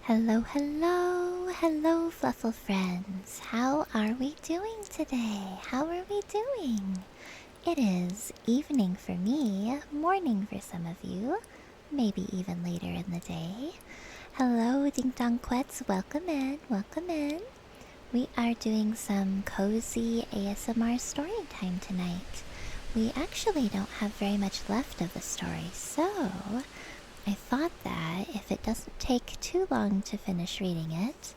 Hello, hello, hello, Fluffle friends. How are we doing today? How are we doing? It is evening for me, morning for some of you, maybe even later in the day. Hello, Ding Dong Quets, welcome in, welcome in. We are doing some cozy ASMR story time tonight. We actually don't have very much left of the story, so I thought that if it doesn't take too long to finish reading it,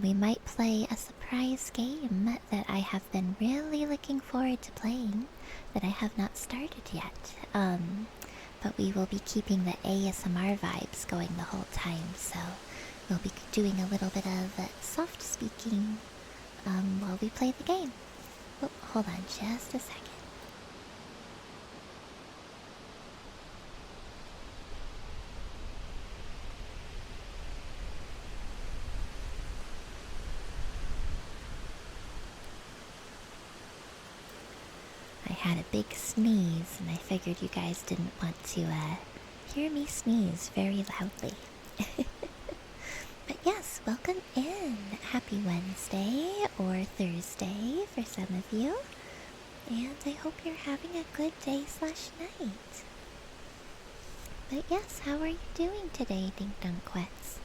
we might play a surprise game that I have been really looking forward to playing that I have not started yet. But we will be keeping the ASMR vibes going the whole time, so we'll be doing a little bit of soft speaking while we play the game. Oh, hold on just a second. I had a big sneeze, and I figured you guys didn't want to hear me sneeze very loudly. But yes, welcome in. Happy Wednesday or Thursday for some of you. And I hope you're having a good day/night. But yes, how are you doing today, Ding Dong Quets?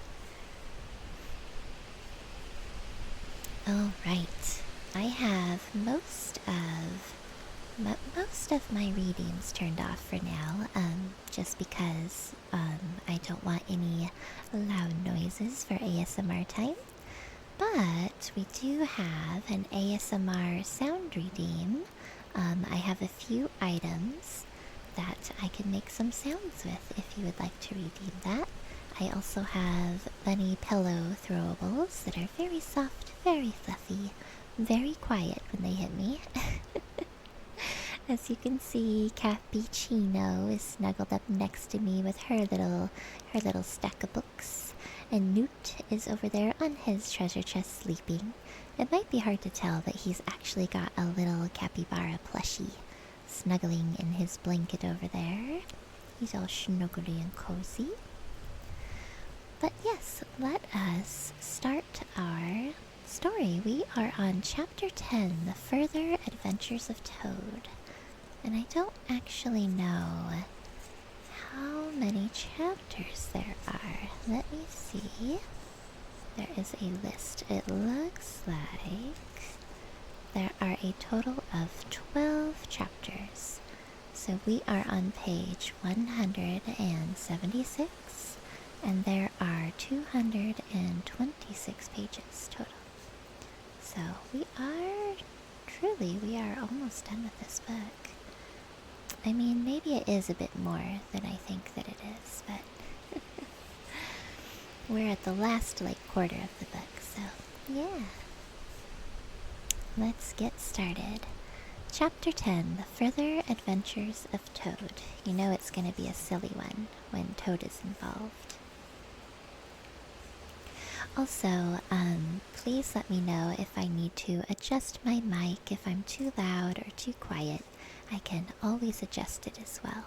Alright, I have most of my readings turned off for now, just because I don't want any loud noises for ASMR time. But we do have an ASMR sound redeem. I have a few items that I can make some sounds with if you would like to redeem that. I also have bunny pillow throwables that are very soft, very fluffy, very quiet when they hit me. As you can see, Cappuccino is snuggled up next to me with her little stack of books, and Newt is over there on his treasure chest sleeping. It might be hard to tell, but he's actually got a little capybara plushie snuggling in his blanket over there. He's all snuggly and cozy. But yes, let us start our story. We are on Chapter 10, The Further Adventures of Toad. And I don't actually know how many chapters there are. Let me see. There is a list. It looks like there are a total of 12 chapters. So we are on page 176, and there are 226 pages total. So we are almost done with this book. I mean, maybe it is a bit more than I think that it is, but we're at the last, quarter of the book, so yeah. Let's get started. Chapter 10, The Further Adventures of Toad. You know it's gonna be a silly one when Toad is involved. Also, please let me know if I need to adjust my mic, if I'm too loud or too quiet. I can always adjust it as well.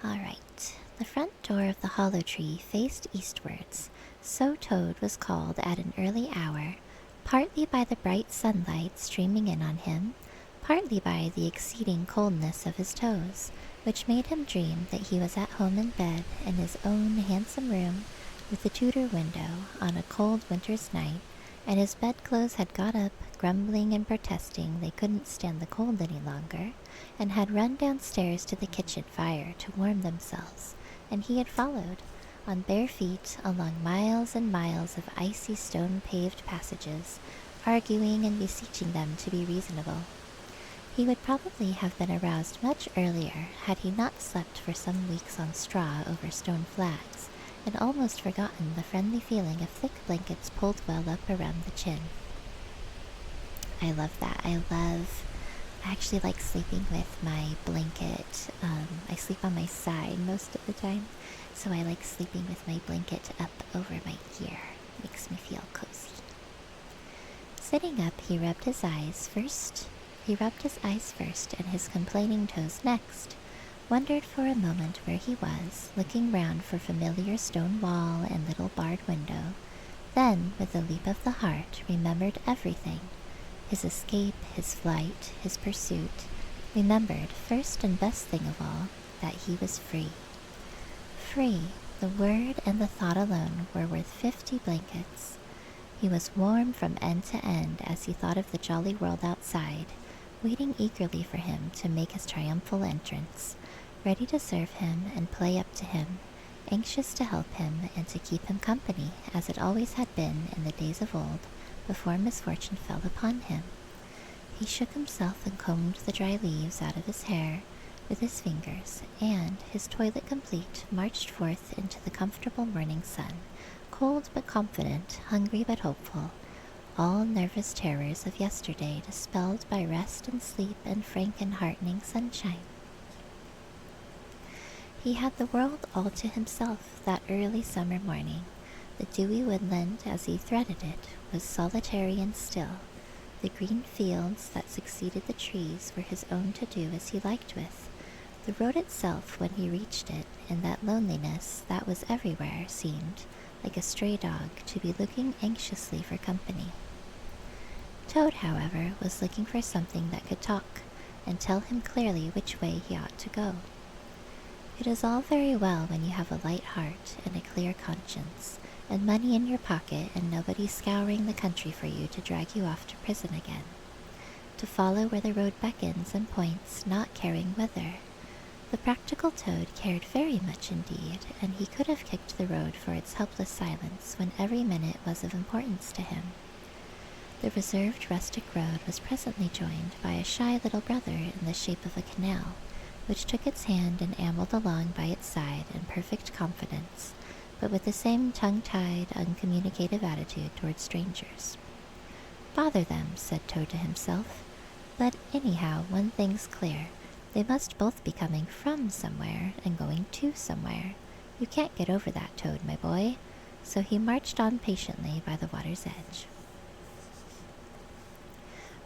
Alright, the front door of the hollow tree faced eastwards, so Toad was called at an early hour, partly by the bright sunlight streaming in on him, partly by the exceeding coldness of his toes, which made him dream that he was at home in bed in his own handsome room with the Tudor window on a cold winter's night, and his bedclothes had got up, grumbling and protesting they couldn't stand the cold any longer, and had run downstairs to the kitchen fire to warm themselves, and he had followed, on bare feet, along miles and miles of icy stone-paved passages, arguing and beseeching them to be reasonable. He would probably have been aroused much earlier had he not slept for some weeks on straw over stone flags, and almost forgotten the friendly feeling of thick blankets pulled well up around the chin. I love that. I actually like sleeping with my blanket. I sleep on my side most of the time, so I like sleeping with my blanket up over my ear. Makes me feel cozy. Sitting up, he rubbed his eyes first and his complaining toes next, wondered for a moment where he was, looking round for familiar stone wall and little barred window, then, with a leap of the heart, remembered everything. His escape, his flight, his pursuit, remembered, first and best thing of all, that he was free. Free, the word and the thought alone were worth 50 blankets. He was warm from end to end as he thought of the jolly world outside, waiting eagerly for him to make his triumphal entrance, ready to serve him and play up to him, anxious to help him and to keep him company, as it always had been in the days of old, before misfortune fell upon him. He shook himself and combed the dry leaves out of his hair with his fingers, and, his toilet complete, marched forth into the comfortable morning sun, cold but confident, hungry but hopeful, all nervous terrors of yesterday dispelled by rest and sleep and frank and heartening sunshine. He had the world all to himself that early summer morning. The dewy woodland, as he threaded it, was solitary and still. The green fields that succeeded the trees were his own to do as he liked with. The road itself, when he reached it, in that loneliness that was everywhere, seemed, like a stray dog, to be looking anxiously for company. Toad, however, was looking for something that could talk, and tell him clearly which way he ought to go. It is all very well when you have a light heart and a clear conscience, and money in your pocket and nobody scouring the country for you to drag you off to prison again. To follow where the road beckons and points, not caring whither. The practical Toad cared very much indeed, and he could have kicked the road for its helpless silence when every minute was of importance to him. The reserved rustic road was presently joined by a shy little brother in the shape of a canal, which took its hand and ambled along by its side in perfect confidence, but with the same tongue-tied, uncommunicative attitude toward strangers. "Bother them," said Toad to himself. "But anyhow, one thing's clear. They must both be coming from somewhere and going to somewhere. You can't get over that, Toad, my boy." So he marched on patiently by the water's edge.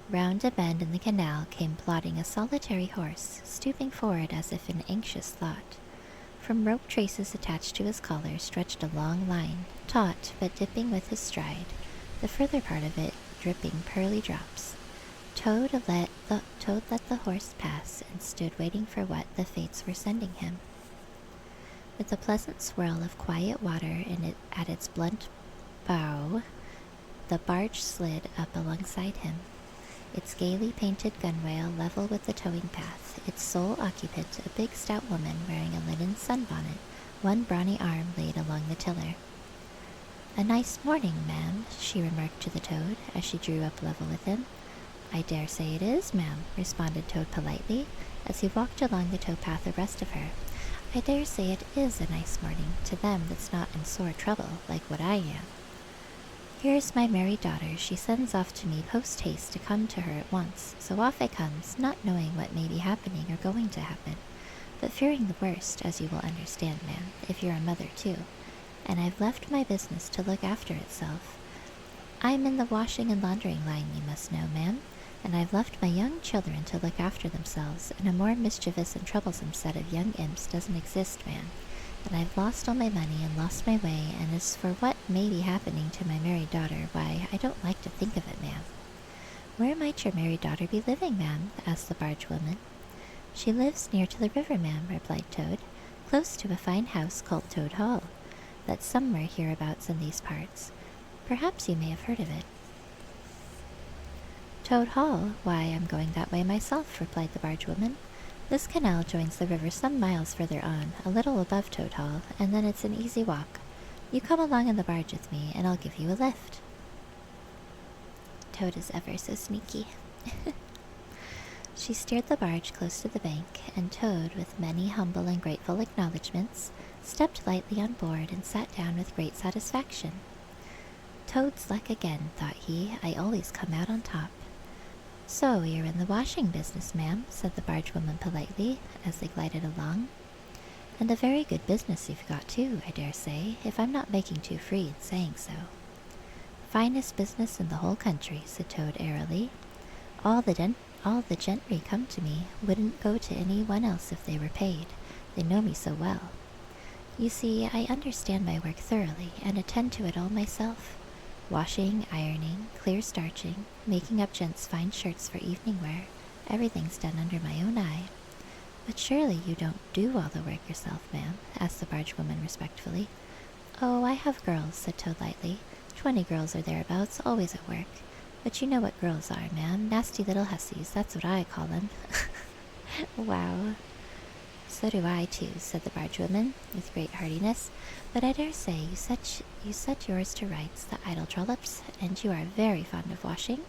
Round a bend in the canal came plodding a solitary horse, stooping forward as if in anxious thought. From rope traces attached to his collar stretched a long line, taut but dipping with his stride, the further part of it dripping pearly drops. Toad let the horse pass and stood waiting for what the fates were sending him. With a pleasant swirl of quiet water at its blunt bow, the barge slid up alongside him, its gaily painted gunwale level with the towing path, its sole occupant a big stout woman wearing a linen sunbonnet, one brawny arm laid along the tiller. "A nice morning, ma'am," she remarked to the Toad as she drew up level with him. "I dare say it is, ma'am," responded Toad politely, as he walked along the towpath abreast of her. "I dare say it is a nice morning to them that's not in sore trouble, like what I am. Here's my merry daughter. She sends off to me post-haste to come to her at once, so off I comes, not knowing what may be happening or going to happen, but fearing the worst, as you will understand, ma'am, if you're a mother too, and I've left my business to look after itself. I'm in the washing and laundering line, you must know, ma'am, and I've left my young children to look after themselves, and a more mischievous and troublesome set of young imps doesn't exist, ma'am. And I've lost all my money and lost my way, and as for what may be happening to my married daughter, why, I don't like to think of it, ma'am." "Where might your married daughter be living, ma'am?" asked the barge woman. "She lives near to the river, ma'am," replied Toad, "close to a fine house called Toad Hall, that's somewhere hereabouts in these parts. Perhaps you may have heard of it." "Toad Hall? Why, I'm going that way myself," replied the barge woman. "This canal joins the river some miles further on, a little above Toad Hall, and then it's an easy walk. You come along in the barge with me, and I'll give you a lift." Toad is ever so sneaky. She steered the barge close to the bank, and Toad, with many humble and grateful acknowledgments, stepped lightly on board and sat down with great satisfaction. "Toad's luck again," thought he. "I always come out on top." "So you're in the washing business, ma'am," said the barge woman politely, as they glided along. "And a very good business you've got, too, I dare say, if I'm not making too free in saying so." "Finest business in the whole country," said Toad airily. "All the All the gentry come to me, wouldn't go to anyone else if they were paid. They know me so well. You see, I understand my work thoroughly and attend to it all myself. Washing, ironing, clear starching, making up gents' fine shirts for evening wear. Everything's done under my own eye. But surely you don't do all the work yourself, ma'am? Asked the barge woman respectfully. Oh, I have girls, said Toad lightly. 20 girls or thereabouts, always at work. But you know what girls are, ma'am. Nasty little hussies, that's what I call them. Wow. So do I, too, said the barge woman, with great heartiness. But I dare say you set yours to rights, the idle trollops, and you are very fond of washing.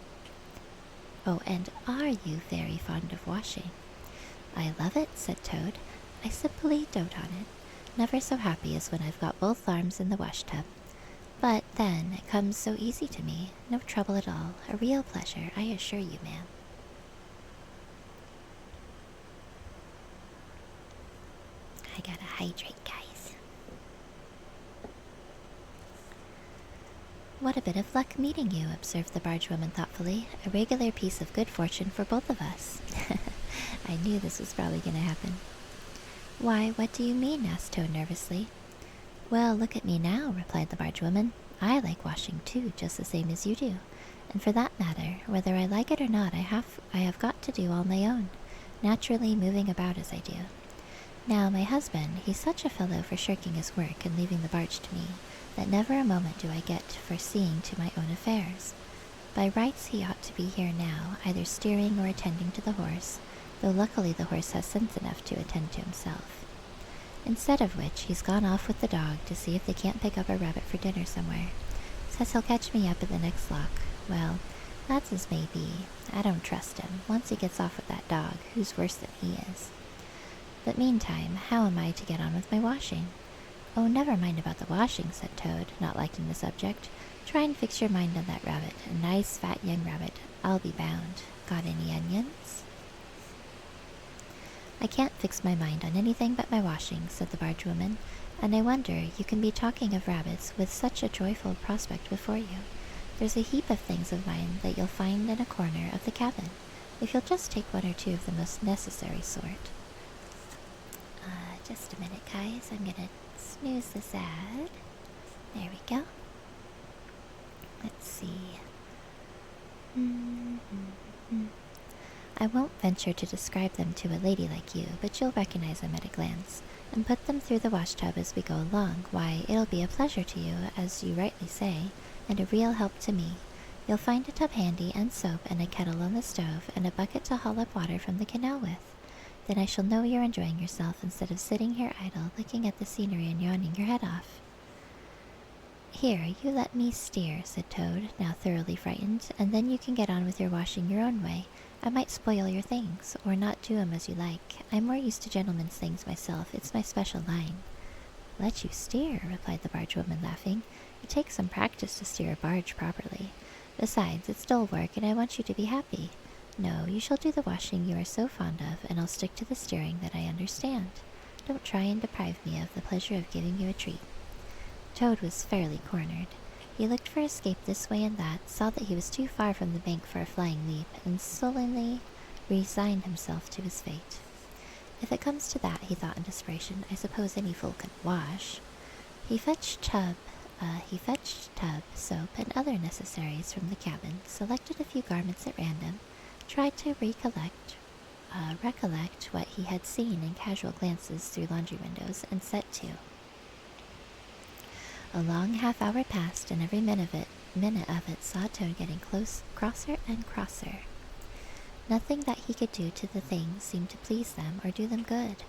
Oh, and are you very fond of washing? I love it, said Toad. I simply dote on it. Never so happy as when I've got both arms in the wash-tub. But then, it comes so easy to me. No trouble at all. A real pleasure, I assure you, ma'am. I gotta hydrate, guys. What a bit of luck meeting you, observed the barge woman thoughtfully. A regular piece of good fortune for both of us. I knew this was probably going to happen. Why, what do you mean? Asked Toad nervously. Well, look at me now, replied the barge woman. I like washing too, just the same as you do. And for that matter, whether I like it or not, I have got to do all my own, naturally moving about as I do. Now, my husband, he's such a fellow for shirking his work and leaving the barge to me, that never a moment do I get for seeing to my own affairs. By rights he ought to be here now, either steering or attending to the horse, though luckily the horse has sense enough to attend to himself. Instead of which, he's gone off with the dog to see if they can't pick up a rabbit for dinner somewhere. Says he'll catch me up at the next lock. Well, that's as may be. I don't trust him. Once he gets off with that dog, who's worse than he is? But meantime, how am I to get on with my washing? Oh, never mind about the washing, said Toad, not liking the subject. Try and fix your mind on that rabbit. A nice, fat young rabbit, I'll be bound. Got any onions? I can't fix my mind on anything but my washing, said the barge woman, and I wonder you can be talking of rabbits with such a joyful prospect before you. There's a heap of things of mine that you'll find in a corner of the cabin, if you'll just take one or two of the most necessary sort. Just a minute, guys. I'm gonna snooze this ad. There we go. Let's see. I won't venture to describe them to a lady like you, but you'll recognize them at a glance, and put them through the wash-tub as we go along. Why, it'll be a pleasure to you, as you rightly say, and a real help to me. You'll find a tub handy, and soap, and a kettle on the stove, and a bucket to haul up water from the canal with. Then I shall know you're enjoying yourself instead of sitting here idle, looking at the scenery and yawning your head off. Here, you let me steer, said Toad, now thoroughly frightened, and then you can get on with your washing your own way. I might spoil your things, or not do 'em as you like. I'm more used to gentlemen's things myself. It's my special line. Let you steer, replied the barge woman, laughing. It takes some practice to steer a barge properly. Besides, it's dull work, and I want you to be happy. No, you shall do the washing you are so fond of, and I'll stick to the steering that I understand. Don't try and deprive me of the pleasure of giving you a treat. Toad was fairly cornered. He looked for escape this way and that, saw that he was too far from the bank for a flying leap, and sullenly resigned himself to his fate. If it comes to that, he thought in desperation, I suppose any fool can wash. He fetched tub, soap, and other necessaries from the cabin, selected a few garments at random, tried to recollect what he had seen in casual glances through laundry windows, and set to. A long half-hour passed, and every minute of it saw Toad getting crosser and crosser. Nothing that he could do to the things seemed to please them or do them good.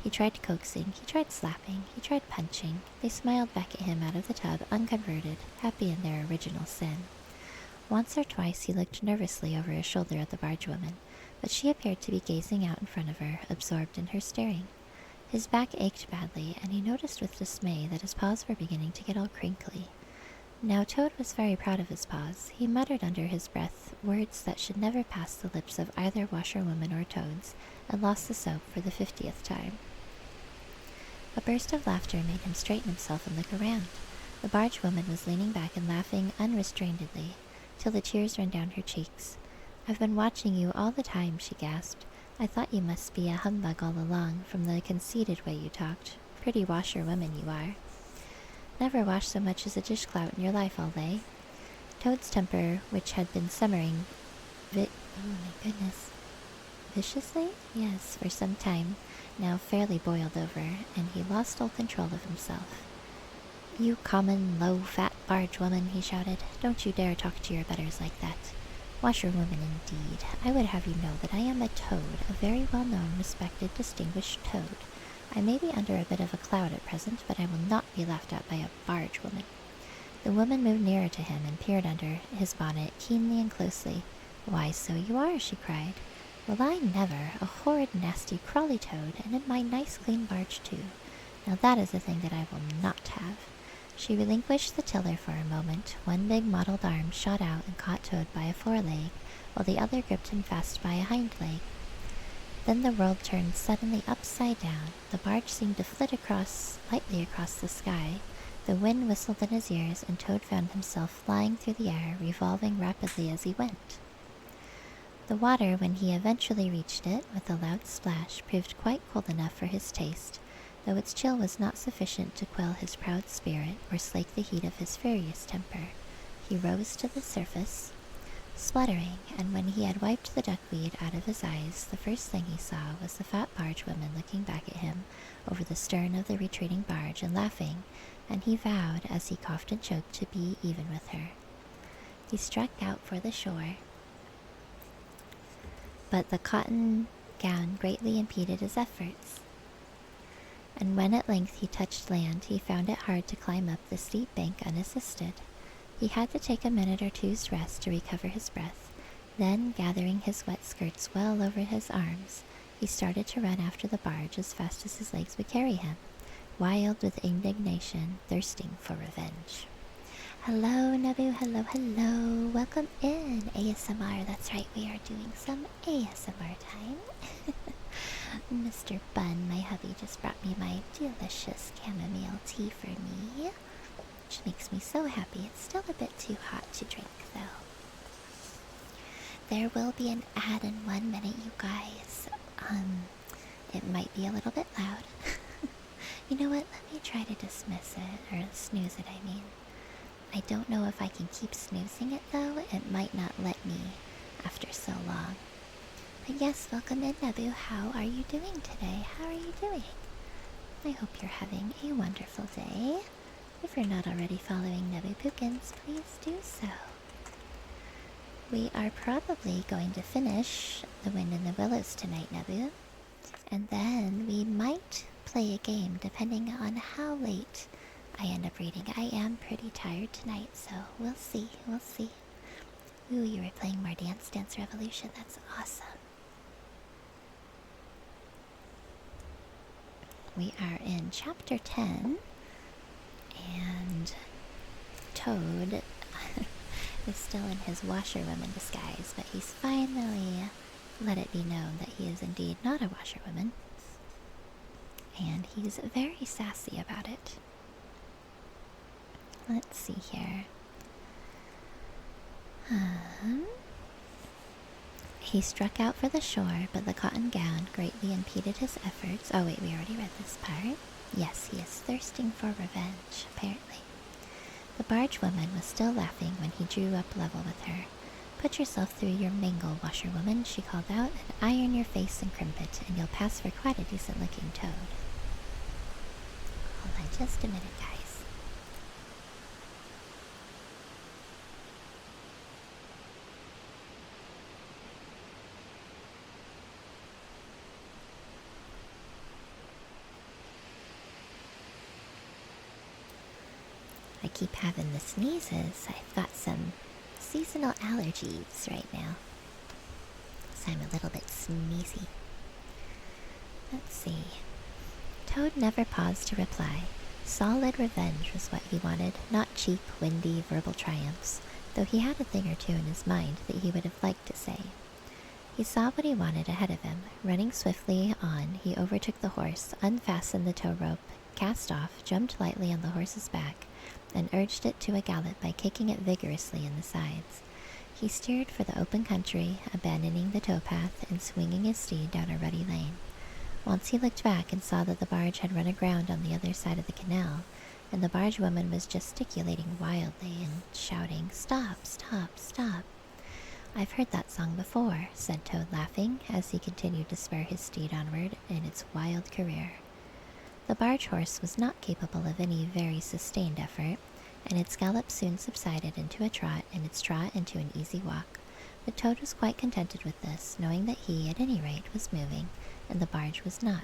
He tried coaxing, he tried slapping, he tried punching. They smiled back at him out of the tub, unconverted, happy in their original sin. Once or twice he looked nervously over his shoulder at the barge woman, but she appeared to be gazing out in front of her, absorbed in her staring. His back ached badly, and he noticed with dismay that his paws were beginning to get all crinkly. Now Toad was very proud of his paws. He muttered under his breath words that should never pass the lips of either washerwoman or Toads, and lost the soap for the 50th time. A burst of laughter made him straighten himself and look around. The barge woman was leaning back and laughing unrestrainedly, till the tears ran down her cheeks. I've been watching you all the time, she gasped. I thought you must be a humbug all along, from the conceited way you talked. Pretty washerwoman you are. Never washed so much as a dishclout in your life, I'll lay. Toad's temper, which had been simmering oh my goodness. Viciously? Yes, for some time, now fairly boiled over, and he lost all control of himself. You common, low-fat barge woman, he shouted. Don't you dare talk to your betters like that. Washerwoman indeed. I would have you know that I am a toad, a very well-known, respected, distinguished toad. I may be under a bit of a cloud at present, but I will not be laughed at by a barge woman. The woman moved nearer to him and peered under his bonnet keenly and closely. Why, so you are, she cried. Well, I never, a horrid, nasty, crawly toad, and in my nice, clean barge, too. Now that is a thing that I will not have. She relinquished the tiller for a moment. One big mottled arm shot out and caught Toad by a foreleg, while the other gripped him fast by a hind leg. Then the world turned suddenly upside down. The barge seemed to flit lightly across the sky. The wind whistled in his ears, and Toad found himself flying through the air, revolving rapidly as he went. The water, when he eventually reached it, with a loud splash, proved quite cold enough for his taste, though its chill was not sufficient to quell his proud spirit or slake the heat of his furious temper. He rose to the surface, spluttering, and when he had wiped the duckweed out of his eyes, the first thing he saw was the fat barge woman looking back at him over the stern of the retreating barge and laughing, and he vowed, as he coughed and choked, to be even with her. He struck out for the shore, but the cotton gown greatly impeded his efforts, and when at length he touched land, he found it hard to climb up the steep bank unassisted. He had to take a minute or two's rest to recover his breath. Then, gathering his wet skirts well over his arms, he started to run after the barge as fast as his legs would carry him, wild with indignation, thirsting for revenge. Hello, Nabu, hello, hello. Welcome in, ASMR. That's right, we are doing some ASMR time. Mr. Bun, my hubby, just brought me my delicious chamomile tea for me, which makes me so happy. It's still a bit too hot to drink, though. There will be an ad in 1 minute, you guys. It might be a little bit loud. You know what? Let me try to dismiss it, or snooze it, I mean. I don't know if I can keep snoozing it, though. It might not let me after so long. But yes, welcome in, Nabu. How are you doing today? How are you doing? I hope you're having a wonderful day. If you're not already following Nabu Pookins, please do so. We are probably going to finish The Wind in the Willows tonight, Nabu. And then we might play a game, depending on how late I end up reading. I am pretty tired tonight, so we'll see. We'll see. Ooh, you were playing more Dance Dance Revolution. That's awesome. We are in chapter 10, and Toad is still in his washerwoman disguise, but he's finally let it be known that he is indeed not a washerwoman, and he's very sassy about it. Let's see here. He struck out for the shore, but the cotton gown greatly impeded his efforts. Oh wait, we already read this part. Yes, he is thirsting for revenge, apparently. The barge woman was still laughing when he drew up level with her. Put yourself through your mangle, washerwoman, she called out, and iron your face and crimp it, and you'll pass for quite a decent-looking toad. Hold on just a minute, guys. I keep having the sneezes. I've got some seasonal allergies right now, so I'm a little bit sneezy. Let's see. Toad never paused to reply. Solid revenge was what he wanted, not cheap, windy, verbal triumphs, though he had a thing or two in his mind that he would have liked to say. He saw what he wanted ahead of him. Running swiftly on, he overtook the horse, unfastened the tow rope, cast off, jumped lightly on the horse's back, and urged it to a gallop by kicking it vigorously in the sides. He steered for the open country, abandoning the towpath and swinging his steed down a rutty lane. Once he looked back and saw that the barge had run aground on the other side of the canal, and the barge woman was gesticulating wildly and shouting, "Stop, stop, stop." "I've heard that song before," said Toad, laughing, as he continued to spur his steed onward in its wild career. The barge horse was not capable of any very sustained effort, and its gallop soon subsided into a trot and its trot into an easy walk. But Toad was quite contented with this, knowing that he, at any rate, was moving, and the barge was not.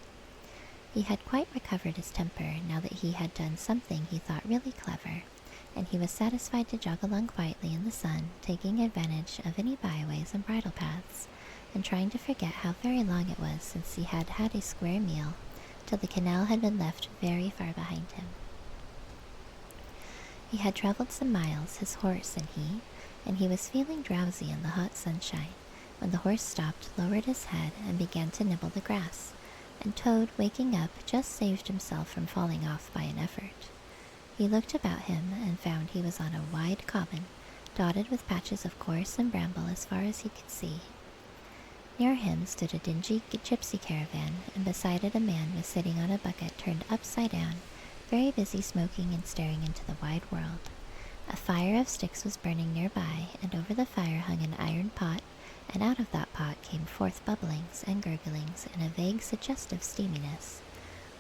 He had quite recovered his temper now that he had done something he thought really clever, and he was satisfied to jog along quietly in the sun, taking advantage of any byways and bridle paths, and trying to forget how very long it was since he had had a square meal, till the canal had been left very far behind him. He had traveled some miles, his horse and he was feeling drowsy in the hot sunshine, when the horse stopped, lowered his head, and began to nibble the grass, and Toad, waking up, just saved himself from falling off by an effort. He looked about him and found he was on a wide common, dotted with patches of gorse and bramble as far as he could see. Near him stood a dingy gypsy caravan, and beside it a man was sitting on a bucket turned upside down, very busy smoking and staring into the wide world. A fire of sticks was burning nearby, and over the fire hung an iron pot, and out of that pot came forth bubblings and gurglings and a vague suggestive steaminess.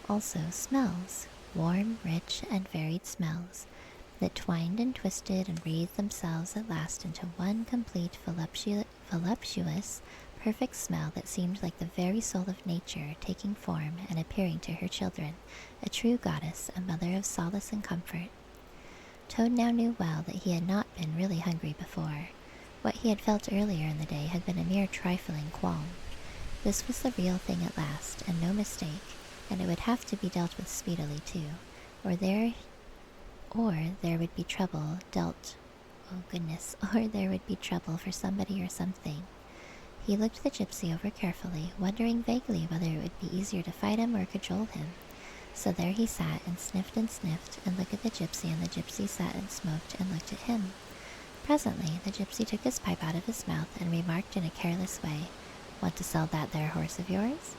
Also smells, warm, rich, and varied smells, that twined and twisted and wreathed themselves at last into one complete voluptuous, perfect smell that seemed like the very soul of nature taking form and appearing to her children, a true goddess, a mother of solace and comfort. Toad now knew well that he had not been really hungry before. What he had felt earlier in the day had been a mere trifling qualm. This was the real thing at last, and no mistake, and it would have to be dealt with speedily too, or there would be trouble or there would be trouble for somebody or something. He looked the gypsy over carefully, wondering vaguely whether it would be easier to fight him or cajole him. So there he sat and sniffed, and looked at the gypsy, and the gypsy sat and smoked and looked at him. Presently, the gypsy took his pipe out of his mouth and remarked in a careless way, "Want to sell that there horse of yours?"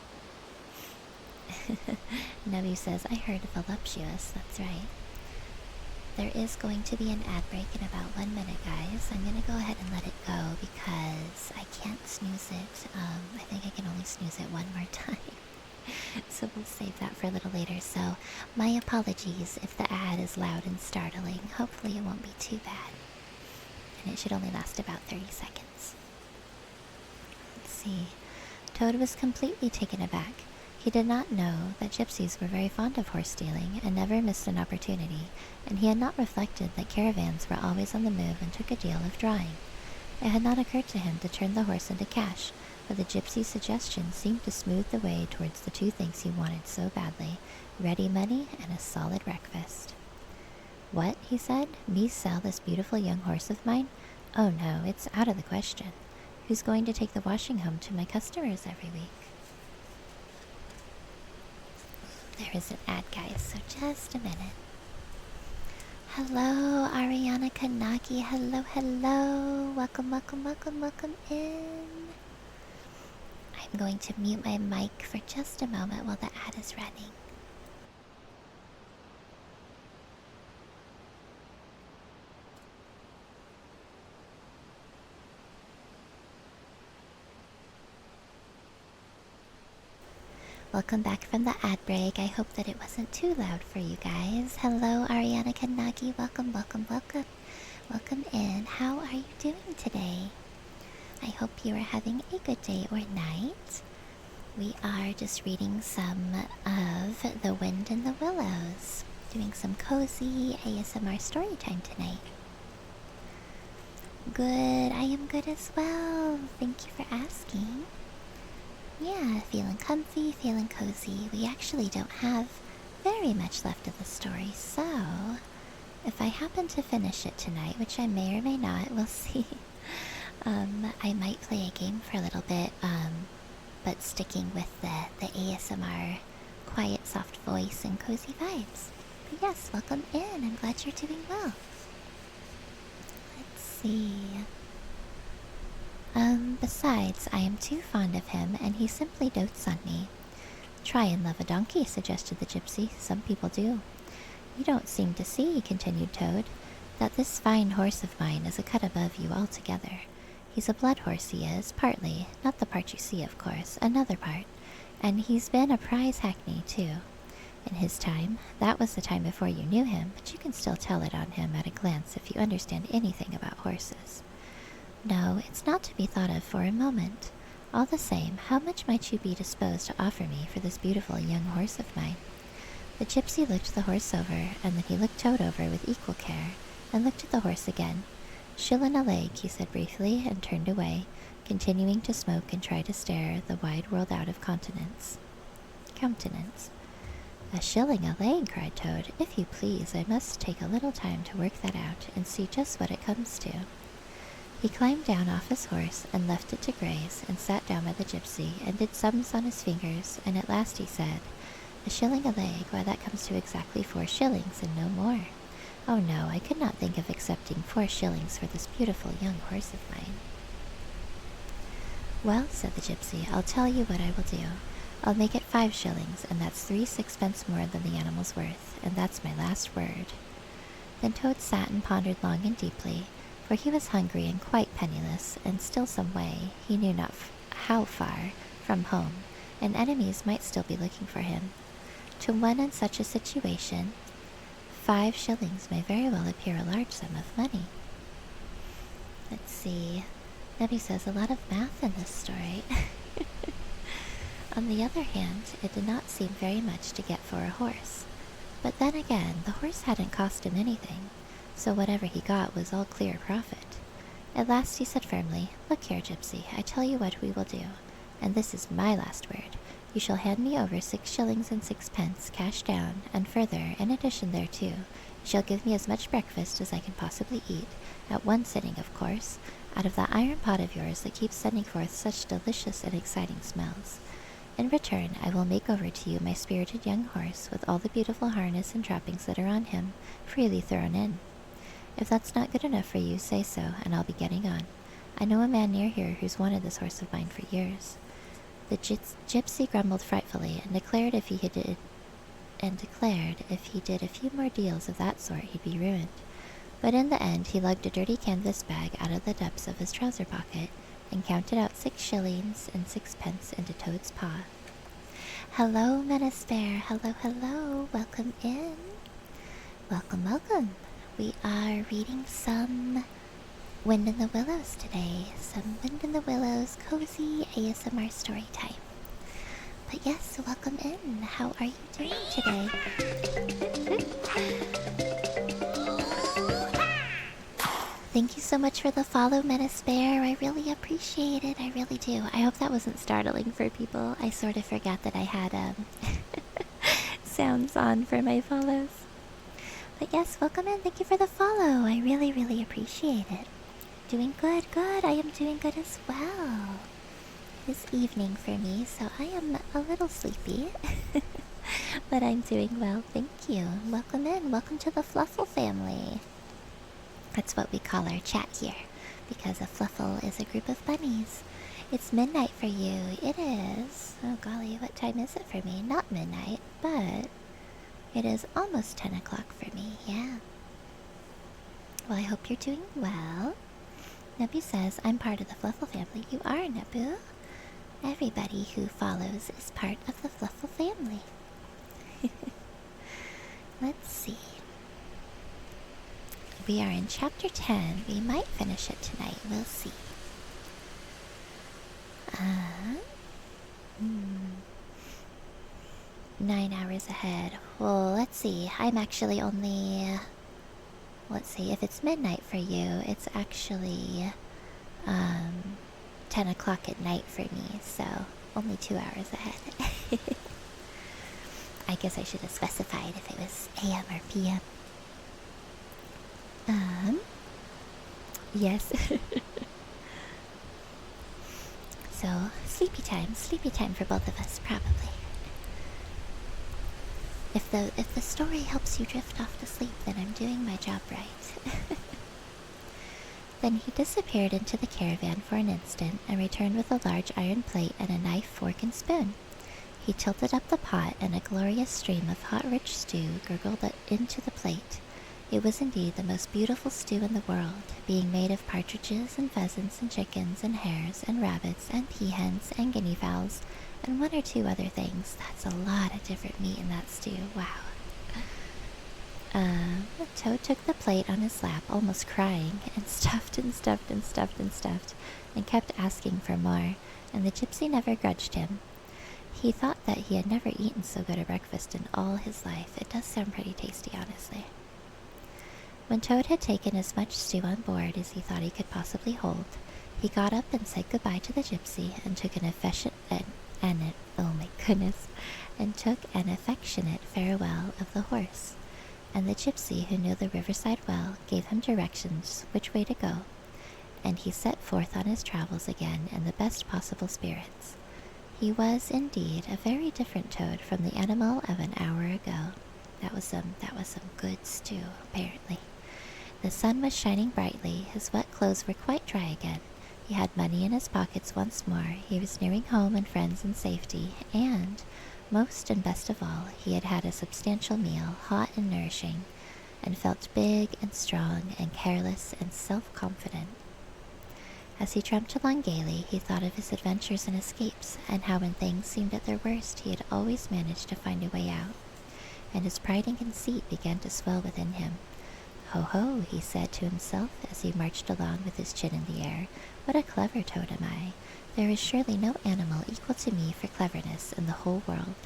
Nubby says, "I heard voluptuous, that's right." There is going to be an ad break in about 1 minute, guys. I'm going to go ahead and let it go because I can't snooze it. I think I can only snooze it one more time. So we'll save that for a little later. So my apologies if the ad is loud and startling. Hopefully it won't be too bad. And it should only last about 30 seconds. Let's see. Toad was completely taken aback. He did not know that gypsies were very fond of horse stealing and never missed an opportunity, and he had not reflected that caravans were always on the move and took a deal of drawing. It had not occurred to him to turn the horse into cash, but the gypsy's suggestion seemed to smooth the way towards the two things he wanted so badly, ready money and a solid breakfast. "What?" he said. "Me sell this beautiful young horse of mine? Oh no, it's out of the question. Who's going to take the washing home to my customers every week?" There is an ad, guys, so just a minute. Hello, Ariana Kanaki. Hello, hello. Welcome in. I'm going to mute my mic for just a moment while the ad is running. Welcome back from the ad break. I hope that it wasn't too loud for you guys. Hello, Ariana Kanagi. Welcome. Welcome in. How are you doing today? I hope you are having a good day or night. We are just reading some of The Wind and the Willows. Doing some cozy ASMR story time tonight. Good. I am good as well. Thank you for asking. Yeah, feeling comfy, feeling cozy. We actually don't have very much left of the story, so if I happen to finish it tonight, which I may or may not, we'll see. I might play a game for a little bit, but sticking with the ASMR quiet, soft voice and cozy vibes. But yes, welcome in. I'm glad you're doing well. Let's see. Besides, I am too fond of him, and he simply dotes on me. Try and love a donkey, suggested the gypsy. Some people do. You don't seem to see, continued Toad, that this fine horse of mine is a cut above you altogether. He's a blood horse, he is, partly, not the part you see, of course, another part. And he's been a prize hackney, too. In his time, that was the time before you knew him, but you can still tell it on him at a glance if you understand anything about horses. No, it's not to be thought of for a moment. All the same, how much might you be disposed to offer me for this beautiful young horse of mine? The gypsy looked the horse over, and then he looked Toad over with equal care, and looked at the horse again. "Shillin' a leg," he said briefly, and turned away, continuing to smoke and try to stare the wide world out of countenance. "A shilling a leg," cried Toad. "If you please, I must take a little time to work that out, and see just what it comes to." He climbed down off his horse, and left it to graze, and sat down by the gypsy, and did sums on his fingers, and at last he said, "A shilling a leg, why that comes to exactly 4 shillings, and no more. Oh no, I could not think of accepting 4 shillings for this beautiful young horse of mine." "Well," said the gypsy, "I'll tell you what I will do. I'll make it 5 shillings, and that's 3 sixpence more than the animal's worth, and that's my last word." Then Toad sat and pondered long and deeply, for he was hungry and quite penniless, and still some way, he knew not how far, from home, and enemies might still be looking for him. To one in such a situation, 5 shillings may very well appear a large sum of money. Let's see. Nebby says a lot of math in this story. On the other hand, it did not seem very much to get for a horse. But then again, the horse hadn't cost him anything, so whatever he got was all clear profit. At last he said firmly, "Look here, gypsy, I tell you what we will do, and this is my last word. You shall hand me over 6 shillings and 6 pence, cash down, and further, in addition thereto, you shall give me as much breakfast as I can possibly eat, at one sitting, of course, out of that iron pot of yours that keeps sending forth such delicious and exciting smells. In return, I will make over to you my spirited young horse, with all the beautiful harness and trappings that are on him, freely thrown in. If that's not good enough for you, say so, and I'll be getting on. I know a man near here who's wanted this horse of mine for years." The gypsy grumbled frightfully, and declared if he did a few more deals of that sort, he'd be ruined. But in the end, he lugged a dirty canvas bag out of the depths of his trouser pocket, and counted out 6 shillings and 6 pence into Toad's paw. "Hello, Menace Bear. Hello, hello. Welcome in. Welcome, welcome. We are reading some Wind in the Willows today. Some Wind in the Willows cozy ASMR story time. But yes, welcome in. How are you doing today? Thank you so much for the follow, Menace Bear. I really appreciate it. I really do. I hope that wasn't startling for people. I sort of forgot that I had sounds on for my follows. But yes, welcome in. Thank you for the follow. I really, really appreciate it. Doing good, good. I am doing good as well. It is evening for me, so I am a little sleepy. But I'm doing well, thank you. Welcome in. Welcome to the Fluffle family. That's what we call our chat here, because a Fluffle is a group of bunnies. It's midnight for you. It is. Oh golly, what time is it for me? Not midnight, but it is almost 10 o'clock for me, yeah. Well, I hope you're doing well. Nebu says, I'm part of the Fluffle family. You are, Nebu. Everybody who follows is part of the Fluffle family. Let's see. We are in chapter 10. We might finish it tonight. We'll see. 9 hours ahead. Well, let's see. I'm actually only... Let's see. If it's midnight for you, it's actually 10 o'clock at night for me. So, only 2 hours ahead. I guess I should have specified if it was AM or PM. Yes. So, sleepy time for both of us, probably. If the story helps you drift off to sleep, then I'm doing my job right. Then he disappeared into the caravan for an instant and returned with a large iron plate and a knife, fork, and spoon. He tilted up the pot, and a glorious stream of hot, rich stew gurgled into the plate. It was indeed the most beautiful stew in the world, being made of partridges and pheasants and chickens and hares and rabbits and peahens and guinea fowls and one or two other things. That's a lot of different meat in that stew. Wow. Toad took the plate on his lap, almost crying, and stuffed and stuffed and stuffed and stuffed, and kept asking for more, and the gypsy never grudged him. He thought that he had never eaten so good a breakfast in all his life. It does sound pretty tasty, honestly. When Toad had taken as much stew on board as he thought he could possibly hold, he got up and said goodbye to the gypsy, and took an affectionate farewell of the horse. And the gypsy, who knew the riverside well, gave him directions which way to go, and he set forth on his travels again in the best possible spirits. He was indeed a very different Toad from the animal of an hour ago. That was some good stew, apparently. The sun was shining brightly, his wet clothes were quite dry again. He had money in his pockets once more, he was nearing home and friends in safety, and, most and best of all, he had had a substantial meal, hot and nourishing, and felt big and strong and careless and self-confident. As he tramped along gaily, he thought of his adventures and escapes, and how when things seemed at their worst he had always managed to find a way out, and his pride and conceit began to swell within him. "Ho ho," he said to himself as he marched along with his chin in the air, "what a clever Toad am I! There is surely no animal equal to me for cleverness in the whole world.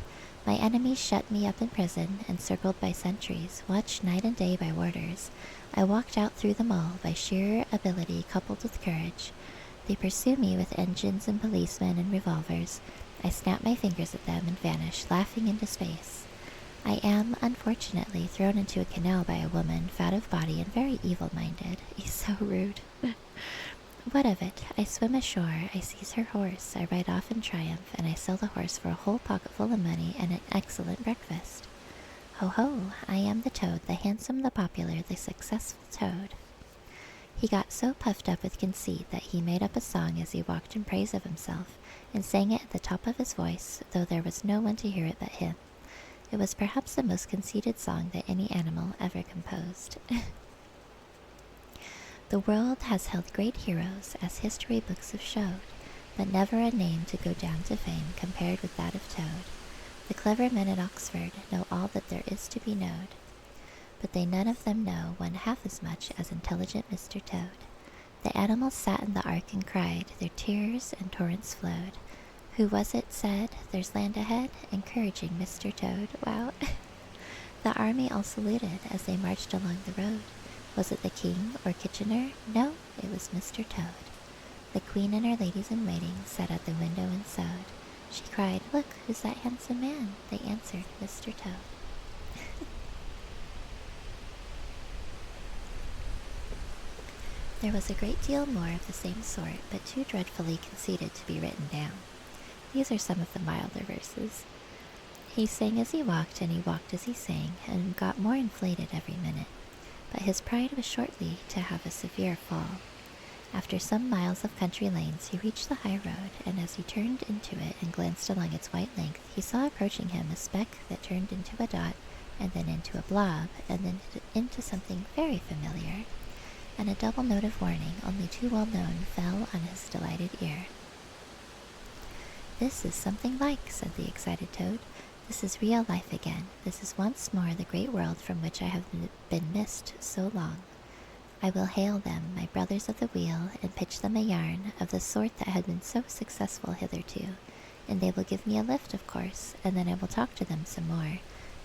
My enemies shut me up in prison, encircled by sentries, watched night and day by warders. I walked out through them all by sheer ability coupled with courage. They pursue me with engines and policemen and revolvers. I snap my fingers at them and vanish, laughing into space. I am, unfortunately, thrown into a canal by a woman, fat of body and very evil-minded. He's so rude. What of it? I swim ashore, I seize her horse, I ride off in triumph, and I sell the horse for a whole pocketful of money and an excellent breakfast. Ho ho, I am the Toad, the handsome, the popular, the successful Toad." He got so puffed up with conceit that he made up a song as he walked in praise of himself, and sang it at the top of his voice, though there was no one to hear it but him. It was perhaps the most conceited song that any animal ever composed. The world has held great heroes, as history books have showed, but never a name to go down to fame compared with that of Toad. The clever men at Oxford know all that there is to be known, but they none of them know one half as much as intelligent Mr. Toad. The animals sat in the ark and cried, their tears and torrents flowed. Who was it said, "There's land ahead," encouraging Mr. Toad? Wow. The army all saluted as they marched along the road. Was it the king or Kitchener? No, it was Mr. Toad. The queen and her ladies-in-waiting sat at the window and sewed. She cried, "Look, who's that handsome man?" They answered, "Mr. Toad." There was a great deal more of the same sort, but too dreadfully conceited to be written down. These are some of the milder verses. He sang as he walked, and he walked as he sang, and got more inflated every minute. But his pride was shortly to have a severe fall. After some miles of country lanes, he reached the high road, and as he turned into it and glanced along its white length, he saw approaching him a speck that turned into a dot, and then into a blob, and then into something very familiar. And a double note of warning, only too well known, fell on his delighted ear. "This is something like," said the excited Toad. "This is real life again. This is once more the great world from which I have been missed so long. I will hail them, my brothers of the wheel, and pitch them a yarn of the sort that had been so successful hitherto, and they will give me a lift, of course, and then I will talk to them some more,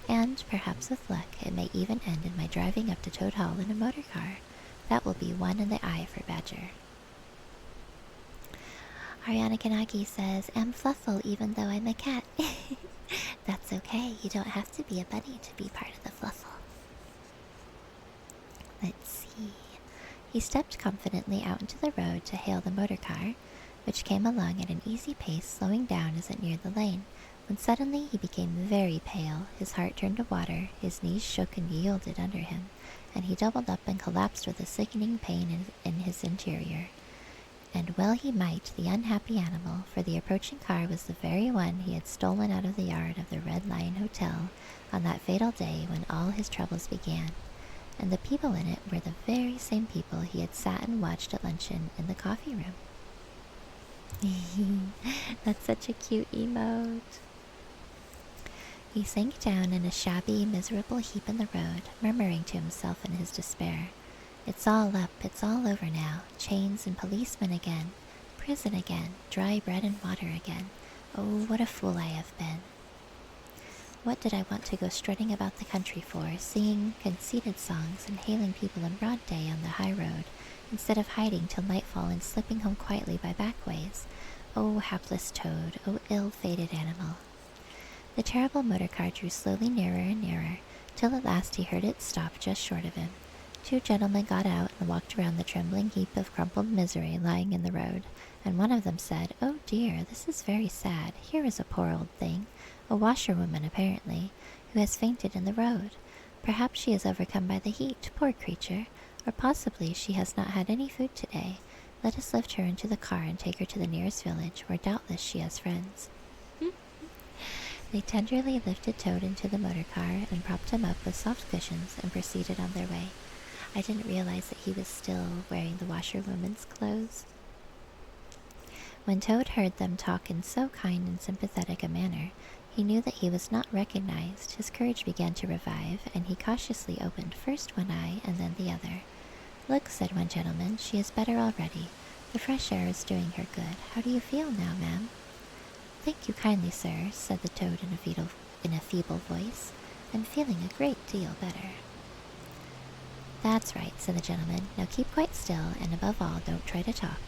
and, perhaps with luck, it may even end in my driving up to Toad Hall in a motor car. That will be one in the eye for Badger." Ariana Kanagi says, "I'm Fluffle even though I'm a cat." That's okay, you don't have to be a bunny to be part of the Fluffle. Let's see. He stepped confidently out into the road to hail the motor car, which came along at an easy pace, slowing down as it neared the lane, when suddenly he became very pale, his heart turned to water, his knees shook and yielded under him, and he doubled up and collapsed with a sickening pain in his interior. And well he might, the unhappy animal, for the approaching car was the very one he had stolen out of the yard of the Red Lion Hotel on that fatal day when all his troubles began, and the people in it were the very same people he had sat and watched at luncheon in the coffee room. That's such a cute emote. He sank down in a shabby, miserable heap in the road, murmuring to himself in his despair, "It's all up, it's all over now. Chains and policemen again. Prison again. Dry bread and water again. Oh, what a fool I have been. What did I want to go strutting about the country for, singing conceited songs and hailing people in broad day on the high road, instead of hiding till nightfall and slipping home quietly by back ways? Oh, hapless Toad. Oh, ill-fated animal." The terrible motor car drew slowly nearer and nearer, till at last he heard it stop just short of him. Two gentlemen got out and walked around the trembling heap of crumpled misery lying in the road, and one of them said, "Oh dear, this is very sad. Here is a poor old thing, a washerwoman apparently, who has fainted in the road. Perhaps she is overcome by the heat, poor creature, or possibly she has not had any food today. Let us lift her into the car and take her to the nearest village, where doubtless she has friends." They tenderly lifted Toad into the motor car and propped him up with soft cushions and proceeded on their way. I didn't realize that he was still wearing the washerwoman's clothes. When Toad heard them talk in so kind and sympathetic a manner, he knew that he was not recognized. His courage began to revive, and he cautiously opened first one eye and then the other. "Look," said one gentleman, "she is better already. The fresh air is doing her good. How do you feel now, ma'am?" "Thank you kindly, sir," said the Toad in a feeble voice. "I'm feeling a great deal better." "That's right," said the gentleman. "Now keep quite still, and above all, don't try to talk."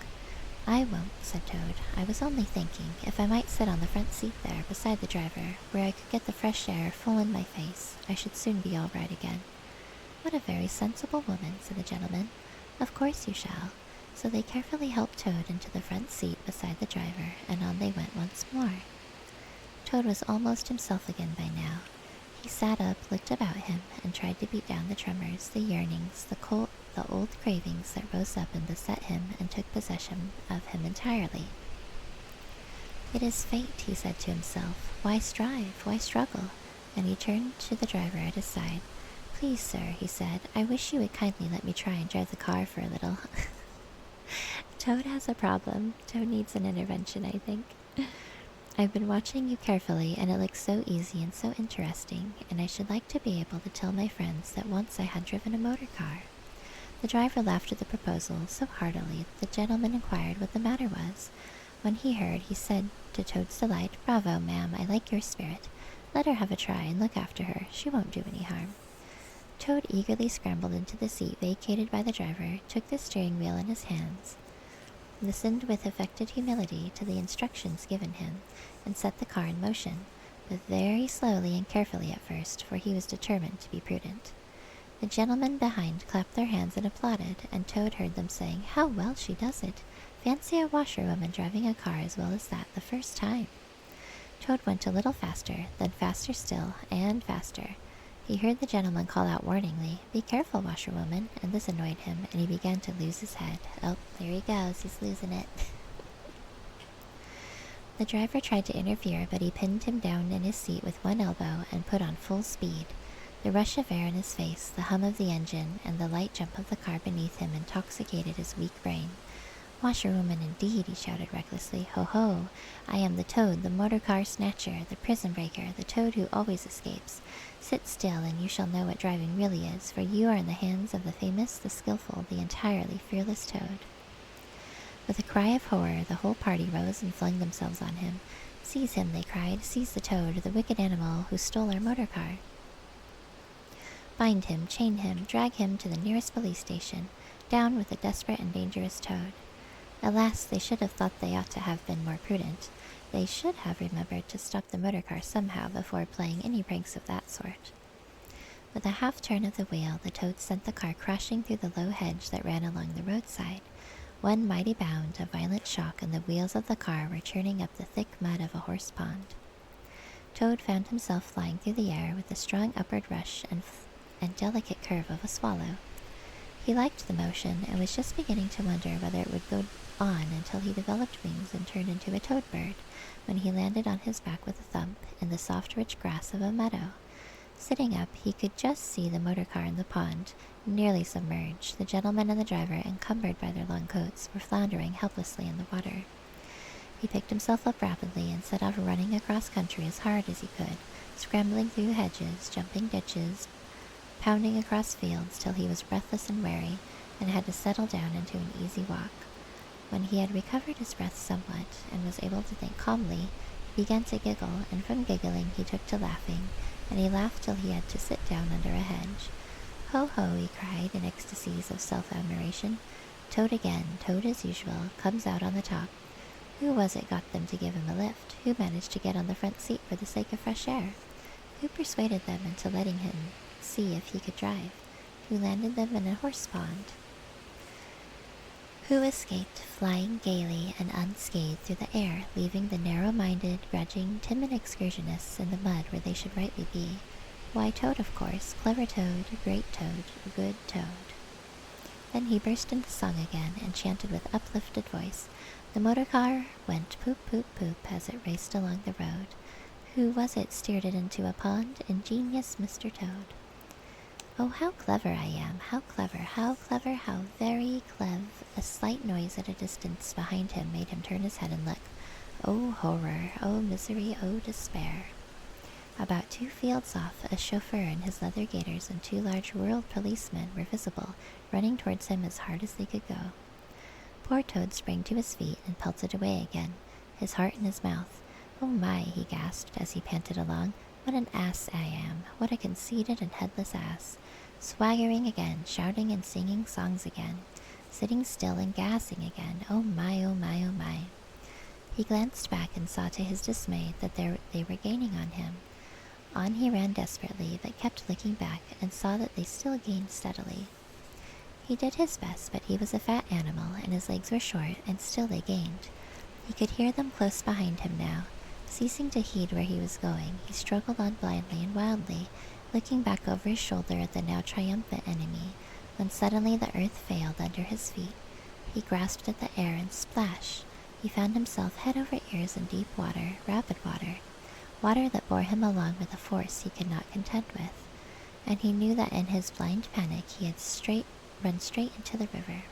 "I won't," said Toad. "I was only thinking if I might sit on the front seat there, beside the driver, where I could get the fresh air full in my face, I should soon be all right again." "What a very sensible woman," said the gentleman. "Of course you shall." So they carefully helped Toad into the front seat beside the driver, and on they went once more. Toad was almost himself again by now. He sat up, looked about him, and tried to beat down the tremors, the yearnings, the old cravings that rose up and beset him and took possession of him entirely. "It is fate," he said to himself. "Why strive? Why struggle?" And he turned to the driver at his side. "Please, sir," he said, "I wish you would kindly let me try and drive the car for a little." Toad has a problem. Toad needs an intervention, I think. "I've been watching you carefully, and it looks so easy and so interesting, and I should like to be able to tell my friends that once I had driven a motor car." The driver laughed at the proposal so heartily that the gentleman inquired what the matter was. When he heard, he said, to Toad's delight, "Bravo, ma'am, I like your spirit. Let her have a try and look after her. She won't do any harm." Toad eagerly scrambled into the seat vacated by the driver, took the steering wheel in his hands, listened with affected humility to the instructions given him, and set the car in motion, but very slowly and carefully at first, for he was determined to be prudent. The gentlemen behind clapped their hands and applauded, and Toad heard them saying, "How well she does it! Fancy a washerwoman driving a car as well as that the first time!" Toad went a little faster, then faster still, and faster. He heard the gentleman call out warningly, "Be careful, washerwoman," and this annoyed him, and he began to lose his head. Oh, there he goes, he's losing it. The driver tried to interfere, but he pinned him down in his seat with one elbow and put on full speed. The rush of air in his face, the hum of the engine, and the light jump of the car beneath him intoxicated his weak brain. "Washerwoman indeed," he shouted recklessly. "Ho ho! I am the Toad, the motor car snatcher, the prison breaker, the Toad who always escapes. Sit still, and you shall know what driving really is, for you are in the hands of the famous, the skillful, the entirely fearless Toad." With a cry of horror, the whole party rose and flung themselves on him. "Seize him," they cried. "Seize the Toad, the wicked animal who stole our motor car. Bind him, chain him, drag him to the nearest police station. Down with the desperate and dangerous Toad." Alas, they should have thought they ought to have been more prudent. They should have remembered to stop the motor car somehow before playing any pranks of that sort. With a half-turn of the wheel, the Toad sent the car crashing through the low hedge that ran along the roadside. One mighty bound, a violent shock, and the wheels of the car were churning up the thick mud of a horse pond. Toad found himself flying through the air with a strong upward rush and and delicate curve of a swallow. He liked the motion and was just beginning to wonder whether it would go on until he developed wings and turned into a toad bird when he landed on his back with a thump in the soft rich grass of a meadow. Sitting up, he could just see the motor car in the pond, nearly submerged. The gentleman and the driver, encumbered by their long coats, were floundering helplessly in the water. He picked himself up rapidly and set off running across country as hard as he could, scrambling through hedges, jumping ditches, pounding across fields till he was breathless and weary, and had to settle down into an easy walk. When he had recovered his breath somewhat, and was able to think calmly, he began to giggle, and from giggling he took to laughing, and he laughed till he had to sit down under a hedge. "Ho, ho," he cried in ecstasies of self-admiration. "Toad again, Toad as usual, comes out on the top. Who was it got them to give him a lift? Who managed to get on the front seat for the sake of fresh air? Who persuaded them into letting him see if he could drive? Who landed them in a horse pond? Who escaped flying gaily and unscathed through the air, leaving the narrow-minded, grudging, timid excursionists in the mud where they should rightly be? Why, Toad, of course. Clever Toad, great Toad, good Toad." Then he burst into song again and chanted with uplifted voice. The motor car went poop, poop, poop as it raced along the road. Who was it steered it into a pond? Ingenious Mr. Toad. "Oh, how clever I am! How clever! How clever! How very clever!" A slight noise at a distance behind him made him turn his head and look. Oh, horror! Oh, misery! Oh, despair! About 2 fields off, a chauffeur in his leather gaiters and 2 large rural policemen were visible, running towards him as hard as they could go. Poor Toad sprang to his feet and pelted away again, his heart in his mouth. "Oh my," he gasped as he panted along. "What an ass I am! What a conceited and headless ass! Swaggering again, shouting and singing songs again, sitting still and gassing again. Oh my, oh my, oh my!" He glanced back and saw to his dismay that they were gaining on him. On he ran desperately, but kept looking back and saw that they still gained steadily. He did his best, but he was a fat animal, and his legs were short, and still they gained. He could hear them close behind him now. Ceasing to heed where he was going, he struggled on blindly and wildly, looking back over his shoulder at the now triumphant enemy, when suddenly the earth failed under his feet. He grasped at the air, and splash! He found himself head over ears in deep water, rapid water, water that bore him along with a force he could not contend with, and he knew that in his blind panic he had run straight into the river.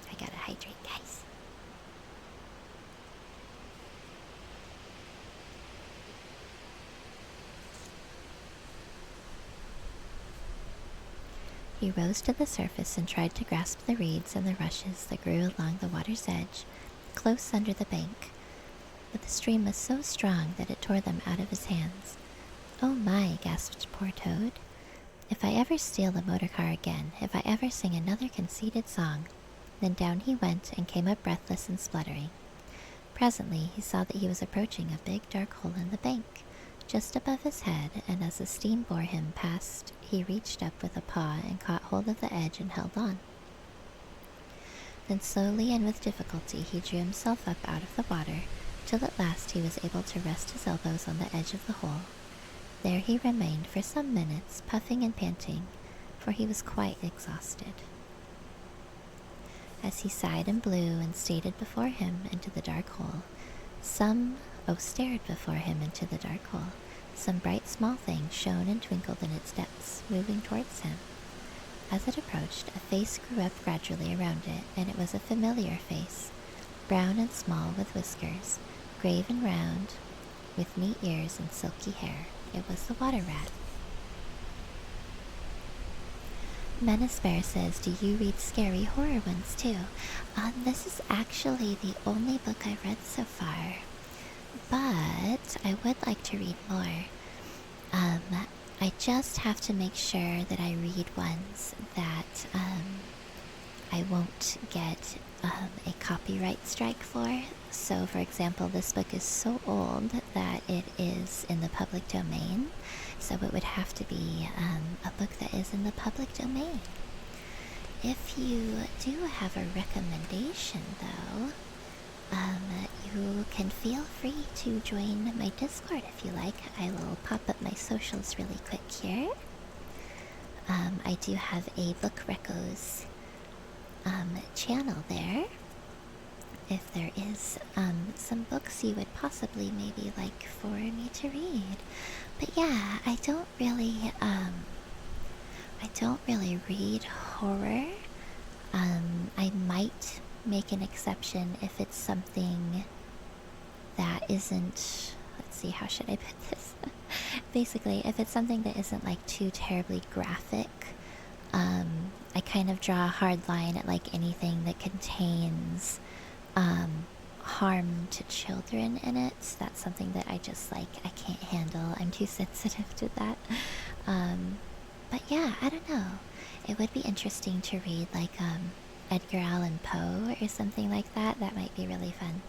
I gotta hydrate, guys. He rose to the surface and tried to grasp the reeds and the rushes that grew along the water's edge, close under the bank, but the stream was so strong that it tore them out of his hands. "Oh my," gasped poor Toad. "If I ever steal a motor car again, if I ever sing another conceited song." Then down he went and came up breathless and spluttering. Presently he saw that he was approaching a big dark hole in the bank, just above his head, and as the steam bore him past, he reached up with a paw and caught hold of the edge and held on. Then slowly and with difficulty he drew himself up out of the water, till at last he was able to rest his elbows on the edge of the hole. There he remained for some minutes, puffing and panting, for he was quite exhausted. As he sighed and blew and stared before him into the dark hole, stared before him into the dark hole, some bright small thing shone and twinkled in its depths, moving towards him. As it approached, a face grew up gradually around it, and it was a familiar face, brown and small with whiskers, grave and round, with neat ears and silky hair. It was the water rat. Menace Bear says, "Do you read scary horror ones too?" This is actually the only book I've read so far, but I would like to read more. I just have to make sure that I read ones that I won't get a copyright strike for. So, for example, this book is so old that it is in the public domain, so it would have to be a book that is in the public domain. If you do have a recommendation, though, you can feel free to join my Discord if you like. I will pop up my socials really quick here. I do have a Book Recos channel there. If there is some books you would possibly maybe like for me to read. But yeah, I don't really read horror. I might make an exception if it's something that isn't, let's see, how should I put this? Basically, if it's something that isn't like too terribly graphic, I kind of draw a hard line at like anything that contains harm to children in it. That's something that I just like, I can't handle. I'm too sensitive to that. But yeah, I don't know. It would be interesting to read like Edgar Allan Poe or something like that. That might be really fun.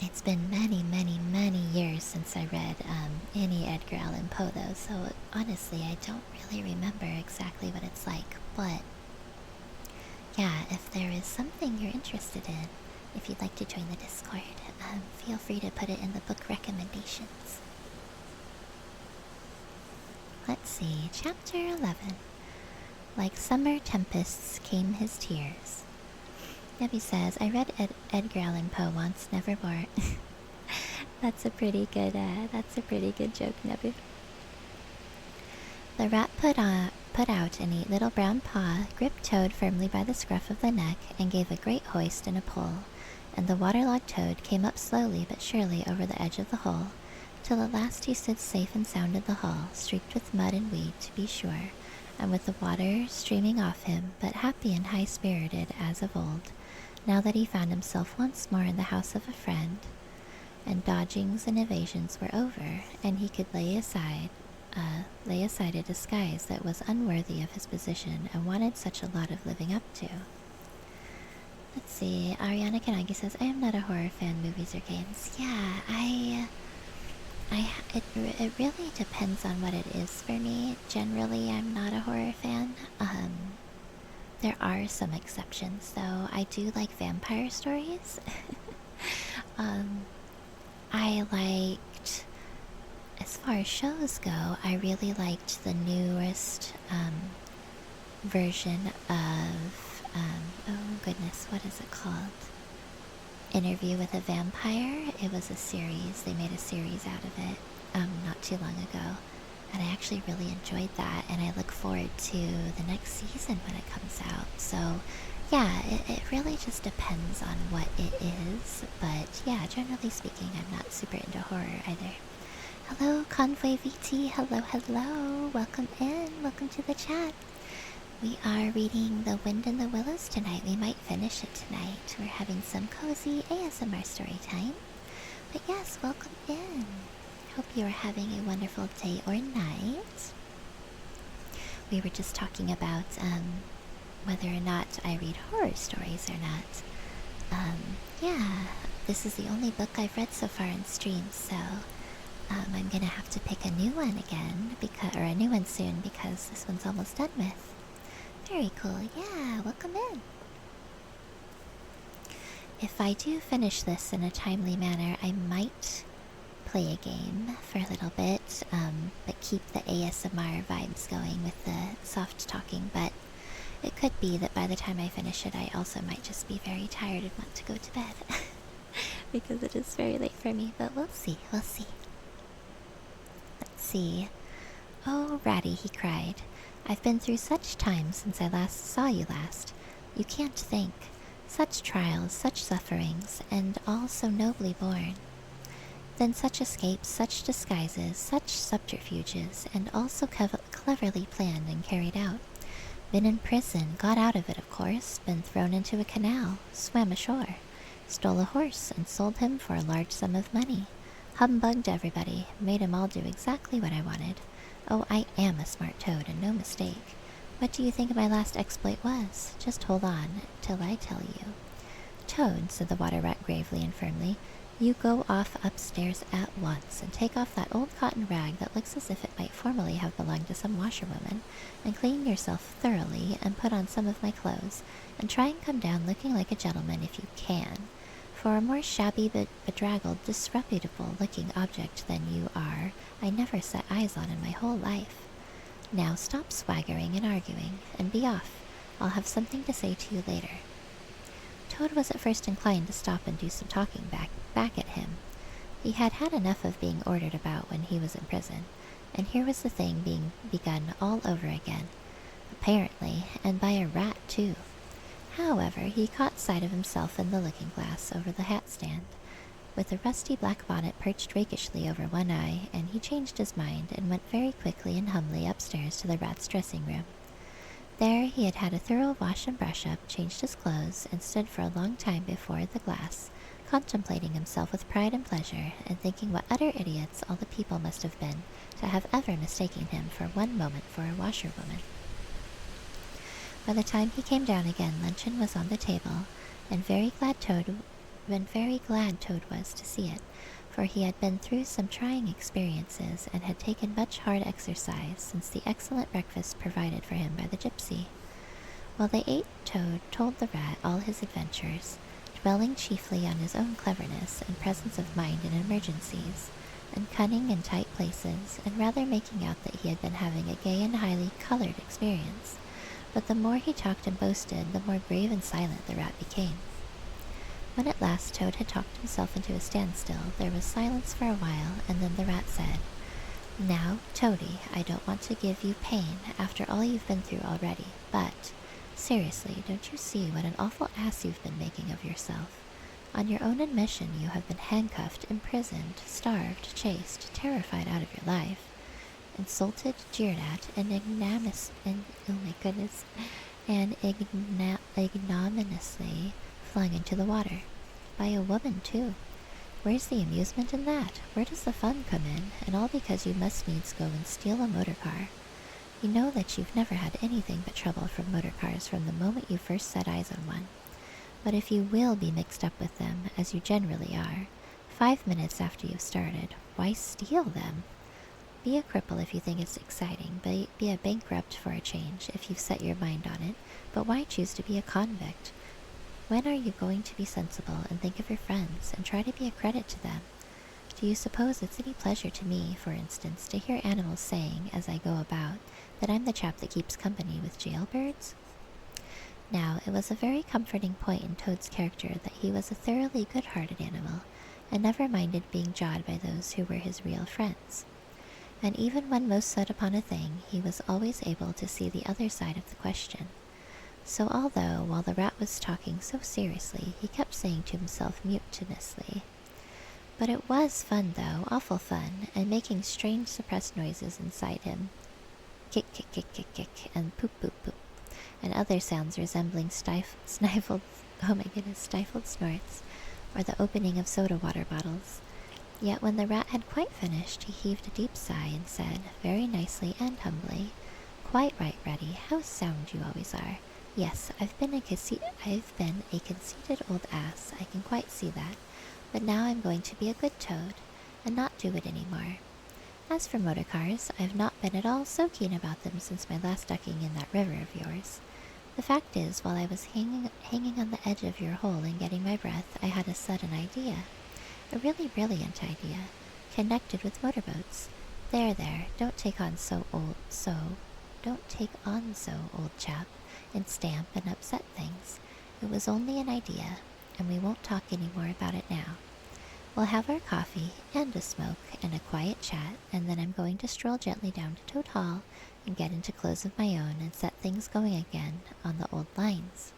It's been many, many, many years since I read any Edgar Allan Poe though, so honestly I don't really remember exactly what it's like, but yeah, if there is something you're interested in, if you'd like to join the Discord, feel free to put it in the book recommendations. Let's see, chapter 11. Like summer tempests came his tears. Nebby says, I read Edgar Allan Poe once, never more. That's a pretty good joke, Nebby. The rat put out a neat little brown paw, gripped Toad firmly by the scruff of the neck, and gave a great hoist and a pull, and the waterlogged Toad came up slowly but surely over the edge of the hole, till at last he stood safe and sound in the hall, streaked with mud and weed, to be sure, and with the water streaming off him, but happy and high-spirited as of old, now that he found himself once more in the house of a friend, and dodgings and evasions were over, and he could lay aside a disguise that was unworthy of his position and wanted such a lot of living up to. Let's see, Ariana Kanagi says, I am not a horror fan, movies or games. Yeah, it really depends on what it is for me. Generally, I'm not a horror fan. There are some exceptions, though. I do like vampire stories. I liked, as far as shows go, I really liked the newest version of, oh goodness, what is it called? Interview with a Vampire. It was a series. They made a series out of it not too long ago. And I actually really enjoyed that, and I look forward to the next season when it comes out. So, yeah, it really just depends on what it is. But, yeah, generally speaking, I'm not super into horror either. Hello, Convoy VT. Hello, hello. Welcome in. Welcome to the chat. We are reading The Wind in the Willows tonight. We might finish it tonight. We're having some cozy ASMR story time. But yes, welcome in. Hope you are having a wonderful day or night. We were just talking about whether or not I read horror stories or not. Yeah, this is the only book I've read so far in stream, so I'm gonna have to pick a new one again, or a new one soon, because this one's almost done with. Very cool, yeah, welcome in. If I do finish this in a timely manner, I might play a game for a little bit, but keep the ASMR vibes going with the soft talking, but it could be that by the time I finish it, I also might just be very tired and want to go to bed. Because it is very late for me, but we'll see, we'll see. Let's see. Oh, Ratty, he cried. I've been through such times since I last saw you last. You can't think. Such trials, such sufferings, and all so nobly borne. Then such escapes, such disguises, such subterfuges, and all so cleverly planned and carried out. Been in prison, got out of it, of course, been thrown into a canal, swam ashore, stole a horse, and sold him for a large sum of money. Humbugged everybody, made 'em all do exactly what I wanted. Oh, I am a smart toad, and no mistake. What do you think my last exploit was? Just hold on till I tell you. Toad, said the water rat gravely and firmly, you go off upstairs at once, and take off that old cotton rag that looks as if it might formerly have belonged to some washerwoman, and clean yourself thoroughly, and put on some of my clothes, and try and come down looking like a gentleman if you can. For a more shabby, bedraggled, disreputable-looking object than you are, I never set eyes on in my whole life. Now stop swaggering and arguing, and be off. I'll have something to say to you later." Toad was at first inclined to stop and do some talking back at him. He had had enough of being ordered about when he was in prison, and here was the thing being begun all over again. Apparently, and by a rat, too. However, he caught sight of himself in the looking-glass over the hat-stand, with a rusty black bonnet perched rakishly over one eye, and he changed his mind and went very quickly and humbly upstairs to the rat's dressing-room. There he had had a thorough wash and brush-up, changed his clothes, and stood for a long time before the glass, contemplating himself with pride and pleasure, and thinking what utter idiots all the people must have been to have ever mistaken him for one moment for a washerwoman. By the time he came down again, luncheon was on the table, and very glad Toad was to see it, for he had been through some trying experiences and had taken much hard exercise since the excellent breakfast provided for him by the gypsy. While they ate, Toad told the rat all his adventures, dwelling chiefly on his own cleverness and presence of mind in emergencies, and cunning in tight places, and rather making out that he had been having a gay and highly colored experience. But the more he talked and boasted, the more grave and silent the rat became. When at last Toad had talked himself into a standstill, there was silence for a while, and then the rat said, "Now, Toady, I don't want to give you pain after all you've been through already, but, seriously, don't you see what an awful ass you've been making of yourself? On your own admission, you have been handcuffed, imprisoned, starved, chased, terrified out of your life, insulted, jeered at, and ignominiously flung into the water. By a woman, too. Where's the amusement in that? Where does the fun come in? And all because you must needs go and steal a motor car. You know that you've never had anything but trouble from motor cars from the moment you first set eyes on one. But if you will be mixed up with them, as you generally are, 5 minutes after you've started, why steal them? Be a cripple if you think it's exciting, be a bankrupt for a change if you've set your mind on it, but why choose to be a convict? When are you going to be sensible and think of your friends, and try to be a credit to them? Do you suppose it's any pleasure to me, for instance, to hear animals saying, as I go about, that I'm the chap that keeps company with jailbirds?" Now, it was a very comforting point in Toad's character that he was a thoroughly good-hearted animal, and never minded being jawed by those who were his real friends. And even when most set upon a thing, he was always able to see the other side of the question. So although, while the rat was talking so seriously, he kept saying to himself mutinously, "But it was fun, though, awful fun," and making strange suppressed noises inside him, kick, kick, kick, kick, kick, and poop, poop, poop, and other sounds resembling stifled snorts, or the opening of soda-water bottles. Yet when the rat had quite finished, he heaved a deep sigh and said, very nicely and humbly, "Quite right, Reddy. How sound you always are. Yes, I've been a conceited old ass, I can quite see that, but now I'm going to be a good Toad, and not do it any more. As for motor cars, I've not been at all so keen about them since my last ducking in that river of yours. The fact is, while I was hanging on the edge of your hole and getting my breath, I had a sudden idea. A really brilliant idea, connected with motorboats. There, don't take on so, old chap, and stamp and upset things. It was only an idea, and we won't talk any more about it now. We'll have our coffee, and a smoke, and a quiet chat, and then I'm going to stroll gently down to Toad Hall and get into clothes of my own and set things going again on the old lines."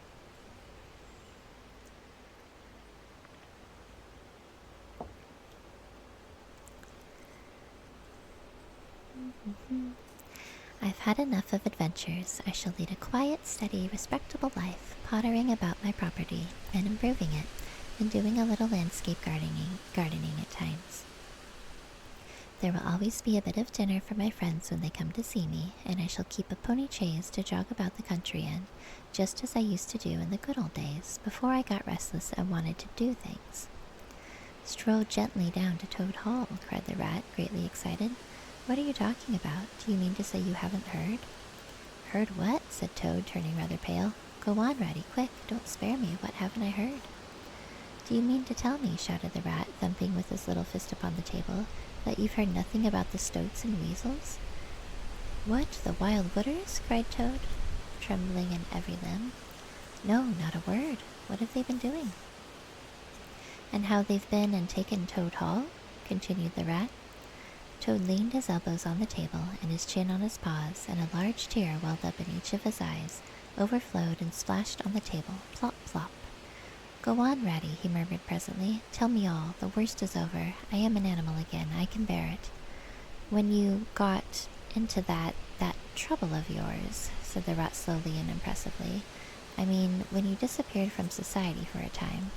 I've had enough of adventures. I shall lead a quiet, steady, respectable life, pottering about my property and improving it, and doing a little landscape gardening at times. There will always be a bit of dinner for my friends when they come to see me, and I shall keep a pony chaise to jog about the country in, just as I used to do in the good old days, before I got restless and wanted to do things. "Stroll gently down to Toad Hall," cried the rat, greatly excited. "What are you talking about? Do you mean to say you haven't heard?" "Heard what?" said Toad, turning rather pale. "Go on, Ratty, quick, don't spare me. What haven't I heard?" Do you mean to tell me, shouted the rat, thumping with his little fist upon the table, that you've heard nothing about the stoats and weasels? What, the wild wooders? Cried Toad, trembling in every limb. No, not a word. What have they been doing? And how they've been and taken Toad Hall? Continued the rat. Toad leaned his elbows on the table and his chin on his paws, and a large tear welled up in each of his eyes, overflowed and splashed on the table. Plop, plop. Go on, Ratty, he murmured presently. Tell me all. The worst is over. I am an animal again. I can bear it. When you got into that trouble of yours, said the rat slowly and impressively. I mean, when you disappeared from society for a time,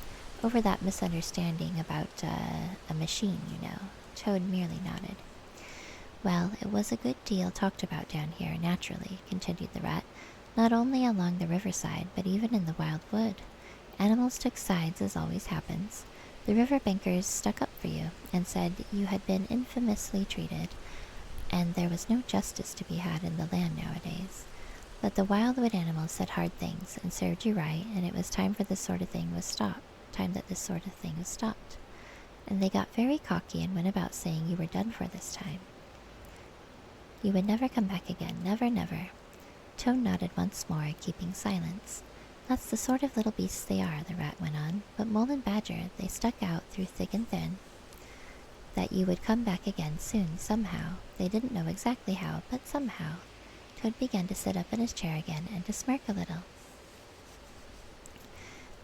over that misunderstanding about a machine, you know. Toad merely nodded. Well, it was a good deal talked about down here, naturally, continued the rat, not only along the riverside, but even in the wild wood. Animals took sides, as always happens. The river bankers stuck up for you, and said you had been infamously treated, and there was no justice to be had in the land nowadays. But the wildwood animals said hard things, and served you right, and it was time for this sort of thing was stopped. Time that this sort of thing was stopped. And they got very cocky and went about saying you were done for this time. You would never come back again, never, never. Toad nodded once more, keeping silence. That's the sort of little beasts they are, the rat went on. But Mole and Badger, they stuck out through thick and thin, that you would come back again soon, somehow. They didn't know exactly how, but somehow. Toad began to sit up in his chair again and to smirk a little.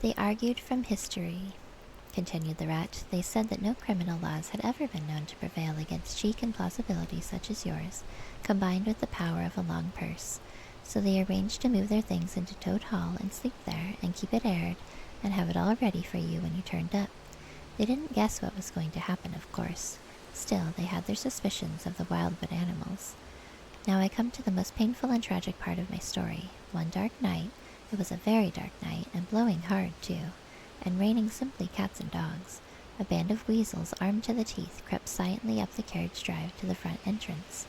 They argued from history, continued the rat. They said that no criminal laws had ever been known to prevail against cheek and plausibility such as yours, combined with the power of a long purse. So they arranged to move their things into Toad Hall and sleep there, and keep it aired, and have it all ready for you when you turned up. They didn't guess what was going to happen, of course. Still, they had their suspicions of the wildwood animals. Now I come to the most painful and tragic part of my story. One dark night, it was a very dark night, and blowing hard, too, and raining simply cats and dogs, a band of weasels armed to the teeth crept silently up the carriage drive to the front entrance.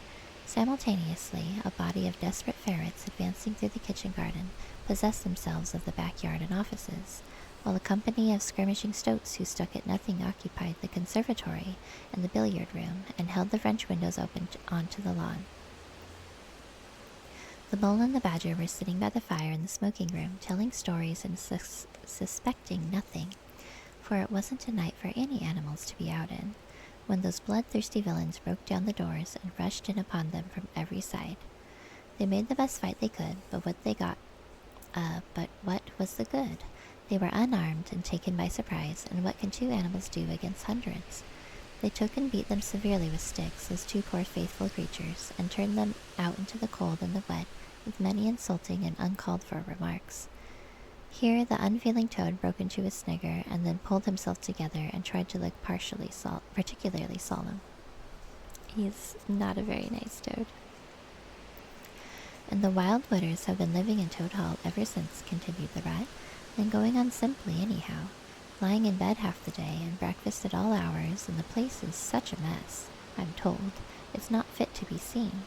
Simultaneously, a body of desperate ferrets advancing through the kitchen garden possessed themselves of the backyard and offices, while a company of skirmishing stoats who stuck at nothing occupied the conservatory and the billiard room, and held the French windows open onto the lawn. The Mole and the Badger were sitting by the fire in the smoking room, telling stories and suspecting nothing, for it wasn't a night for any animals to be out in, when those bloodthirsty villains broke down the doors and rushed in upon them from every side. They made the best fight they could, but what was the good? They were unarmed and taken by surprise, and what can two animals do against hundreds? They took and beat them severely with sticks, those two poor faithful creatures, and turned them out into the cold and the wet, with many insulting and uncalled-for remarks. Here the unfeeling Toad broke into a snigger, and then pulled himself together and tried to look particularly solemn. He's not a very nice Toad. And the wild wooders have been living in Toad Hall ever since, continued the rat, and going on simply anyhow, lying in bed half the day, and breakfast at all hours, and the place is such a mess, I'm told, it's not fit to be seen.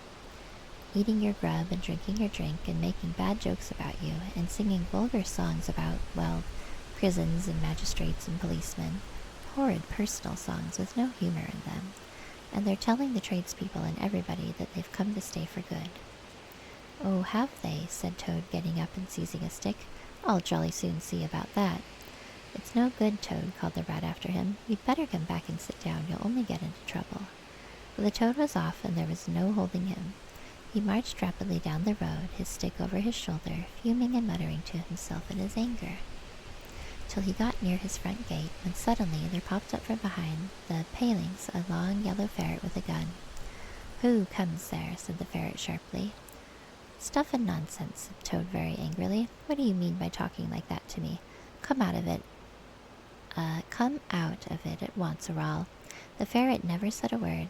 Eating your grub and drinking your drink and making bad jokes about you and singing vulgar songs about, well, prisons and magistrates and policemen, horrid personal songs with no humor in them, and they're telling the tradespeople and everybody that they've come to stay for good. Oh, have they? Said Toad, getting up and seizing a stick. I'll jolly soon see about that. It's no good, Toad, called the rat after him. You'd better come back and sit down. You'll only get into trouble. But the Toad was off, and there was no holding him. He marched rapidly down the road, his stick over his shoulder, fuming and muttering to himself in his anger, till he got near his front gate, when suddenly there popped up from behind the palings a long yellow ferret with a gun. Who comes there? Said the ferret sharply. Stuff and nonsense, said Toad very angrily. What do you mean by talking like that to me? Come out of it. Come out of it at once, or all. The ferret never said a word,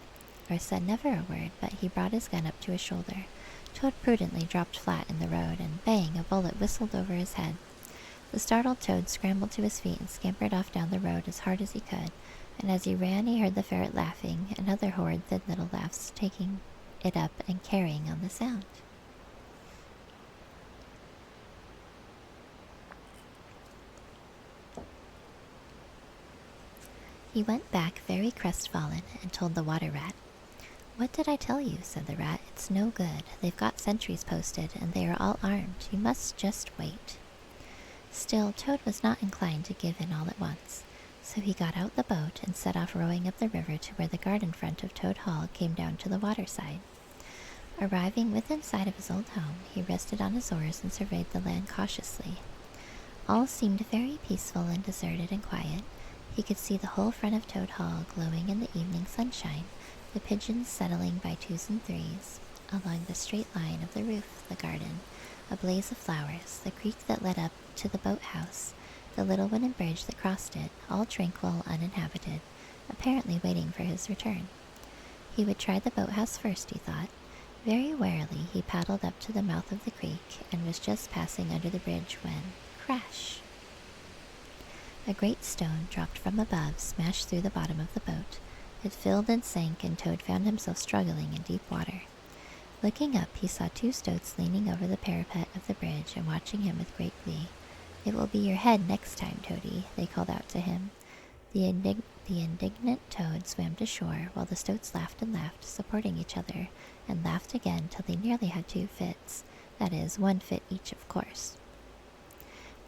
or said never a word, but he brought his gun up to his shoulder. Toad prudently dropped flat in the road, and bang, a bullet whistled over his head. The startled Toad scrambled to his feet and scampered off down the road as hard as he could, and as he ran he heard the ferret laughing, and other horrid thin little laughs, taking it up and carrying on the sound. He went back very crestfallen and told the water rat. "What did I tell you?" said the rat. "It's no good. They've got sentries posted, and they are all armed. You must just wait." Still, Toad was not inclined to give in all at once, so he got out the boat and set off rowing up the river to where the garden front of Toad Hall came down to the waterside. Arriving within sight of his old home, he rested on his oars and surveyed the land cautiously. All seemed very peaceful and deserted and quiet. He could see the whole front of Toad Hall glowing in the evening sunshine, the pigeons settling by twos and threes along the straight line of the roof, the garden, a blaze of flowers, the creek that led up to the boathouse, the little wooden bridge that crossed it, all tranquil, uninhabited, apparently waiting for his return. He would try the boathouse first, he thought. Very warily he paddled up to the mouth of the creek and was just passing under the bridge when, crash! A great stone dropped from above smashed through the bottom of the boat. It filled and sank, and Toad found himself struggling in deep water. Looking up, he saw two stoats leaning over the parapet of the bridge and watching him with great glee. "It will be your head next time, Toady," they called out to him. The indignant Toad swam to shore, while the stoats laughed and laughed, supporting each other, and laughed again till they nearly had two fits. That is, one fit each, of course.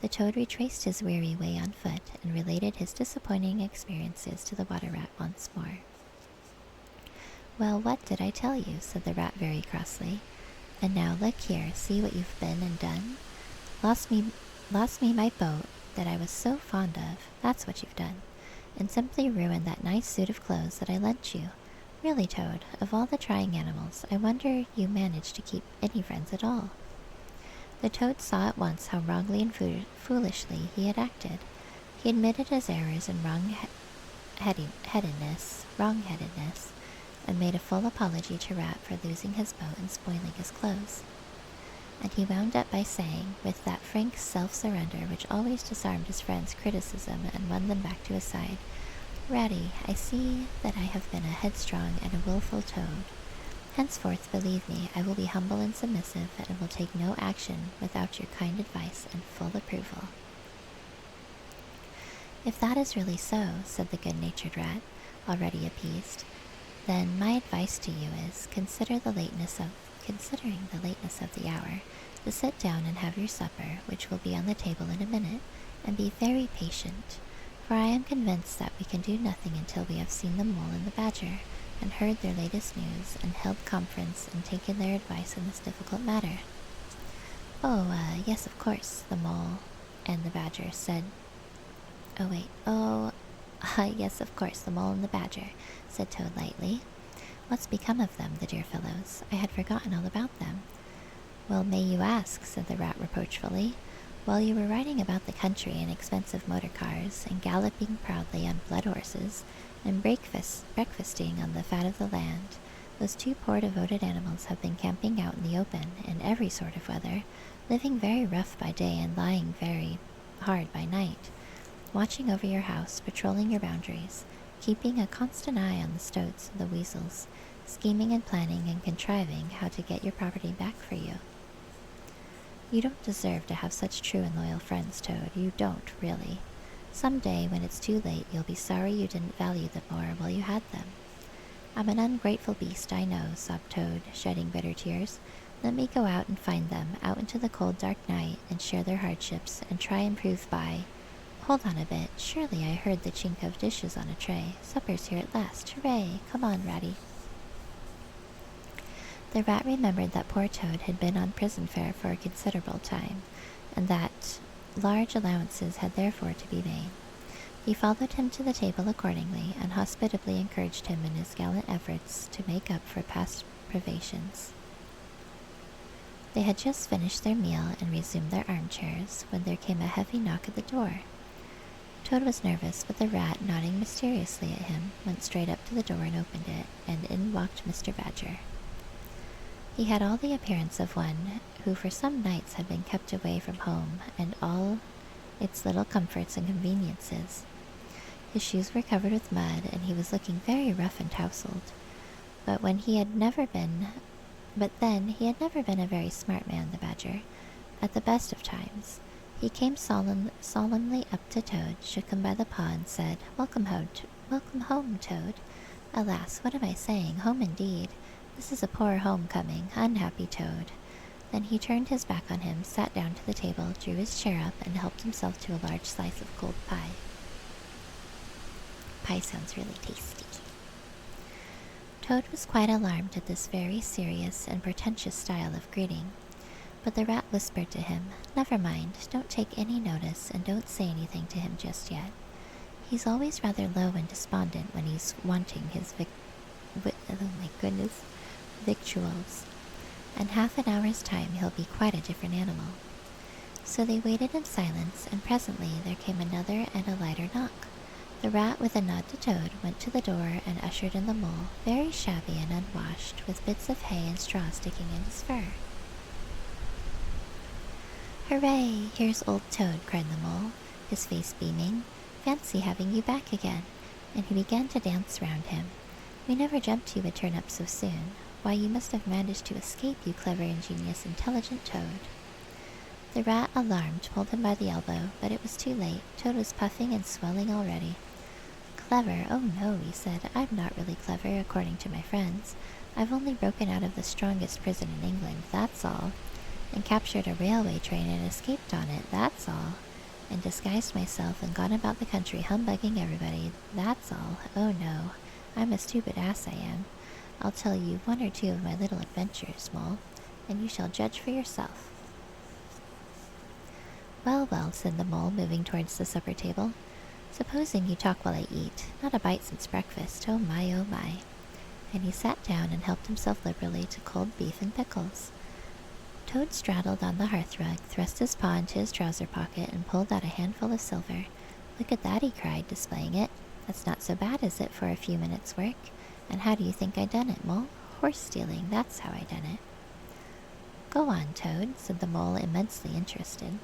The Toad retraced his weary way on foot and related his disappointing experiences to the water rat once more. "Well, what did I tell you?" said the rat very crossly. "And now look here, see what you've been and done. Lost me my boat that I was so fond of, that's what you've done, and simply ruined that nice suit of clothes that I lent you. Really, Toad, of all the trying animals, I wonder you managed to keep any friends at all." The Toad saw at once how wrongly and foolishly he had acted. He admitted his errors and wrong-headedness, and made a full apology to Rat for losing his boat and spoiling his clothes. And he wound up by saying, with that frank self-surrender which always disarmed his friend's criticism and won them back to his side, "Ratty, I see that I have been a headstrong and a wilful Toad. Henceforth, believe me, I will be humble and submissive, and will take no action without your kind advice and full approval." "If that is really so," said the good-natured rat, already appeased, "then my advice to you is, considering the lateness of the hour, to sit down and have your supper, which will be on the table in a minute, and be very patient, for I am convinced that we can do nothing until we have seen the Mole and the Badger, and heard their latest news, and held conference, and taken their advice in this difficult matter." Yes, of course," the Mole and the Badger said. Yes, of course, the Mole and the Badger," said Toad lightly. "What's become of them, the dear fellows? I had forgotten all about them." "Well, may you ask?" said the rat reproachfully. "While you were riding about the country in expensive motor cars, and galloping proudly on blood horses, and breakfasting on the fat of the land, those two poor devoted animals have been camping out in the open, in every sort of weather, living very rough by day and lying very hard by night, watching over your house, patrolling your boundaries, keeping a constant eye on the stoats and the weasels, scheming and planning and contriving how to get your property back for you. You don't deserve to have such true and loyal friends, Toad. You don't, really. Some day, when it's too late, you'll be sorry you didn't value them more while you had them." "I'm an ungrateful beast, I know," sobbed Toad, shedding bitter tears. "Let me go out and find them, out into the cold dark night, and share their hardships, and try and prove by— Hold on a bit, surely I heard the chink of dishes on a tray. Supper's here at last, hooray! Come on, Ratty." The rat remembered that poor Toad had been on prison fare for a considerable time, and that large allowances had therefore to be made. He followed him to the table accordingly, and hospitably encouraged him in his gallant efforts to make up for past privations. They had just finished their meal and resumed their armchairs, when there came a heavy knock at the door. Toad was nervous, but the rat, nodding mysteriously at him, went straight up to the door and opened it, and in walked Mr. Badger. He had all the appearance of one who for some nights had been kept away from home and all its little comforts and conveniences. His shoes were covered with mud, and he was looking very rough and tousled. But then he had never been a very smart man, the Badger, at the best of times. He came solemnly up to Toad, shook him by the paw, and said, "Welcome Welcome home, Toad. Alas, what am I saying? Home indeed. This is a poor homecoming, unhappy Toad. Then he turned his back on him, sat down to the table, drew his chair up, and helped himself to a large slice of cold pie. Pie sounds really tasty. Toad was quite alarmed at this very serious and pretentious style of greeting, but the rat whispered to him, "Never mind, don't take any notice, and don't say anything to him just yet. He's always rather low and despondent when he's wanting his victuals. In half an hour's time he'll be quite a different animal." So they waited in silence, and presently there came another and a lighter knock. The rat, with a nod to Toad, went to the door and ushered in the mole, very shabby and unwashed, with bits of hay and straw sticking in his fur. "Hooray! Here's old Toad," cried the mole, his face beaming. "Fancy having you back again." And he began to dance round him. "We never dreamt you would turn up so soon. Why, you must have managed to escape, you clever, ingenious, intelligent Toad." The rat, alarmed, pulled him by the elbow, but it was too late. Toad was puffing and swelling already. "Clever? Oh no," he said. "I'm not really clever, according to my friends. I've only broken out of the strongest prison in England, that's all. And captured a railway train and escaped on it, that's all. And disguised myself and gone about the country humbugging everybody, that's all. Oh no, I'm a stupid ass, I am. I'll tell you one or two of my little adventures, Mole, and you shall judge for yourself." "Well, well," said the mole, moving towards the supper table. "Supposing you talk while I eat. Not a bite since breakfast. Oh my, oh my." And he sat down and helped himself liberally to cold beef and pickles. Toad straddled on the hearthrug, thrust his paw into his trouser pocket, and pulled out a handful of silver. "Look at that," he cried, displaying it. "That's not so bad, is it, for a few minutes' work? And how do you think I done it, Mole? Horse stealing, that's how I done it." "Go on, Toad," said the mole, immensely interested.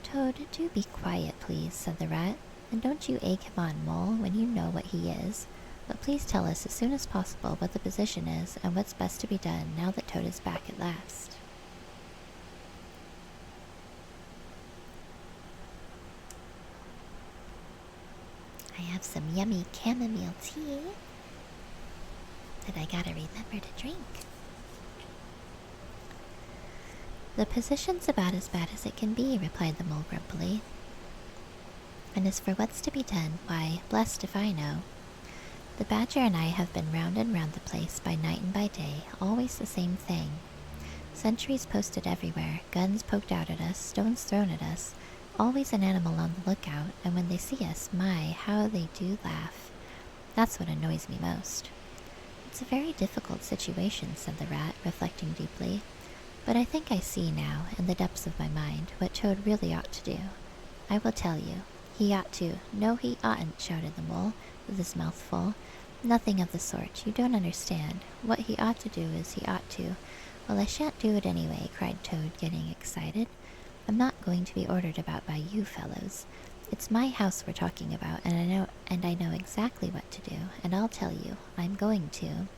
"Toad, do be quiet, please," said the rat. "And don't you egg him on, Mole, when you know what he is. But please tell us as soon as possible what the position is, and what's best to be done now that Toad is back at last." I have some yummy chamomile tea that I gotta remember to drink. "The position's about as bad as it can be," replied the mole grumpily. "And as for what's to be done, why, blessed if I know. The badger and I have been round and round the place by night and by day, always the same thing. Sentries posted everywhere, guns poked out at us, stones thrown at us, always an animal on the lookout, and when they see us, my, how they do laugh. That's what annoys me most." "It's a very difficult situation," said the rat, reflecting deeply. "But I think I see now, in the depths of my mind, what Toad really ought to do. I will tell you. He ought to—" "No, he oughtn't," shouted the mole, with his mouth full. "Nothing of the sort. You don't understand. What he ought to do is he ought to—" "Well, I shan't do it anyway," cried Toad, getting excited. "I'm not going to be ordered about by you fellows. It's my house we're talking about, and I know exactly what to do, and I'll tell you. I'm going to—"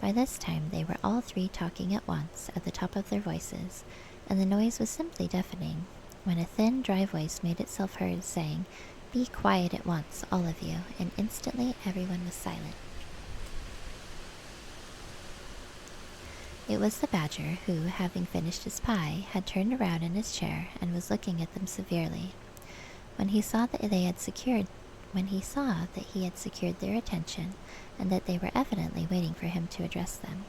By this time they were all three talking at once, at the top of their voices, and the noise was simply deafening, when a thin, dry voice made itself heard, saying, "Be quiet at once, all of you," and instantly everyone was silent. It was the badger, who, having finished his pie, had turned around in his chair and was looking at them severely. When he saw that he had secured their attention, and that they were evidently waiting for him to address them,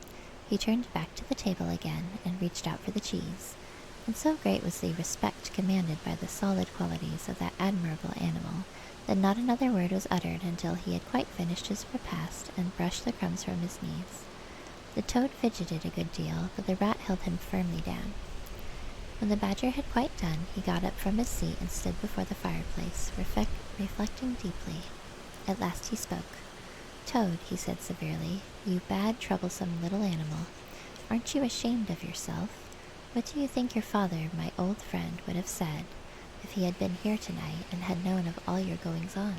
he turned back to the table again and reached out for the cheese. And so great was the respect commanded by the solid qualities of that admirable animal, that not another word was uttered until he had quite finished his repast and brushed the crumbs from his knees. The Toad fidgeted a good deal, but the rat held him firmly down. When the badger had quite done, he got up from his seat and stood before the fireplace, reflecting deeply. At last he spoke. "Toad," he said severely, "you bad, troublesome little animal, aren't you ashamed of yourself? What do you think your father, my old friend, would have said if he had been here tonight and had known of all your goings-on?"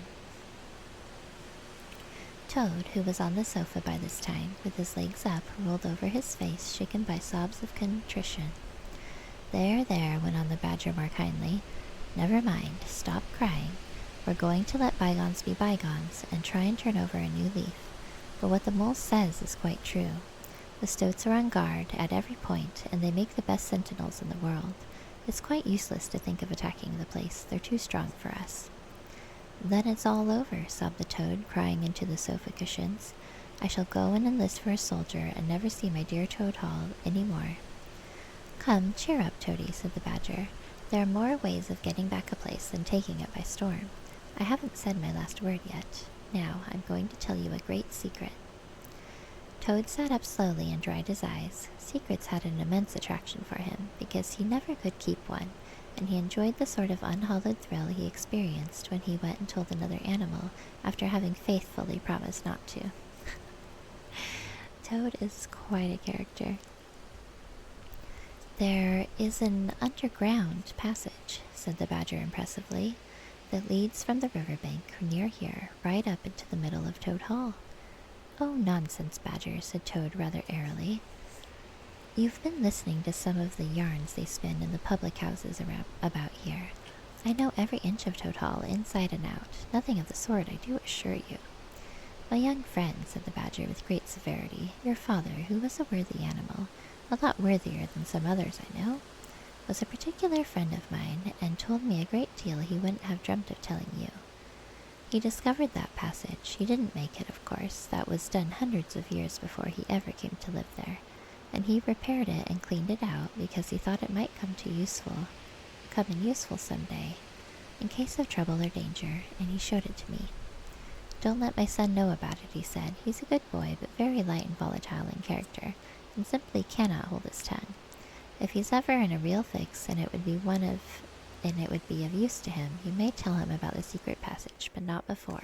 Toad, who was on the sofa by this time, with his legs up, rolled over his face, shaken by sobs of contrition. "There, there," went on the badger more kindly. "Never mind. Stop crying. We're going to let bygones be bygones and try and turn over a new leaf. But what the mole says is quite true. The stoats are on guard at every point, and they make the best sentinels in the world. It's quite useless to think of attacking the place. They're too strong for us. Then it's all over, sobbed the toad, crying into the sofa cushions. I shall go and enlist for a soldier and never see my dear Toad Hall any more. Come, cheer up, Toady, said the badger. There are more ways of getting back a place than taking it by storm. I haven't said my last word yet. Now, I'm going to tell you a great secret. Toad sat up slowly and dried his eyes. Secrets had an immense attraction for him, because he never could keep one, and he enjoyed the sort of unhallowed thrill he experienced when he went and told another animal after having faithfully promised not to. Toad is quite a character. There is an underground passage, said the badger impressively, that leads from the riverbank near here right up into the middle of Toad Hall. Oh, nonsense, Badger, said Toad rather airily. You've been listening to some of the yarns they spin in the public houses about here. I know every inch of Toad Hall, inside and out. Nothing of the sort, I do assure you. My young friend, said the badger with great severity, your father, who was a worthy animal, a lot worthier than some others I know, was a particular friend of mine, and told me a great deal he wouldn't have dreamt of telling you. He discovered that passage. He didn't make it, of course. That was done hundreds of years before he ever came to live there. And he repaired it and cleaned it out because he thought it might come in useful some day, in case of trouble or danger, and he showed it to me. Don't let my son know about it, he said. He's a good boy, but very light and volatile in character, and simply cannot hold his tongue. If he's ever in a real fix, and it would be of use to him, you may tell him about the secret passage, but not before.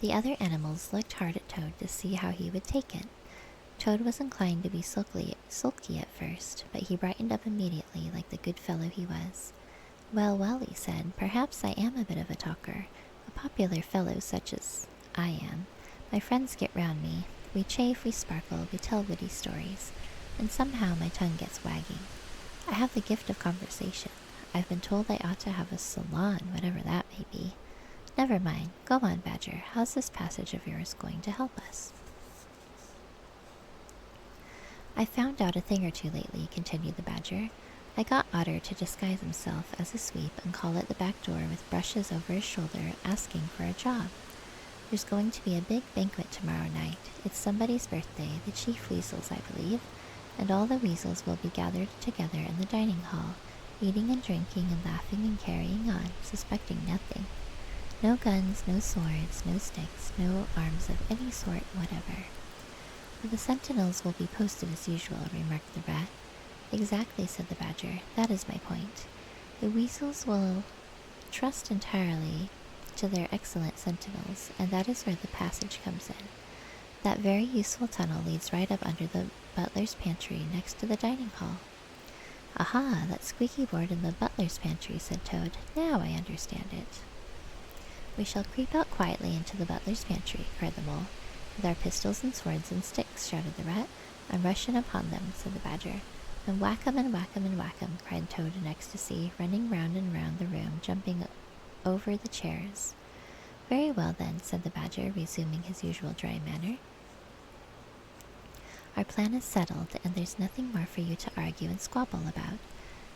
The other animals looked hard at Toad to see how he would take it. Toad was inclined to be sulky at first, but he brightened up immediately like the good fellow he was. Well, well, he said, perhaps I am a bit of a talker, a popular fellow such as I am. My friends get round me. We chafe, we sparkle, we tell witty stories, and somehow my tongue gets wagging. I have the gift of conversation. I've been told I ought to have a salon, whatever that may be. Never mind. Go on, Badger. How's this passage of yours going to help us? I found out a thing or two lately, continued the Badger. I got Otter to disguise himself as a sweep and call at the back door with brushes over his shoulder, asking for a job. There's going to be a big banquet tomorrow night. It's somebody's birthday, the Chief Weasel's, I believe, and all the weasels will be gathered together in the dining hall, eating and drinking and laughing and carrying on, suspecting nothing. No guns, no swords, no sticks, no arms of any sort whatever. The sentinels will be posted as usual, remarked the rat. Exactly, said the badger. That is my point. The weasels will trust entirely to their excellent sentinels, and that is where the passage comes in. That very useful tunnel leads right up under the butler's pantry next to the dining hall. Aha, that squeaky board in the butler's pantry, said Toad. Now I understand it. We shall creep out quietly into the butler's pantry, cried the mole. With our pistols and swords and sticks, shouted the rat, and rush in upon them, said the badger. And whack 'em and whack 'em and whack 'em, cried Toad in ecstasy, running round and round the room, jumping over the chairs. Very well then, said the badger, resuming his usual dry manner. Our plan is settled, and there's nothing more for you to argue and squabble about.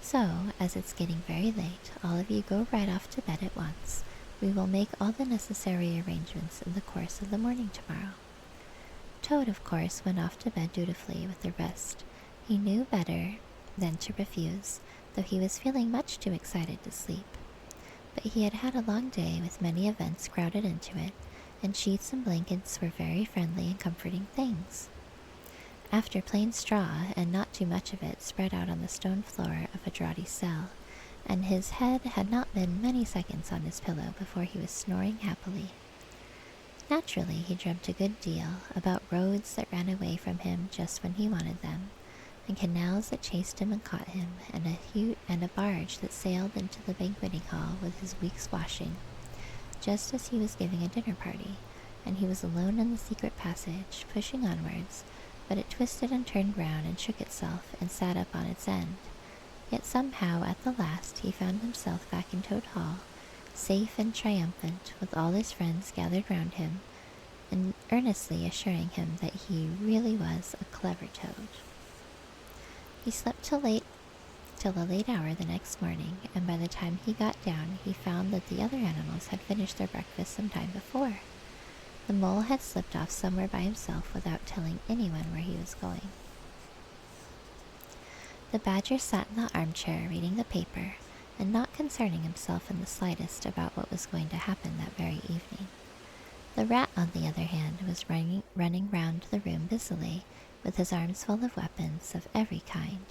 So, as it's getting very late, all of you go right off to bed at once. We will make all the necessary arrangements in the course of the morning tomorrow. Toad, of course, went off to bed dutifully with the rest. He knew better than to refuse, though he was feeling much too excited to sleep. But he had had a long day with many events crowded into it, and sheets and blankets were very friendly and comforting things. After plain straw, and not too much of it, spread out on the stone floor of a draughty cell, and his head had not been many seconds on his pillow before he was snoring happily. Naturally, he dreamt a good deal about roads that ran away from him just when he wanted them, and canals that chased him and caught him, and a barge that sailed into the banqueting hall with his week's washing, just as he was giving a dinner party, and he was alone in the secret passage, pushing onwards, but it twisted and turned round and shook itself and sat up on its end. Yet somehow, at the last, he found himself back in Toad Hall, safe and triumphant, with all his friends gathered round him, and earnestly assuring him that he really was a clever toad. He slept till a late hour the next morning, and by the time he got down, he found that the other animals had finished their breakfast some time before. The mole had slipped off somewhere by himself without telling anyone where he was going. The badger sat in the armchair reading the paper, and not concerning himself in the slightest about what was going to happen that very evening. The rat, on the other hand, was running round the room busily, with his arms full of weapons of every kind,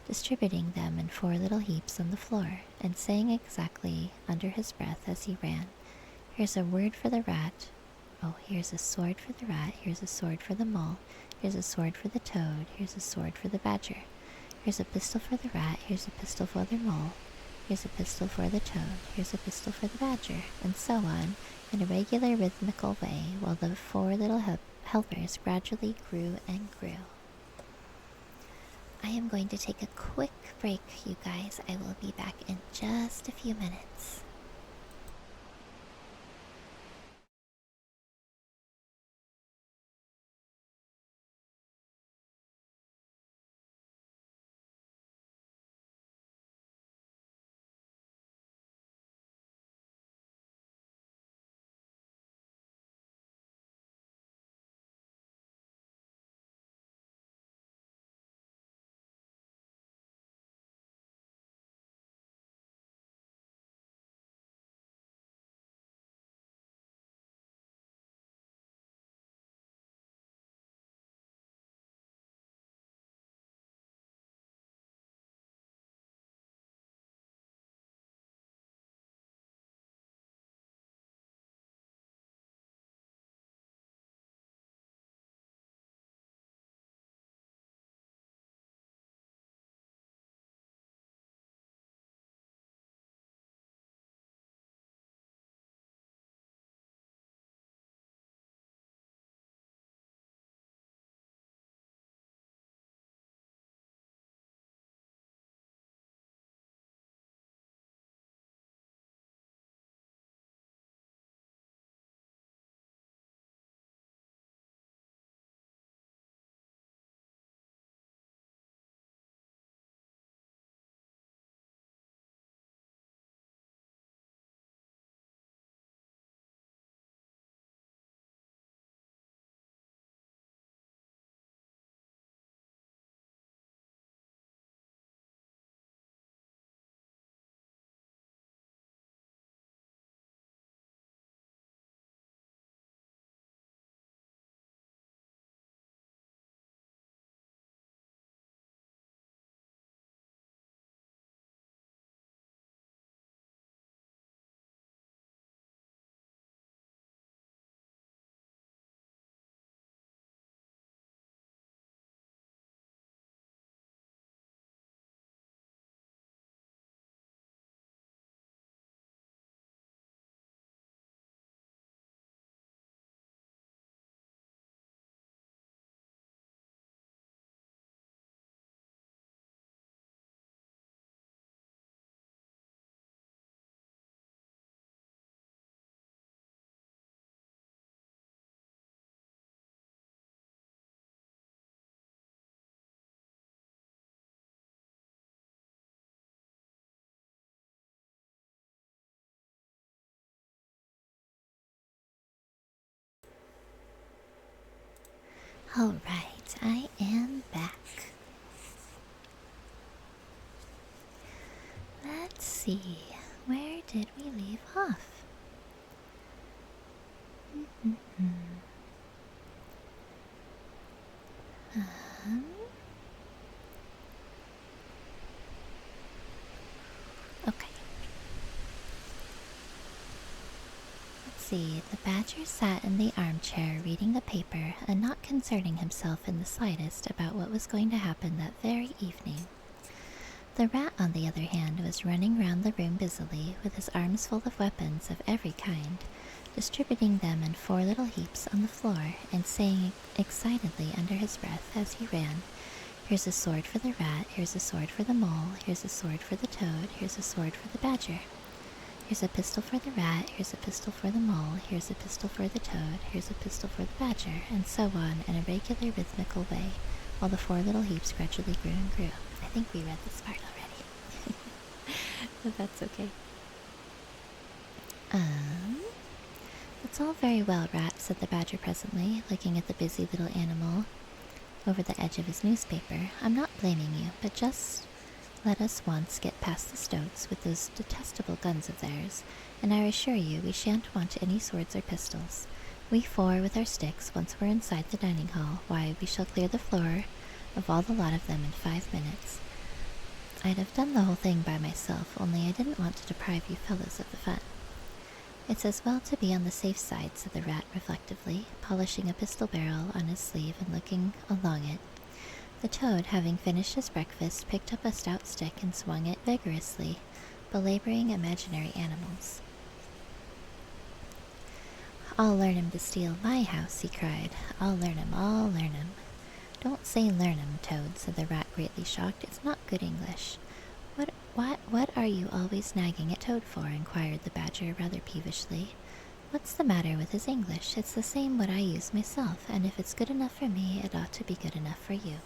distributing them in 4 little heaps on the floor, and saying exactly under his breath as he ran, "Here's a word for the rat. Oh, here's a sword for the rat. Here's a sword for the mole. Here's a sword for the toad. Here's a sword for the badger. Here's a pistol for the rat. Here's a pistol for the mole. Here's a pistol for the toad. Here's a pistol for the badger," and so on, in a regular rhythmical way, while the 4 little helpers gradually grew and grew. I am going to take a quick break, you guys. I will be back in just a few minutes. Alright, I am back. Let's see, where did we leave off? Okay. Let's see, the badger sat in the armchair reading the paper and not concerning himself in the slightest about what was going to happen that very evening. The rat, on the other hand, was running round the room busily, with his arms full of weapons of every kind, distributing them in 4 little heaps on the floor, and saying excitedly under his breath as he ran, "Here's a sword for the rat, here's a sword for the mole, here's a sword for the toad, here's a sword for the badger. Here's a pistol for the rat, here's a pistol for the mole, here's a pistol for the toad, here's a pistol for the badger, and so on in a regular rhythmical way, while the 4 little heaps gradually grew and grew. I think we read this part already. But that's okay. That's all very well, Rat, said the badger presently, looking at the busy little animal over the edge of his newspaper. I'm not blaming you, but just let us once get past the stoats with those detestable guns of theirs, and I assure you we shan't want any swords or pistols. We 4 with our sticks, once we're inside the dining hall, why, we shall clear the floor of all the lot of them in 5 minutes. I'd have done the whole thing by myself, only I didn't want to deprive you fellows of the fun. It's as well to be on the safe side, said the rat reflectively, polishing a pistol barrel on his sleeve and looking along it. The toad, having finished his breakfast, picked up a stout stick and swung it vigorously, belaboring imaginary animals. I'll learn him to steal my house, he cried. I'll learn him, I'll learn him. Don't say learn him, Toad, said the rat, greatly shocked. It's not good English. What are you always nagging at Toad for? Inquired the badger, rather peevishly. What's the matter with his English? It's the same what I use myself, and if it's good enough for me, it ought to be good enough for you.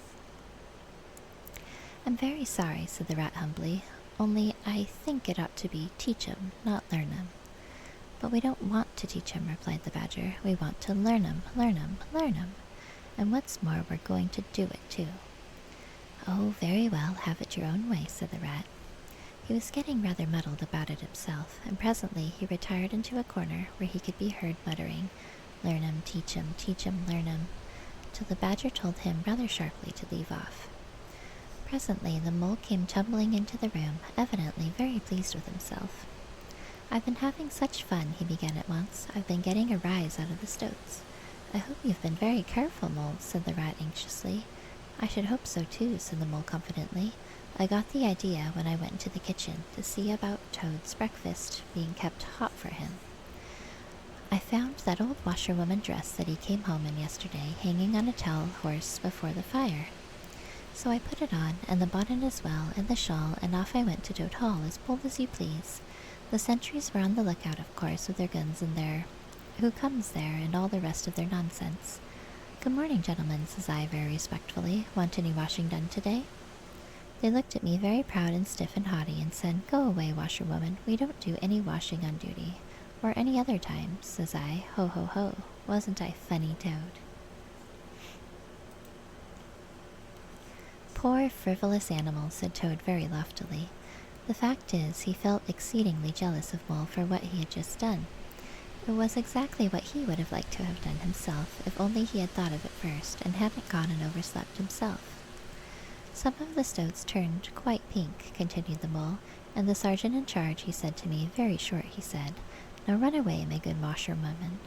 I'm very sorry, said the rat humbly, only I think it ought to be teach 'em, not learn 'em. But we don't want to teach 'em, replied the badger. We want to learn 'em, learn 'em, learn 'em. And what's more, we're going to do it, too. Oh, very well, have it your own way, said the rat. He was getting rather muddled about it himself, and presently he retired into a corner where he could be heard muttering, learn 'em, teach 'em, learn 'em, till the badger told him rather sharply to leave off. Presently the mole came tumbling into the room, evidently very pleased with himself. I've been having such fun, he began at once. I've been getting a rise out of the stoats. I hope you've been very careful, Mole, said the rat anxiously. I should hope so too, said the mole confidently. I got the idea when I went into the kitchen to see about Toad's breakfast being kept hot for him. I found that old washerwoman dress that he came home in yesterday hanging on a towel horse before the fire. So I put it on, and the bonnet as well, and the shawl, and off I went to Toad Hall, as bold as you please. The sentries were on the lookout, of course, with their guns and their who comes there, and all the rest of their nonsense. Good morning, gentlemen, says I very respectfully. Want any washing done today? They looked at me very proud and stiff and haughty, and said, Go away, washerwoman, we don't do any washing on duty. Or any other time, says I. Ho, ho, ho. Wasn't I funny, Toad? Poor frivolous animal, said Toad very loftily. The fact is, he felt exceedingly jealous of Mole for what he had just done. It was exactly what he would have liked to have done himself, if only he had thought of it first, and hadn't gone and overslept himself. Some of the stoats turned quite pink, continued the mole, and the sergeant in charge, he said to me, very short, he said, Now run away, my good washerwoman.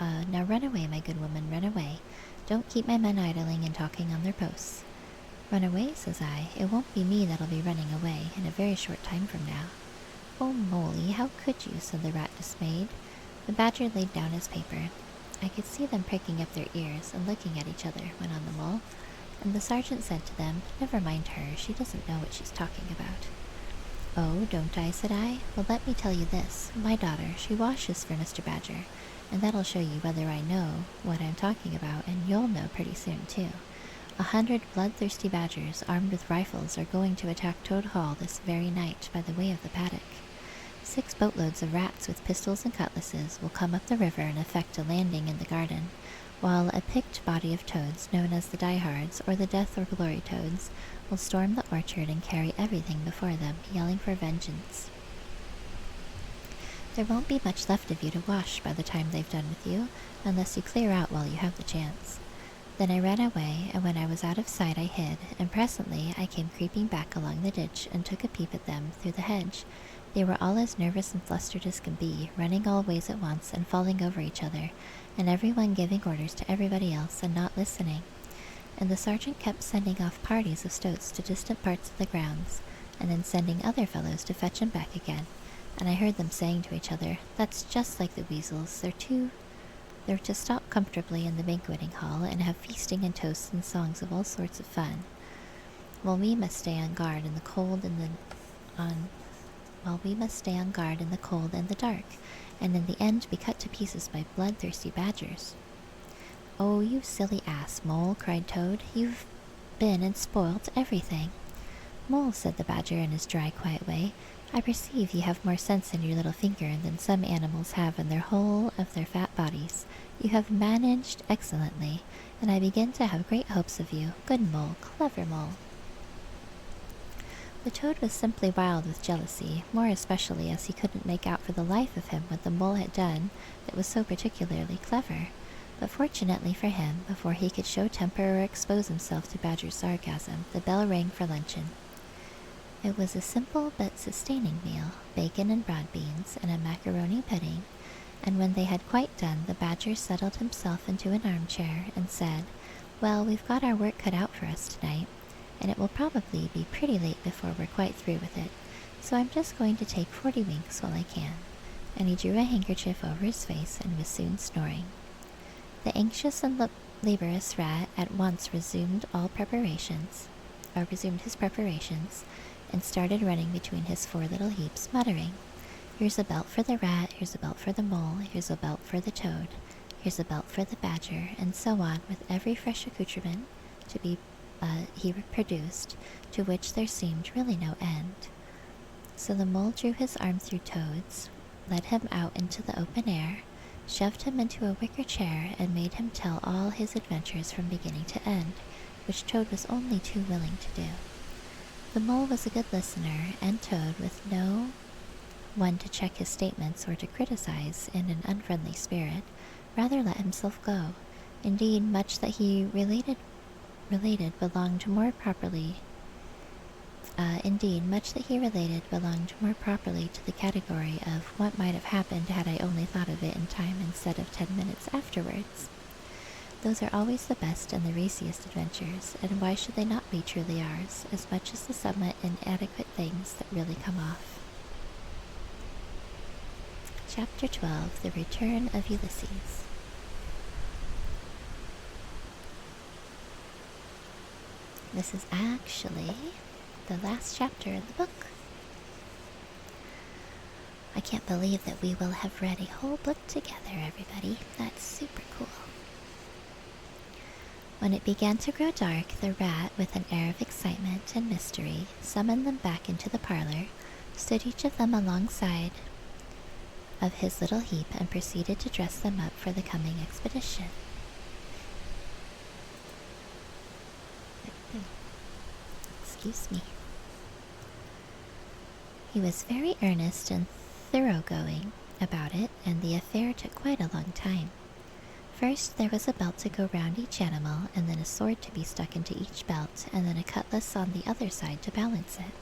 Now run away, my good woman, run away. Don't keep my men idling and talking on their posts. Run away, says I. It won't be me that'll be running away, in a very short time from now. Oh, Molly, how could you, said the rat, dismayed. The badger laid down his paper. I could see them pricking up their ears and looking at each other, went on the mole, and the sergeant said to them, Never mind her, she doesn't know what she's talking about. Oh, don't I, said I. Well, let me tell you this. My daughter, she washes for Mr. Badger, and that'll show you whether I know what I'm talking about, and you'll know pretty soon, too. 100 bloodthirsty badgers, armed with rifles, are going to attack Toad Hall this very night by the way of the paddock. 6 boatloads of rats with pistols and cutlasses will come up the river and effect a landing in the garden, while a picked body of toads, known as the diehards, or the death or glory toads, will storm the orchard and carry everything before them, yelling for vengeance. There won't be much left of you to wash by the time they've done with you, unless you clear out while you have the chance. Then I ran away, and when I was out of sight I hid, and presently I came creeping back along the ditch and took a peep at them through the hedge. They were all as nervous and flustered as can be, running all ways at once and falling over each other, and everyone giving orders to everybody else and not listening. And the sergeant kept sending off parties of stoats to distant parts of the grounds, and then sending other fellows to fetch 'em back again. And I heard them saying to each other, That's just like the weasels. They're to stop comfortably in the banqueting hall and have feasting and toasts and songs of all sorts of fun, while we must stay on guard in the cold and while we must stay on guard in the cold and the dark, and in the end be cut to pieces by bloodthirsty badgers." "Oh, you silly ass, Mole," cried Toad. "You've been and spoilt everything." "Mole," said the badger in his dry, quiet way, "I perceive you have more sense in your little finger than some animals have in their whole of their fat bodies. You have managed excellently, and I begin to have great hopes of you. Good Mole, clever Mole." The Toad was simply wild with jealousy, more especially as he couldn't make out for the life of him what the Mole had done that was so particularly clever. But fortunately for him, before he could show temper or expose himself to Badger's sarcasm, the bell rang for luncheon. It was a simple but sustaining meal, bacon and broad beans, and a macaroni pudding, and when they had quite done, the Badger settled himself into an armchair and said, "Well, we've got our work cut out for us tonight, and it will probably be pretty late before we're quite through with it, so I'm just going to take 40 winks while I can," and he drew a handkerchief over his face and was soon snoring. The anxious and laborious rat at once resumed his preparations, and started running between his 4 little heaps, muttering, "Here's a belt for the rat, here's a belt for the mole, here's a belt for the toad, here's a belt for the badger," and so on, with every fresh accoutrement he produced, to which there seemed really no end. So the mole drew his arm through Toad's, led him out into the open air, shoved him into a wicker chair, and made him tell all his adventures from beginning to end, which Toad was only too willing to do. The mole was a good listener, and Toad, with no one to check his statements or to criticize in an unfriendly spirit, rather let himself go. Indeed, much that he related belonged more properly to the category of what might have happened had I only thought of it in time instead of 10 minutes afterwards. Those are always the best and the raciest adventures, and why should they not be truly ours, as much as the somewhat inadequate things that really come off? Chapter 12, The Return of Ulysses. This is actually the last chapter in the book. I can't believe that we will have read a whole book together, everybody. That's super cool. When it began to grow dark, the rat, with an air of excitement and mystery, summoned them back into the parlor, stood each of them alongside of his little heap, and proceeded to dress them up for the coming expedition. Excuse me. He was very earnest and thoroughgoing about it, and the affair took quite a long time. First, there was a belt to go round each animal, and then a sword to be stuck into each belt, and then a cutlass on the other side to balance it.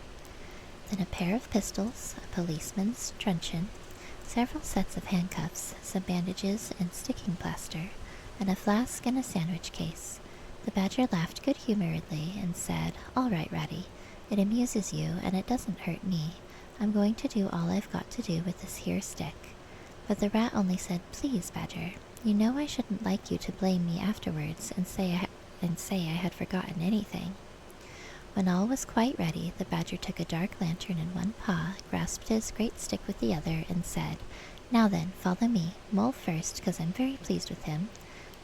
Then a pair of pistols, a policeman's truncheon, several sets of handcuffs, some bandages and sticking plaster, and a flask and a sandwich case. The Badger laughed good-humoredly and said, "All right, Ratty, it amuses you, and it doesn't hurt me. I'm going to do all I've got to do with this here stick." But the Rat only said, "Please, Badger, you know I shouldn't like you to blame me afterwards and say I had forgotten anything." When all was quite ready, the Badger took a dark lantern in one paw, grasped his great stick with the other, and said, "Now then, follow me. Mole first, 'cause I'm very pleased with him.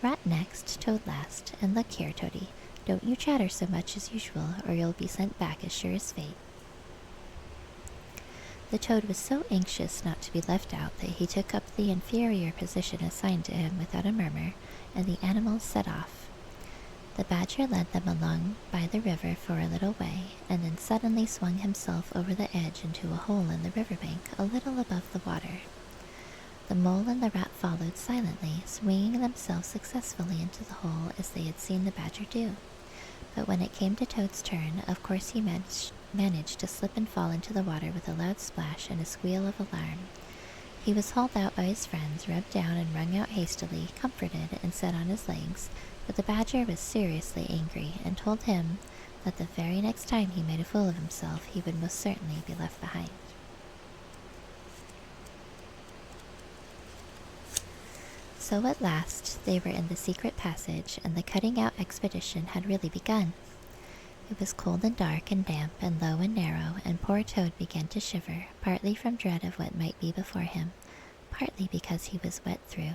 Rat next, Toad last, and look here, Toady, don't you chatter so much as usual, or you'll be sent back as sure as fate." The Toad was so anxious not to be left out that he took up the inferior position assigned to him without a murmur, and the animals set off. The Badger led them along by the river for a little way, and then suddenly swung himself over the edge into a hole in the riverbank a little above the water. The Mole and the Rat followed silently, swinging themselves successfully into the hole as they had seen the Badger do. But when it came to Toad's turn, of course he managed to slip and fall into the water with a loud splash and a squeal of alarm. He was hauled out by his friends, rubbed down and wrung out hastily, comforted, and set on his legs, but the Badger was seriously angry, and told him that the very next time he made a fool of himself, he would most certainly be left behind. So at last they were in the secret passage, and the cutting-out expedition had really begun. It was cold and dark and damp and low and narrow, and poor Toad began to shiver, partly from dread of what might be before him, partly because he was wet through.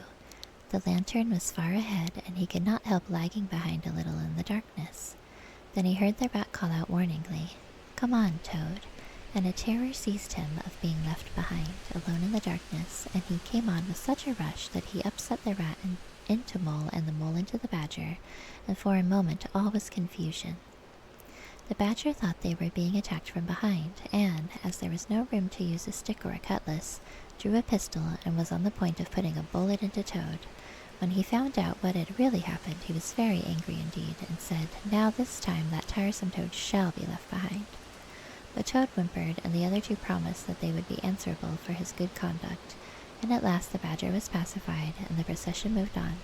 The lantern was far ahead, and he could not help lagging behind a little in the darkness. Then he heard the rat call out warningly, "Come on, Toad," and a terror seized him of being left behind, alone in the darkness, and he came on with such a rush that he upset the rat into Mole and the mole into the badger, and for a moment all was confusion. The badger thought they were being attacked from behind, and, as there was no room to use a stick or a cutlass, drew a pistol and was on the point of putting a bullet into Toad. When he found out what had really happened, he was very angry indeed, and said, "Now this time that tiresome Toad shall be left behind." But Toad whimpered, and the other two promised that they would be answerable for his good conduct, and at last the badger was pacified, and the procession moved on,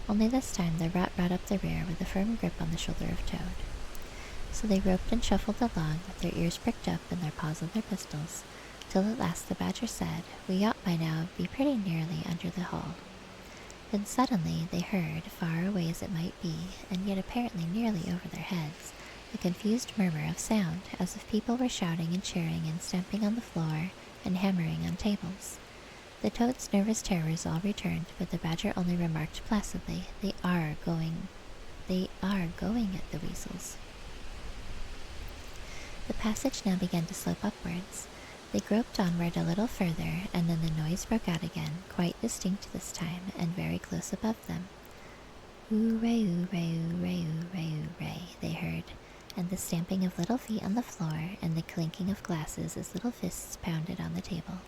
only this time the rat brought up the rear with a firm grip on the shoulder of Toad. So they roped and shuffled along, with their ears pricked up and their paws on their pistols, till at last the badger said, "We ought by now be pretty nearly under the hull." Then suddenly they heard, far away as it might be, and yet apparently nearly over their heads, a confused murmur of sound, as if people were shouting and cheering and stamping on the floor and hammering on tables. The Toad's nervous terrors all returned, but the badger only remarked placidly, They are going at the weasels." The passage now began to slope upwards. They groped onward a little further, and then the noise broke out again, quite distinct this time, and very close above them. "Ooray, ooray, ooray, ooray, ooray," they heard, and the stamping of little feet on the floor, and the clinking of glasses as little fists pounded on the table.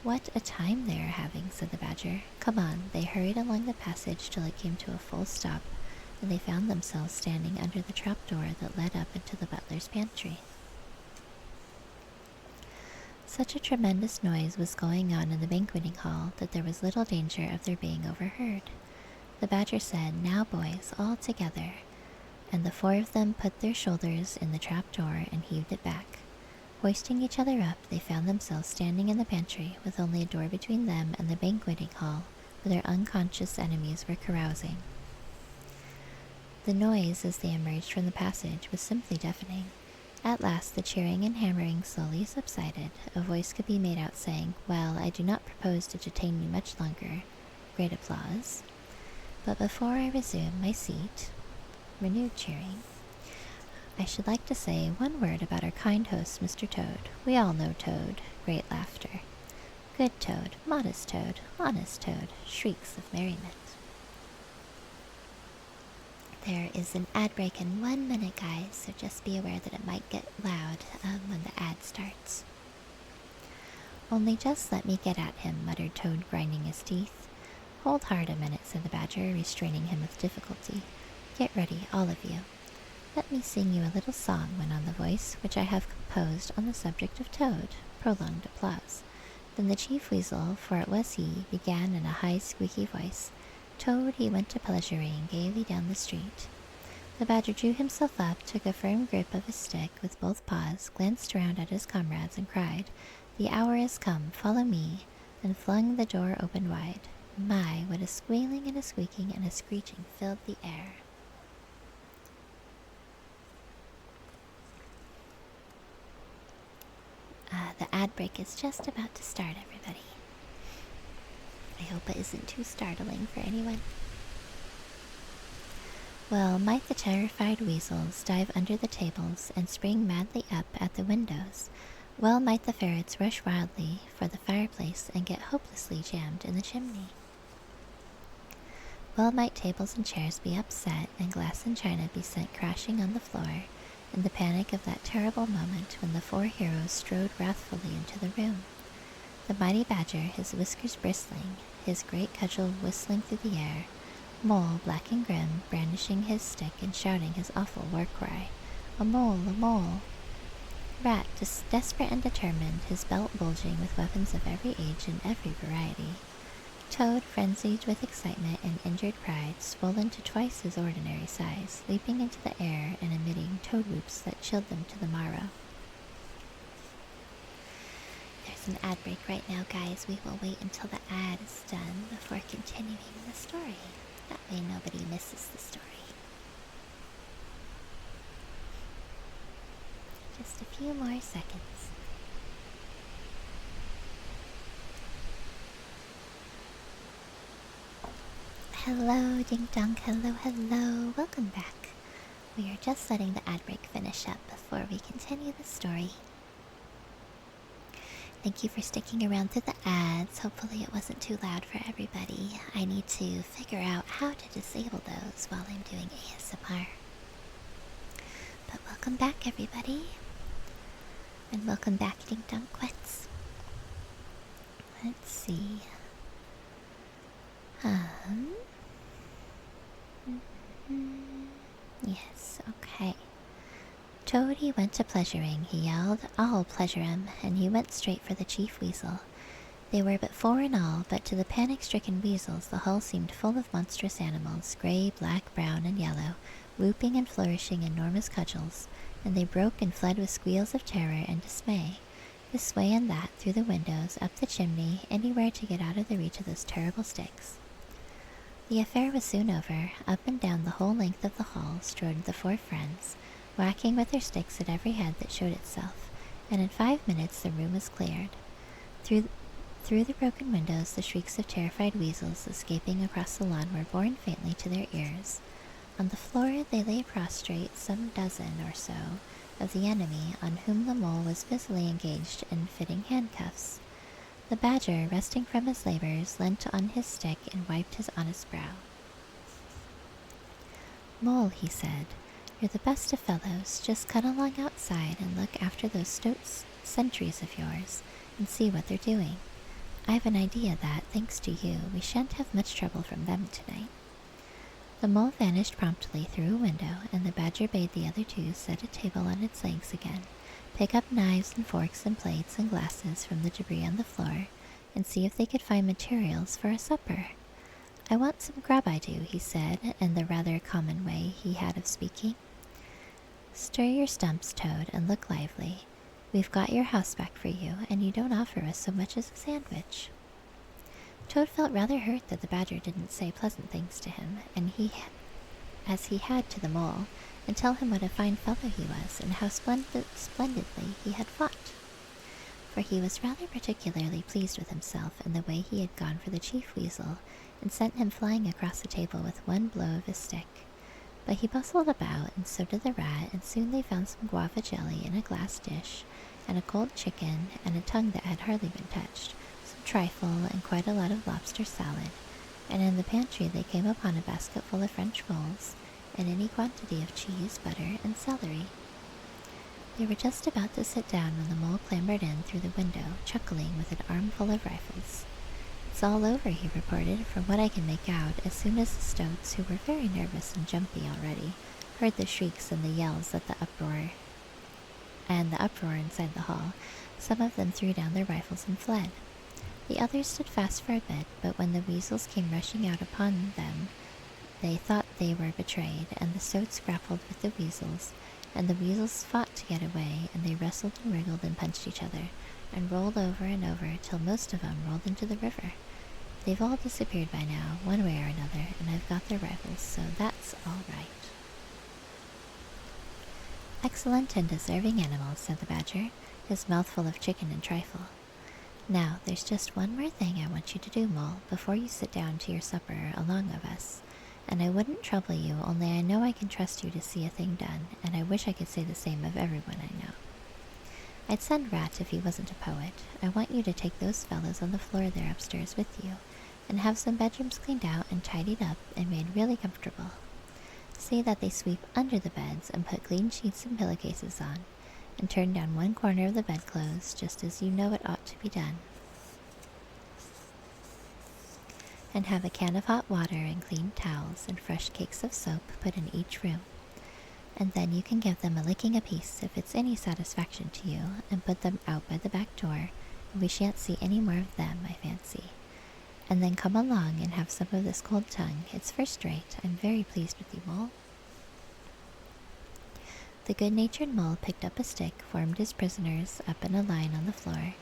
"What a time they are having," said the badger. "Come on." They hurried along the passage till it came to a full stop, and they found themselves standing under the trap door that led up into the butler's pantry. Such a tremendous noise was going on in the banqueting hall that there was little danger of their being overheard. The badger said, "Now, boys, all together," and the four of them put their shoulders in the trap door and heaved it back. Hoisting each other up, they found themselves standing in the pantry, with only a door between them and the banqueting hall, where their unconscious enemies were carousing. The noise, as they emerged from the passage, was simply deafening. At last the cheering and hammering slowly subsided. A voice could be made out saying, "Well, I do not propose to detain you much longer." Great applause. "But before I resume my seat," renewed cheering, "I should like to say one word about our kind host, Mr. Toad. We all know Toad." Great laughter. "Good Toad, modest Toad, honest Toad," shrieks of merriment. There is an ad break in 1 minute, guys, so just be aware that it might get loud when the ad starts. "Only just let me get at him," muttered Toad, grinding his teeth. "Hold hard a minute," said the badger, restraining him with difficulty. "Get ready, all of you." "Let me sing you a little song," went on the voice, "which I have composed on the subject of Toad." Prolonged applause. Then the chief weasel, for it was he, began in a high squeaky voice, "Toad, he went a-pleasuring gaily down the street." The badger drew himself up, took a firm grip of his stick with both paws, glanced round at his comrades, and cried, "The hour is come, follow me," and flung the door open wide. My, what a squealing and a squeaking and a screeching filled the air. The ad break is just about to start, everybody. I hope it isn't too startling for anyone. Well, might the terrified weasels dive under the tables and spring madly up at the windows. Well might the ferrets rush wildly for the fireplace and get hopelessly jammed in the chimney. Well might tables and chairs be upset and glass and china be sent crashing on the floor, in the panic of that terrible moment when the four heroes strode wrathfully into the room. The mighty badger, his whiskers bristling, his great cudgel whistling through the air, Mole, black and grim, brandishing his stick and shouting his awful war cry, "A mole, a mole!" Rat, desperate and determined, his belt bulging with weapons of every age and every variety. Toad, frenzied with excitement and injured pride, swollen to twice his ordinary size, leaping into the air and emitting toad whoops that chilled them to the marrow. There's an ad break right now, guys. We will wait until the ad is done before continuing the story. That way nobody misses the story. Just a few more seconds. Hello, Ding Dong. Hello, hello. Welcome back. We are just letting the ad break finish up before we continue the story. Thank you for sticking around through the ads. Hopefully it wasn't too loud for everybody. I need to figure out how to disable those while I'm doing ASMR. But welcome back, everybody. And welcome back, Ding Dong Quets. Let's see. Yes, okay. Toady went to pleasuring, he yelled. I'll pleasure him, and he went straight for the chief weasel. They were but 4 in all, but to the panic-stricken weasels the hull seemed full of monstrous animals, gray, black, brown, and yellow, whooping and flourishing enormous cudgels, and they broke and fled with squeals of terror and dismay, this way and that, through the windows, up the chimney, anywhere to get out of the reach of those terrible sticks. The affair was soon over. Up and down the whole length of the hall strode the 4 friends, whacking with their sticks at every head that showed itself, and in 5 minutes the room was cleared. Through the broken windows the shrieks of terrified weasels escaping across the lawn were borne faintly to their ears. On the floor they lay prostrate, some dozen or so of the enemy, on whom the mole was busily engaged in fitting handcuffs. The badger, resting from his labors, leant on his stick and wiped his honest brow. Mole, he said, you're the best of fellows. Just cut along outside and look after those stoats sentries of yours and see what they're doing. I've an idea that, thanks to you, we shan't have much trouble from them tonight. The mole vanished promptly through a window, and the badger bade the other 2 set a table on its legs again, pick up knives and forks and plates and glasses from the debris on the floor, and see if they could find materials for a supper. I want some grub, I do, he said, in the rather common way he had of speaking. Stir your stumps, Toad, and look lively. We've got your house back for you, and you don't offer us so much as a sandwich. Toad felt rather hurt that the badger didn't say pleasant things to him, as he had to the mole, and tell him what a fine fellow he was, and how splendidly he had fought. For he was rather particularly pleased with himself in the way he had gone for the chief weasel, and sent him flying across the table with one blow of his stick. But he bustled about, and so did the rat, and soon they found some guava jelly in a glass dish, and a cold chicken, and a tongue that had hardly been touched, some trifle, and quite a lot of lobster salad, and in the pantry they came upon a basket full of French rolls, and any quantity of cheese, butter, and celery. They were just about to sit down when the mole clambered in through the window, chuckling with an armful of rifles. It's all over, he reported, from what I can make out, as soon as the stoats, who were very nervous and jumpy already, heard the shrieks and the yells at the uproar inside the hall. Some of them threw down their rifles and fled. The others stood fast for a bit, but when the weasels came rushing out upon them, they thought they were betrayed, and the stoats grappled with the weasels, and the weasels fought to get away, and they wrestled and wriggled and punched each other, and rolled over and over, till most of them rolled into the river. They've all disappeared by now, one way or another, and I've got their rifles, so that's all right. Excellent and deserving animals, said the badger, his mouth full of chicken and trifle. Now, there's just one more thing I want you to do, Mole, before you sit down to your supper along of us. And I wouldn't trouble you, only I know I can trust you to see a thing done, and I wish I could say the same of everyone I know. I'd send Rat if he wasn't a poet. I want you to take those fellows on the floor there upstairs with you, and have some bedrooms cleaned out and tidied up and made really comfortable. See that they sweep under the beds and put clean sheets and pillowcases on, and turn down one corner of the bedclothes just as you know it ought to be done. And have a can of hot water and clean towels and fresh cakes of soap put in each room. And then you can give them a licking apiece if it's any satisfaction to you, and put them out by the back door, and we shan't see any more of them, I fancy. And then come along and have some of this cold tongue. It's first rate. I'm very pleased with you, Mole. The good-natured Mole picked up a stick, formed his prisoners up in a line on the floor,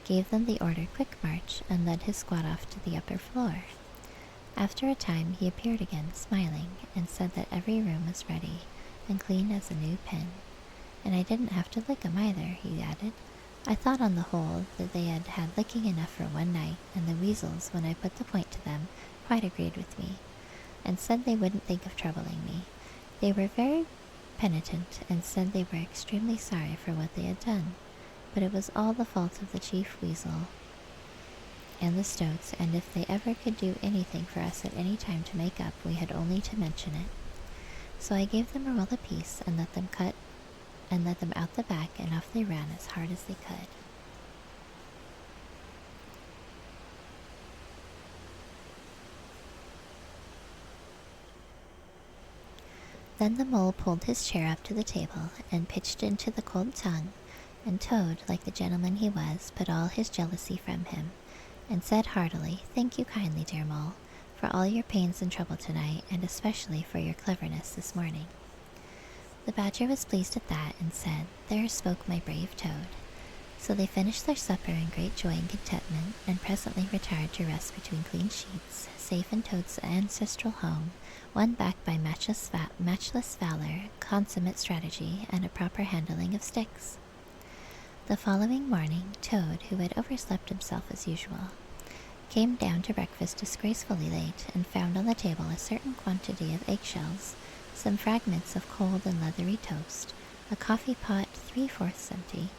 gave them the order quick march, and led his squad off to the upper floor. After a time he appeared again, smiling, and said that every room was ready, and clean as a new pin. And I didn't have to lick 'em either, he added. I thought on the whole that they had had licking enough for one night, and the weasels, when I put the point to them, quite agreed with me, and said they wouldn't think of troubling me. They were very penitent, and said they were extremely sorry for what they had done, but it was all the fault of the chief weasel and the stoats, and if they ever could do anything for us at any time to make up, we had only to mention it. So I gave them a roll apiece, and let them out the back, and off they ran as hard as they could. Then the mole pulled his chair up to the table and pitched into the cold tongue, and Toad, like the gentleman he was, put all his jealousy from him, and said heartily, "Thank you kindly, dear mole, for all your pains and trouble tonight, and especially for your cleverness this morning." The badger was pleased at that, and said, "There spoke my brave Toad." So they finished their supper in great joy and contentment, and presently retired to rest between clean sheets, safe in Toad's ancestral home, won back by matchless valor, consummate strategy, and a proper handling of sticks. The following morning, Toad, who had overslept himself as usual, came down to breakfast disgracefully late, and found on the table a certain quantity of eggshells, some fragments of cold and leathery toast, a coffee pot 3/4 empty,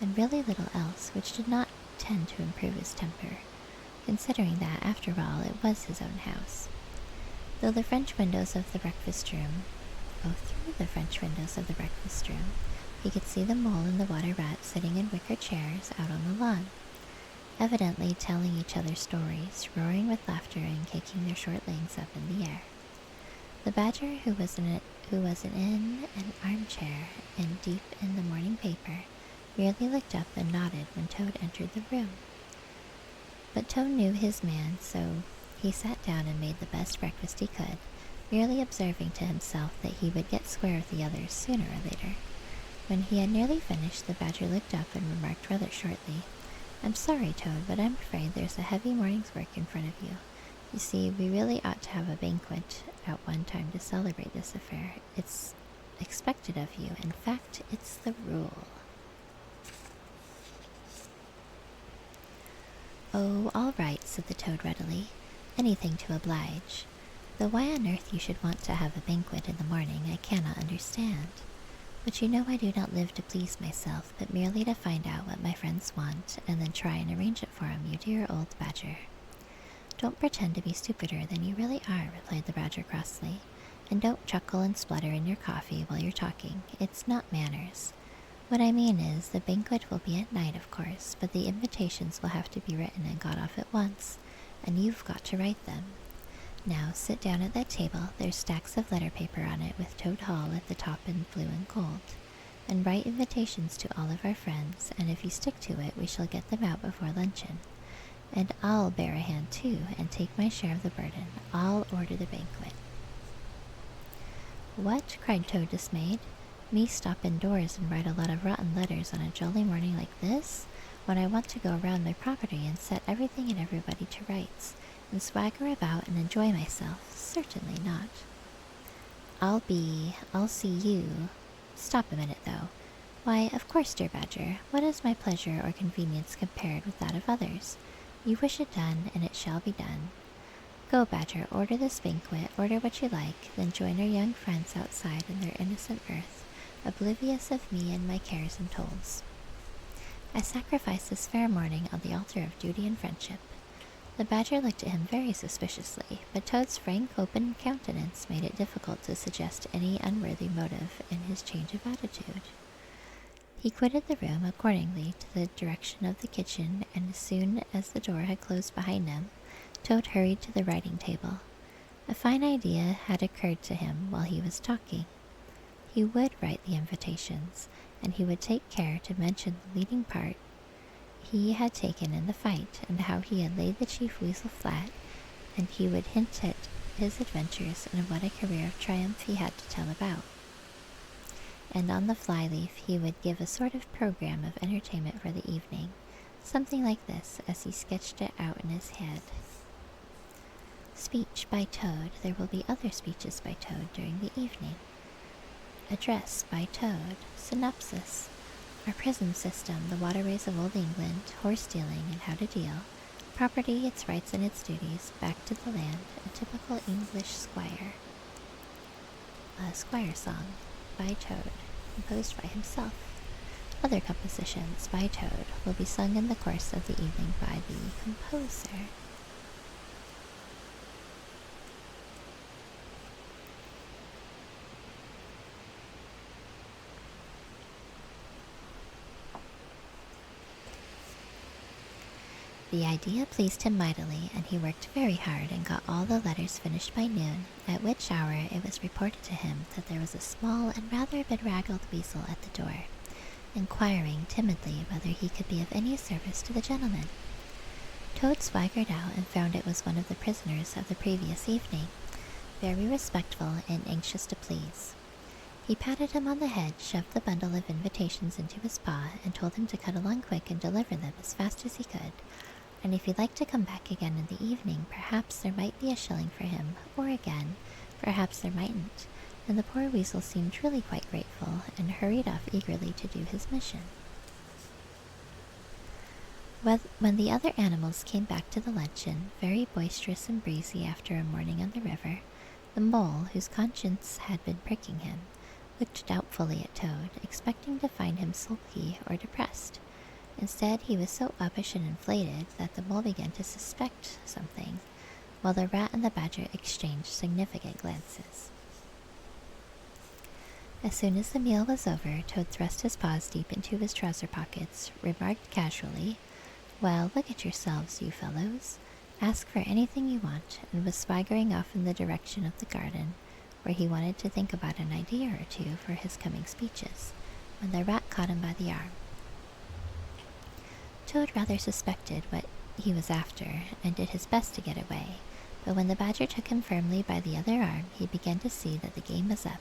and really little else, which did not tend to improve his temper, considering that, after all, it was his own house. Through the French windows of the breakfast room, he could see the mole and the water rat sitting in wicker chairs out on the lawn, evidently telling each other stories, roaring with laughter and kicking their short legs up in the air. The badger, who was in an armchair and deep in the morning paper, merely looked up and nodded when Toad entered the room. But Toad knew his man, so he sat down and made the best breakfast he could, merely observing to himself that he would get square with the others sooner or later. When he had nearly finished, the badger looked up and remarked rather shortly, "I'm sorry, Toad, but I'm afraid there's a heavy morning's work in front of you. You see, we really ought to have a banquet at one time to celebrate this affair. It's expected of you. In fact, it's the rule." "Oh, all right," said the Toad readily. "Anything to oblige. Though why on earth you should want to have a banquet in the morning, I cannot understand. But you know I do not live to please myself, but merely to find out what my friends want, and then try and arrange it for 'em, you dear old badger." "Don't pretend to be stupider than you really are," replied the badger crossly. "And don't chuckle and splutter in your coffee while you're talking. It's not manners. What I mean is, the banquet will be at night, of course, but the invitations will have to be written and got off at once, and you've got to write them. Now, sit down at that table, there's stacks of letter paper on it with Toad Hall at the top in blue and gold, and write invitations to all of our friends, and if you stick to it, we shall get them out before luncheon. And I'll bear a hand, too, and take my share of the burden. I'll order the banquet." "What?" cried Toad, dismayed. "Me stop indoors and write a lot of rotten letters on a jolly morning like this, when I want to go around my property and set everything and everybody to rights, and swagger about and enjoy myself? Certainly not. I'll see you. Stop a minute, though. Why, of course, dear badger, what is my pleasure or convenience compared with that of others? You wish it done, and it shall be done. Go, badger, order this banquet, order what you like, then join our young friends outside in their innocent mirth, oblivious of me and my cares and tolls. I sacrifice this fair morning on the altar of duty and friendship." The badger looked at him very suspiciously, but Toad's frank, open countenance made it difficult to suggest any unworthy motive in his change of attitude. He quitted the room, accordingly, to the direction of the kitchen, and as soon as the door had closed behind him, Toad hurried to the writing table. A fine idea had occurred to him while he was talking. He would write the invitations, and he would take care to mention the leading part he had taken in the fight, and how he had laid the chief weasel flat, and he would hint at his adventures and what a career of triumph he had to tell about. And on the flyleaf he would give a sort of program of entertainment for the evening, something like this, as he sketched it out in his head. "Speech by Toad. There will be other speeches by Toad during the evening. Address by Toad. Synopsis. Our prison system, the waterways of Old England, horse dealing and how to deal. Property, its rights and its duties, back to the land, a typical English squire. A squire song by Toad, composed by himself. Other compositions by Toad will be sung in the course of the evening by the composer. The idea pleased him mightily, and he worked very hard and got all the letters finished by noon, at which hour it was reported to him that there was a small and rather bedraggled weasel at the door, inquiring timidly whether he could be of any service to the gentleman. Toad swaggered out and found it was one of the prisoners of the previous evening, very respectful and anxious to please. He patted him on the head, shoved the bundle of invitations into his paw, and told him to cut along quick and deliver them as fast as he could, and if he'd like to come back again in the evening, perhaps there might be a shilling for him, or again, perhaps there mightn't, and the poor weasel seemed really quite grateful, and hurried off eagerly to do his mission. When the other animals came back to the luncheon, very boisterous and breezy after a morning on the river, the mole, whose conscience had been pricking him, looked doubtfully at Toad, expecting to find him sulky or depressed. Instead, he was so uppish and inflated that the mole began to suspect something, while the rat and the badger exchanged significant glances. As soon as the meal was over, Toad thrust his paws deep into his trouser pockets, remarked casually, "Well, look at yourselves, you fellows. Ask for anything you want," and was swaggering off in the direction of the garden, where he wanted to think about an idea or two for his coming speeches, when the rat caught him by the arm. Toad rather suspected what he was after, and did his best to get away, but when the badger took him firmly by the other arm, he began to see that the game was up.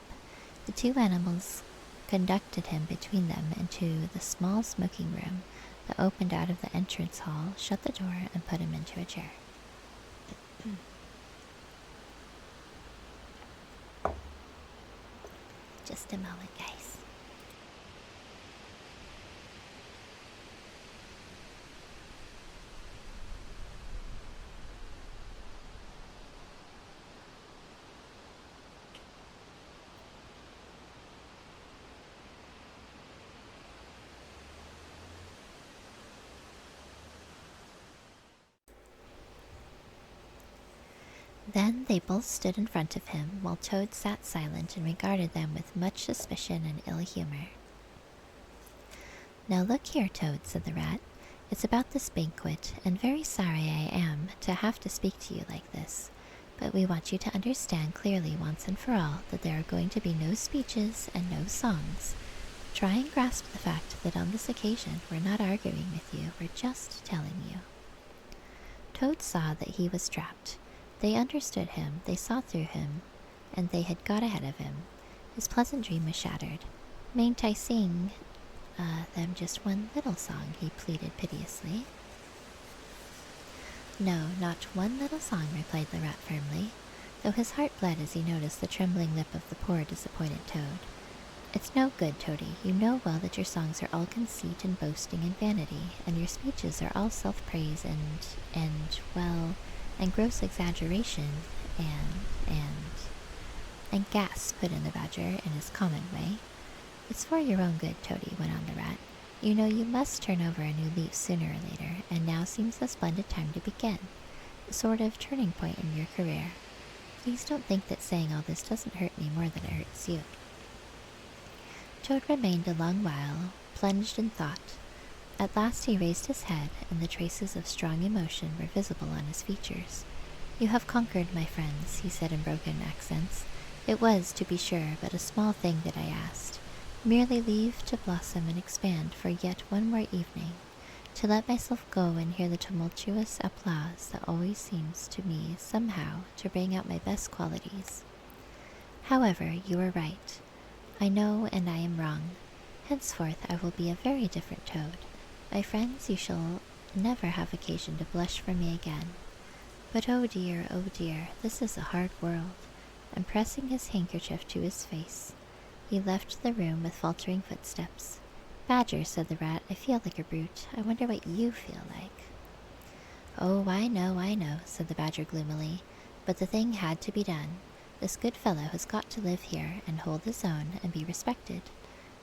The two animals conducted him between them into the small smoking room that opened out of the entrance hall, shut the door, and put him into a chair. Just a moment, guys. Then they both stood in front of him, while Toad sat silent and regarded them with much suspicion and ill humor. "Now look here, Toad," said the rat. "It's about this banquet, and very sorry I am to have to speak to you like this, but we want you to understand clearly once and for all that there are going to be no speeches and no songs. Try and grasp the fact that on this occasion we're not arguing with you, we're just telling you." Toad saw that he was trapped. They understood him, they saw through him, and they had got ahead of him. His pleasant dream was shattered. "Mayn't I sing them just one little song?" he pleaded piteously. "No, not one little song," replied the rat firmly, though his heart bled as he noticed the trembling lip of the poor disappointed Toad. "It's no good, Toady. You know well that your songs are all conceit and boasting and vanity, and your speeches are all self-praise and gross exaggeration, and gas," put in the badger in his common way. "It's for your own good, Toady," went on the rat. "You know you must turn over a new leaf sooner or later, and now seems the splendid time to begin, a sort of turning point in your career. Please don't think that saying all this doesn't hurt me more than it hurts you." Toad remained a long while, plunged in thought. At last he raised his head, and the traces of strong emotion were visible on his features. "You have conquered, my friends," he said in broken accents. "It was, to be sure, but a small thing that I asked. Merely leave to blossom and expand for yet one more evening, to let myself go and hear the tumultuous applause that always seems to me, somehow, to bring out my best qualities. However, you are right. I know, and I am wrong. Henceforth I will be a very different Toad. My friends, you shall never have occasion to blush for me again. But oh dear, this is a hard world," and pressing his handkerchief to his face, He left the room with faltering footsteps. "Badger," said the rat, "I feel like a brute. I wonder what you feel like." "Oh, I know," said the badger gloomily. "But the thing had to be done. This good fellow has got to live here and hold his own and be respected.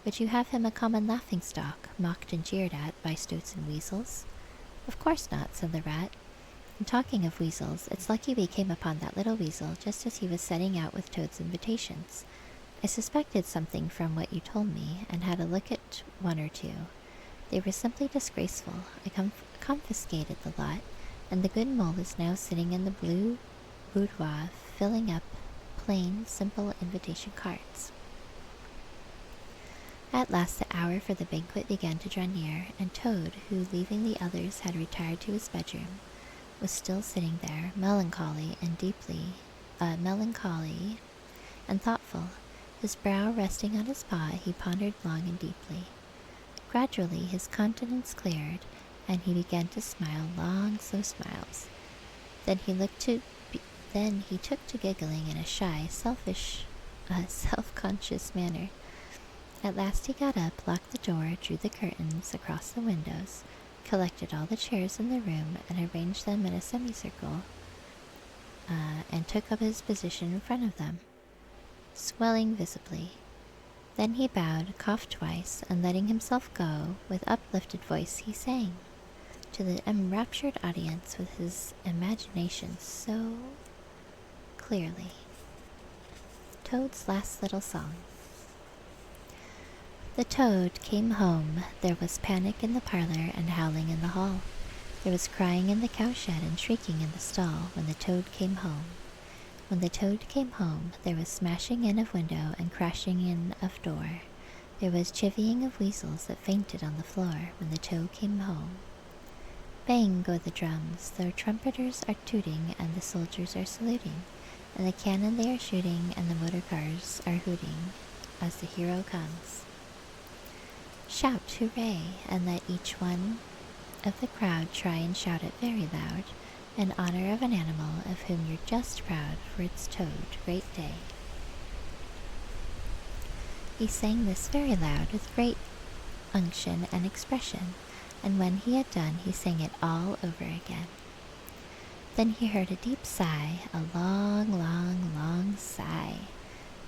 Would you have him a common laughing-stock, mocked and jeered at by stoats and weasels?" "Of course not," said the rat. "And talking of weasels, it's lucky we came upon that little weasel just as he was setting out with Toad's invitations. I suspected something from what you told me, and had a look at one or two. They were simply disgraceful. I confiscated the lot, and the good mole is now sitting in the blue boudoir filling up plain, simple invitation cards." At last the hour for the banquet began to draw near, and Toad, who, leaving the others, had retired to his bedroom, was still sitting there, melancholy and thoughtful. His brow resting on his paw, he pondered long and deeply. Gradually his countenance cleared, and he began to smile long, slow smiles. Then he took to giggling in a shy, self-conscious manner. At last he got up, locked the door, drew the curtains across the windows, collected all the chairs in the room, and arranged them in a semicircle, and took up his position in front of them, swelling visibly. Then he bowed, coughed twice, and letting himself go, with uplifted voice he sang to the enraptured audience with his imagination so clearly. Toad's last little song. The Toad came home. There was panic in the parlor and howling in the hall. There was crying in the cowshed and shrieking in the stall when the Toad came home. When the Toad came home, there was smashing in of window and crashing in of door. There was chivying of weasels that fainted on the floor when the Toad came home. Bang go the drums, the trumpeters are tooting, and the soldiers are saluting, and the cannon they are shooting, and the motor cars are hooting, as the hero comes. Shout hooray, and let each one of the crowd try and shout it very loud, in honor of an animal of whom you're just proud, for it's Toad, great day. He sang this very loud with great unction and expression, and when he had done he sang it all over again. Then he heard a deep sigh, a long, long, long sigh.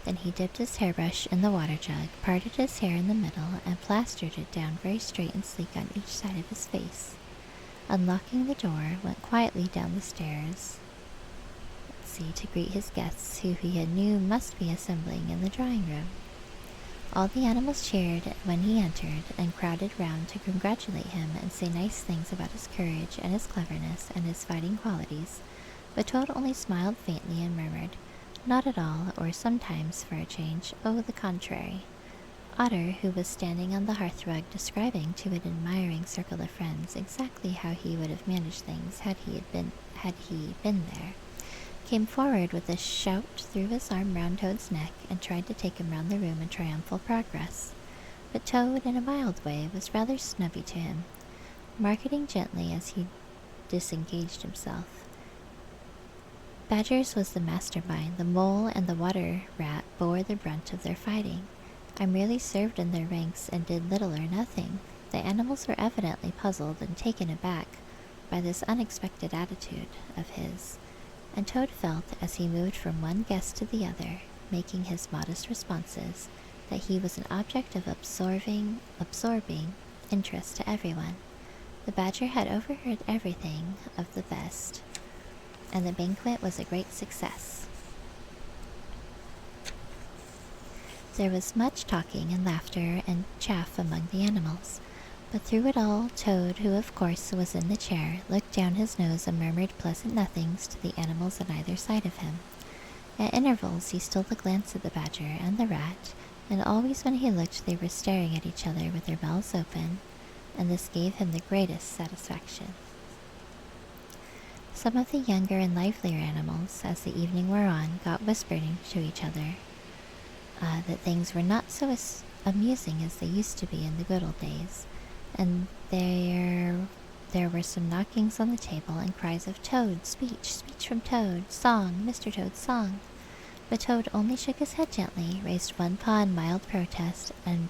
Then he dipped his hairbrush in the water jug, parted his hair in the middle, and plastered it down very straight and sleek on each side of his face. Unlocking the door, went quietly down the stairs, to greet his guests, who he knew must be assembling in the drawing-room. All the animals cheered when he entered, and crowded round to congratulate him and say nice things about his courage and his cleverness and his fighting qualities, but Toad only smiled faintly and murmured, "Not at all," or sometimes, for a change, "Oh, the contrary." Otter, who was standing on the hearthrug describing to an admiring circle of friends exactly how he would have managed things had he been there, came forward with a shout, threw his arm round Toad's neck, and tried to take him round the room in triumphal progress. But Toad, in a mild way, was rather snubby to him, marketing gently as he disengaged himself. Badger's was the mastermind. The mole and the water rat bore the brunt of their fighting. I merely served in their ranks and did little or nothing. The animals were evidently puzzled and taken aback by this unexpected attitude of his, and Toad felt, as he moved from one guest to the other, making his modest responses, that he was an object of absorbing interest to everyone. The Badger had overheard everything of the best, and the banquet was a great success. There was much talking and laughter and chaff among the animals, but through it all Toad, who of course was in the chair, looked down his nose and murmured pleasant nothings to the animals on either side of him. At intervals he stole a glance at the Badger and the rat, and always when he looked they were staring at each other with their mouths open, and this gave him the greatest satisfaction. Some of the younger and livelier animals, as the evening wore on, got whispering to each other that things were not so amusing as they used to be in the good old days, and there were some knockings on the table and cries of "Toad, speech, speech from Toad, song, Mr. Toad's song." But Toad only shook his head gently, raised one paw in mild protest, and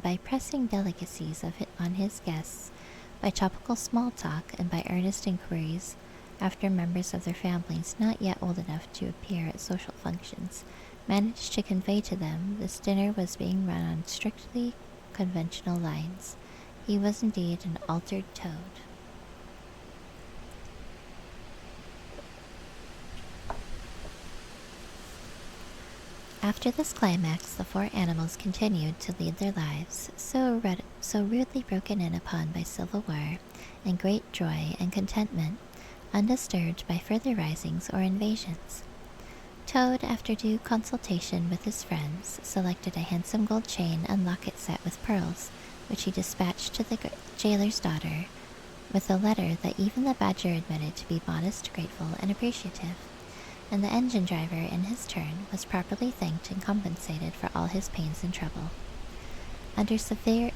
by pressing delicacies of it on his guests, by topical small talk, and by earnest inquiries after members of their families not yet old enough to appear at social functions, managed to convey to them this dinner was being run on strictly conventional lines. He was indeed an altered Toad. After this climax, the four animals continued to lead their lives, so rudely broken in upon by civil war, in great joy and contentment, undisturbed by further risings or invasions. Toad, after due consultation with his friends, selected a handsome gold chain and locket set with pearls, which he dispatched to the jailer's daughter, with a letter that even the badger admitted to be modest, grateful, and appreciative. And the engine driver, in his turn, was properly thanked and compensated for all his pains and trouble. Under severe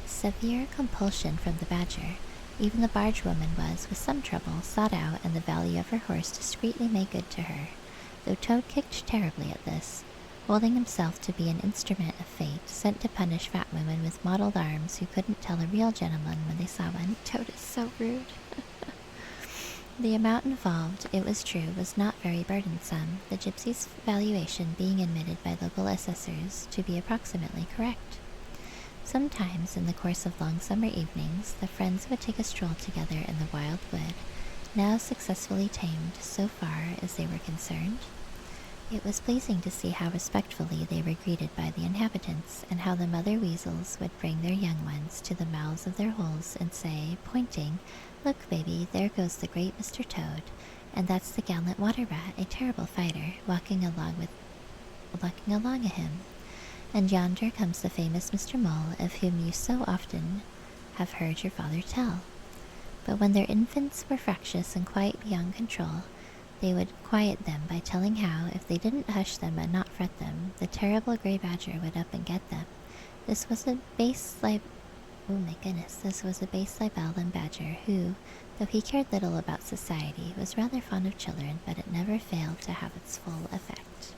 compulsion from the badger, even the barge woman was, with some trouble, sought out, and the value of her horse discreetly made good to her, though Toad kicked terribly at this, holding himself to be an instrument of fate, sent to punish fat women with mottled arms who couldn't tell a real gentleman when they saw one. Toad is so rude. The amount involved, it was true, was not very burdensome, the gypsy's valuation being admitted by local assessors to be approximately correct. Sometimes, in the course of long summer evenings, the friends would take a stroll together in the wild wood, now successfully tamed so far as they were concerned. It was pleasing to see how respectfully they were greeted by the inhabitants, and how the mother weasels would bring their young ones to the mouths of their holes and say, pointing, "Look, baby, there goes the great Mr. Toad, and that's the gallant water rat, a terrible fighter, walking along a him. And yonder comes the famous Mr. Mole, of whom you so often have heard your father tell." But when their infants were fractious and quite beyond control, they would quiet them by telling how, if they didn't hush them and not fret them, the terrible grey badger would up and get them. This was a base libellum badger who, though he cared little about society, was rather fond of children, but it never failed to have its full effect.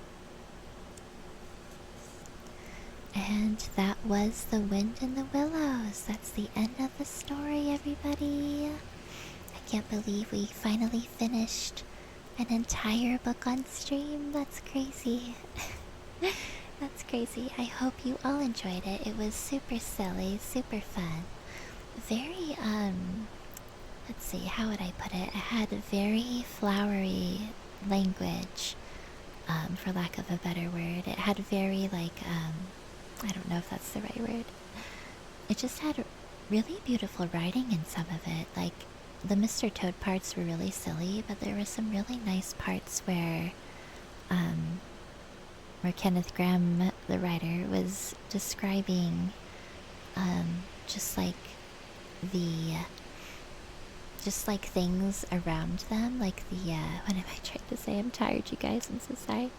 And that was The Wind in the Willows. That's the end of the story, everybody. I can't believe we finally finished an entire book on stream. That's crazy. That's crazy. I hope you all enjoyed it. It was super silly, super fun. Very, let's see, how would I put it? It had a very flowery language, for lack of a better word. It had very, I don't know if that's the right word. It just had really beautiful writing in some of it. Like, the Mr. Toad parts were really silly, but there were some really nice parts where Kenneth Grahame, the writer, was describing just like things around them, like the what am I trying to say? I'm tired, you guys. I'm so sorry.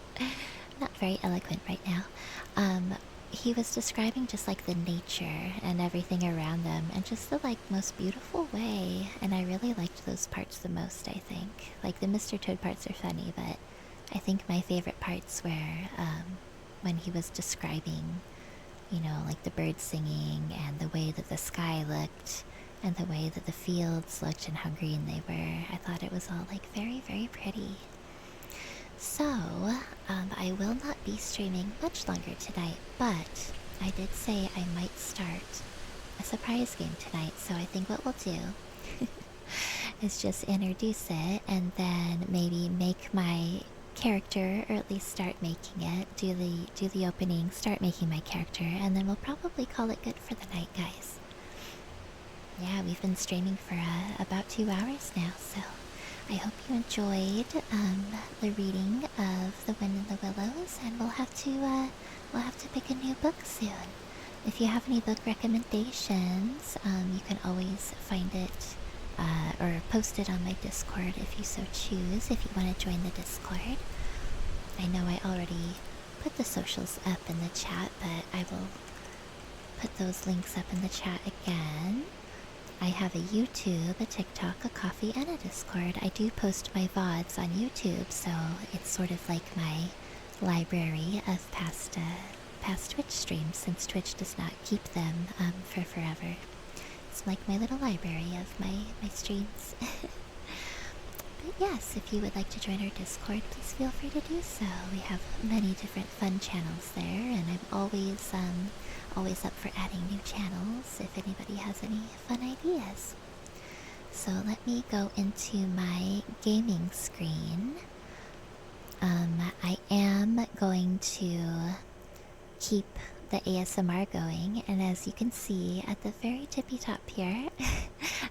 Not very eloquent right now. He was describing just like the nature and everything around them in just the most beautiful way, and I really liked those parts the most. I think like the Mr. Toad parts are funny, but I think my favorite parts were when he was describing, like the birds singing and the way that the sky looked and the way that the fields looked and how green they were. I thought it was all very, very pretty. So, I will not be streaming much longer tonight, but I did say I might start a surprise game tonight, so I think what we'll do is just introduce it and then maybe make my character, or at least start making it, do the opening, start making my character, and then we'll probably call it good for the night, guys. Yeah, we've been streaming for about 2 hours now, so I hope you enjoyed the reading of The Wind in the Willows, and we'll have to pick a new book soon. If you have any book recommendations, you can always find it or post it on my Discord if you so choose, if you want to join the Discord. I know I already put the socials up in the chat, but I will put those links up in the chat again. I have a YouTube, a TikTok, a Coffee, and a Discord. I do post my VODs on YouTube, so it's sort of like my library of past Twitch streams, since Twitch does not keep them for forever. It's like my little library of my streams. But yes, if you would like to join our Discord, please feel free to do so. We have many different fun channels there, and I'm always up for adding new channels if anybody has any fun ideas. So let me go into my gaming screen. I am going to keep the ASMR going, and as you can see at the very tippy top here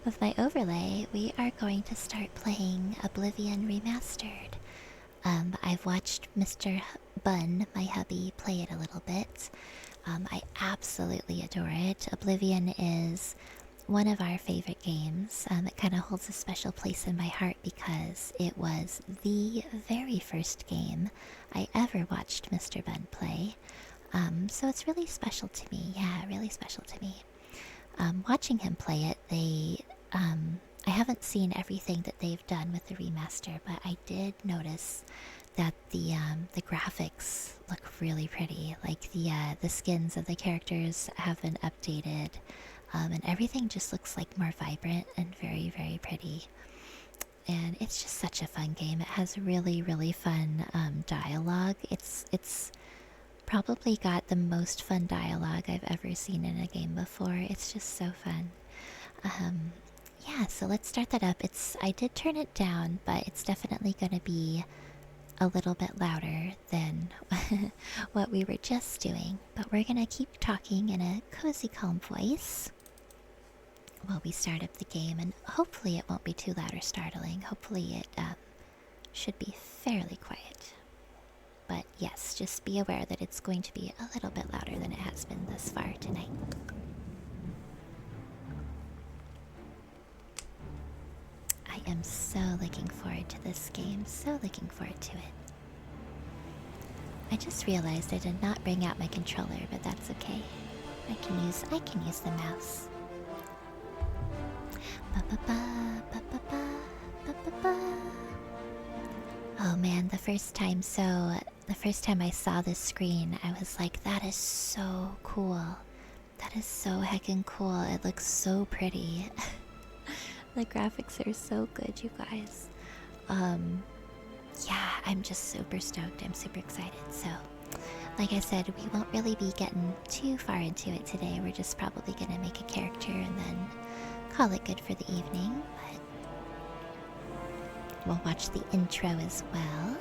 of my overlay, we are going to start playing Oblivion Remastered. I've watched Mr. Bun, my hubby, play it a little bit. I absolutely adore it. Oblivion is one of our favorite games. It kind of holds a special place in my heart because it was the very first game I ever watched Mr. Bun play. So it's really special to me. Yeah, really special to me. Watching him play it, I haven't seen everything that they've done with the remaster, but I did notice that the graphics look really pretty. Like the skins of the characters have been updated, and everything just looks like more vibrant and very, very pretty. And it's just such a fun game. It has really, really fun dialogue. It's probably got the most fun dialogue I've ever seen in a game before. It's just so fun. Yeah, so let's start that up. I did turn it down, but it's definitely going to be a little bit louder than what we were just doing. But we're going to keep talking in a cozy, calm voice while we start up the game, and hopefully it won't be too loud or startling. Hopefully it should be fairly quiet. But yes, just be aware that it's going to be a little bit louder than it has been thus far tonight. I am so looking forward to this game, so looking forward to it. I just realized I did not bring out my controller, but that's okay. I can use the mouse. Oh man, the first time I saw this screen, I was like, that is so cool. That is so heckin' cool. It looks so pretty. The graphics are so good, you guys. Yeah, I'm just super stoked. I'm super excited. So, like I said, we won't really be getting too far into it today. We're just probably gonna make a character and then call it good for the evening. But we'll watch the intro as well.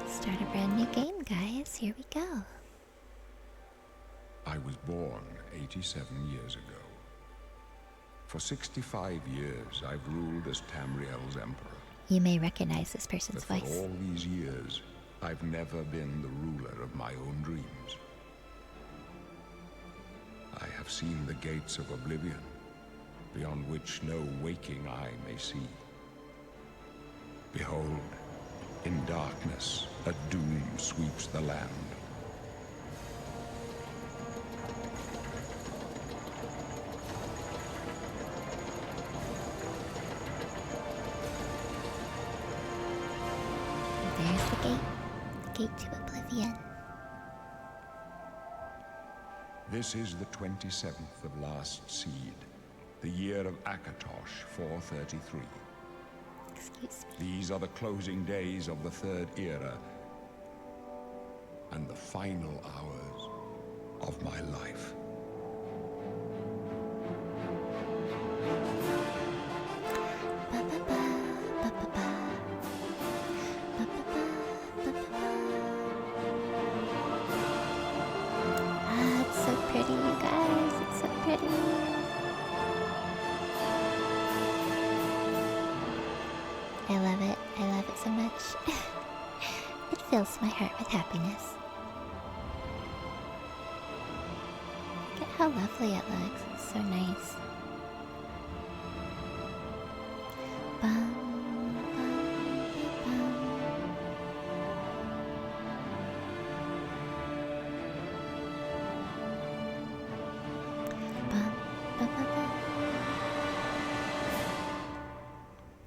Start a brand new game, guys. Here we go. I was born 87 years ago. For 65 years, I've ruled as Tamriel's emperor. You may recognize this person's but voice. For all these years, I've never been the ruler of my own dreams. I have seen the gates of Oblivion, beyond which no waking eye may see. Behold, in darkness, a doom sweeps the land. There's the gate to Oblivion. This is the 27th of last seed, the year of Akatosh 433. Excuse me. These are the closing days of the third era and the final hours of my life. It's so pretty, you guys. It's so pretty. I love it. I love it so much. It fills my heart with happiness. Look at how lovely it looks. It's so nice. Bum, bum, bum. Bum, bum, bum, bum.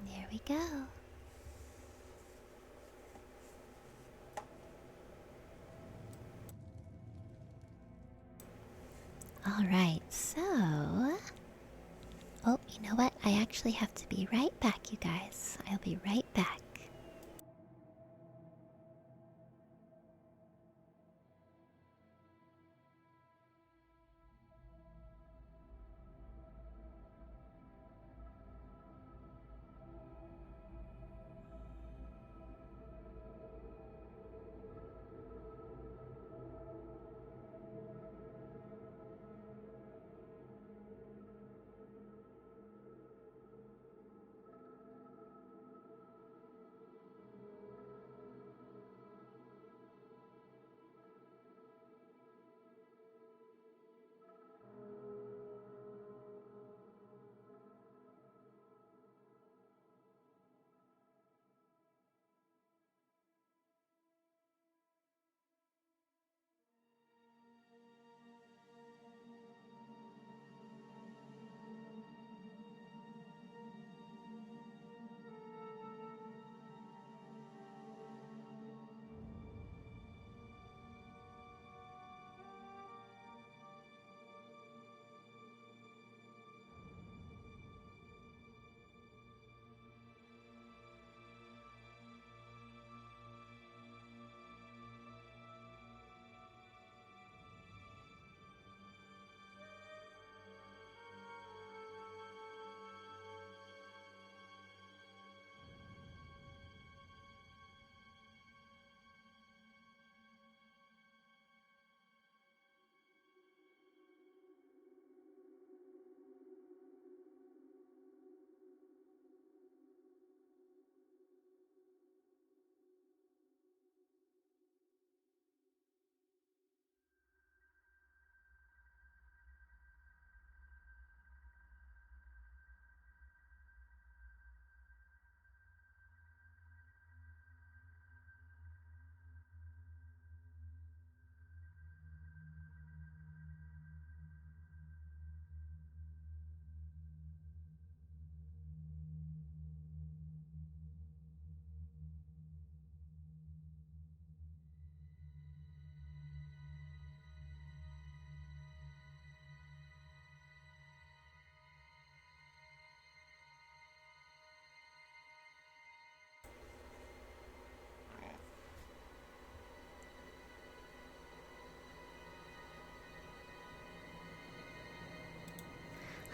There we go. Alright, so... Oh, you know what? I actually have to be right back, you guys. I'll be right back.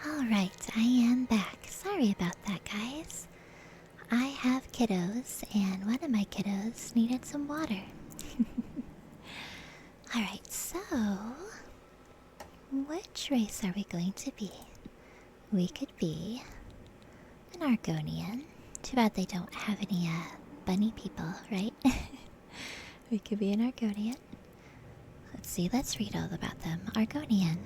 Alright, I am back. Sorry about that, guys. I have kiddos, and one of my kiddos needed some water. Alright, so... which race are we going to be? We could be an Argonian. Too bad they don't have any, bunny people, right? We could be an Argonian. Let's see, let's read all about them. Argonian.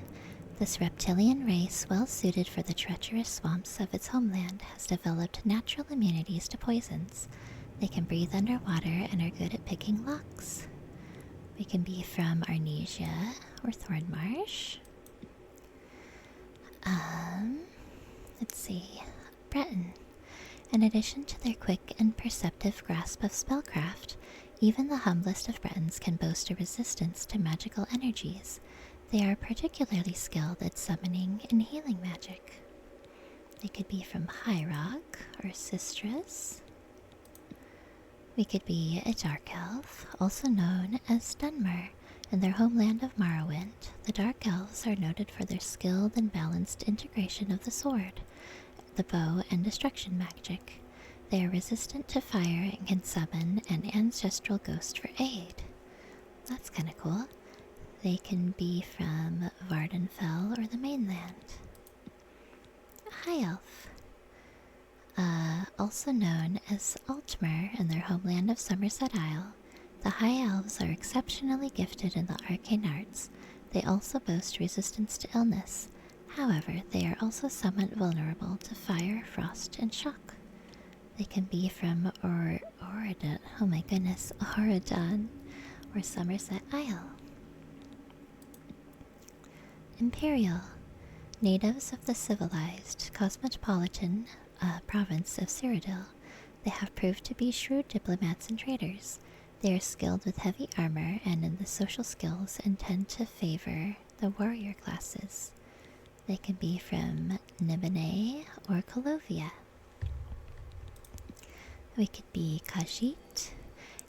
This reptilian race, well suited for the treacherous swamps of its homeland, has developed natural immunities to poisons. They can breathe underwater and are good at picking locks. We can be from Arnesia or Thornmarsh. Let's see. Breton. In addition to their quick and perceptive grasp of spellcraft, even the humblest of Bretons can boast a resistance to magical energies. They are particularly skilled at summoning and healing magic. They could be from High Rock or Sistras. We could be a Dark Elf, also known as Dunmer. In their homeland of Morrowind, the Dark Elves are noted for their skilled and balanced integration of the sword, the bow, and destruction magic. They are resistant to fire and can summon an ancestral ghost for aid. That's kinda cool. They can be from Vardenfell or the mainland. High Elf. Also known as Altmer in their homeland of Somerset Isle, the High Elves are exceptionally gifted in the arcane arts. They also boast resistance to illness. However, they are also somewhat vulnerable to fire, frost, and shock. They can be from Oredan, oh my goodness, Oredan, or Somerset Isle. Imperial. Natives of the civilized, cosmopolitan province of Cyrodiil, they have proved to be shrewd diplomats and traders. They are skilled with heavy armor and in the social skills and tend to favor the warrior classes. They can be from Nibene or Kolovia. We could be Khajiit,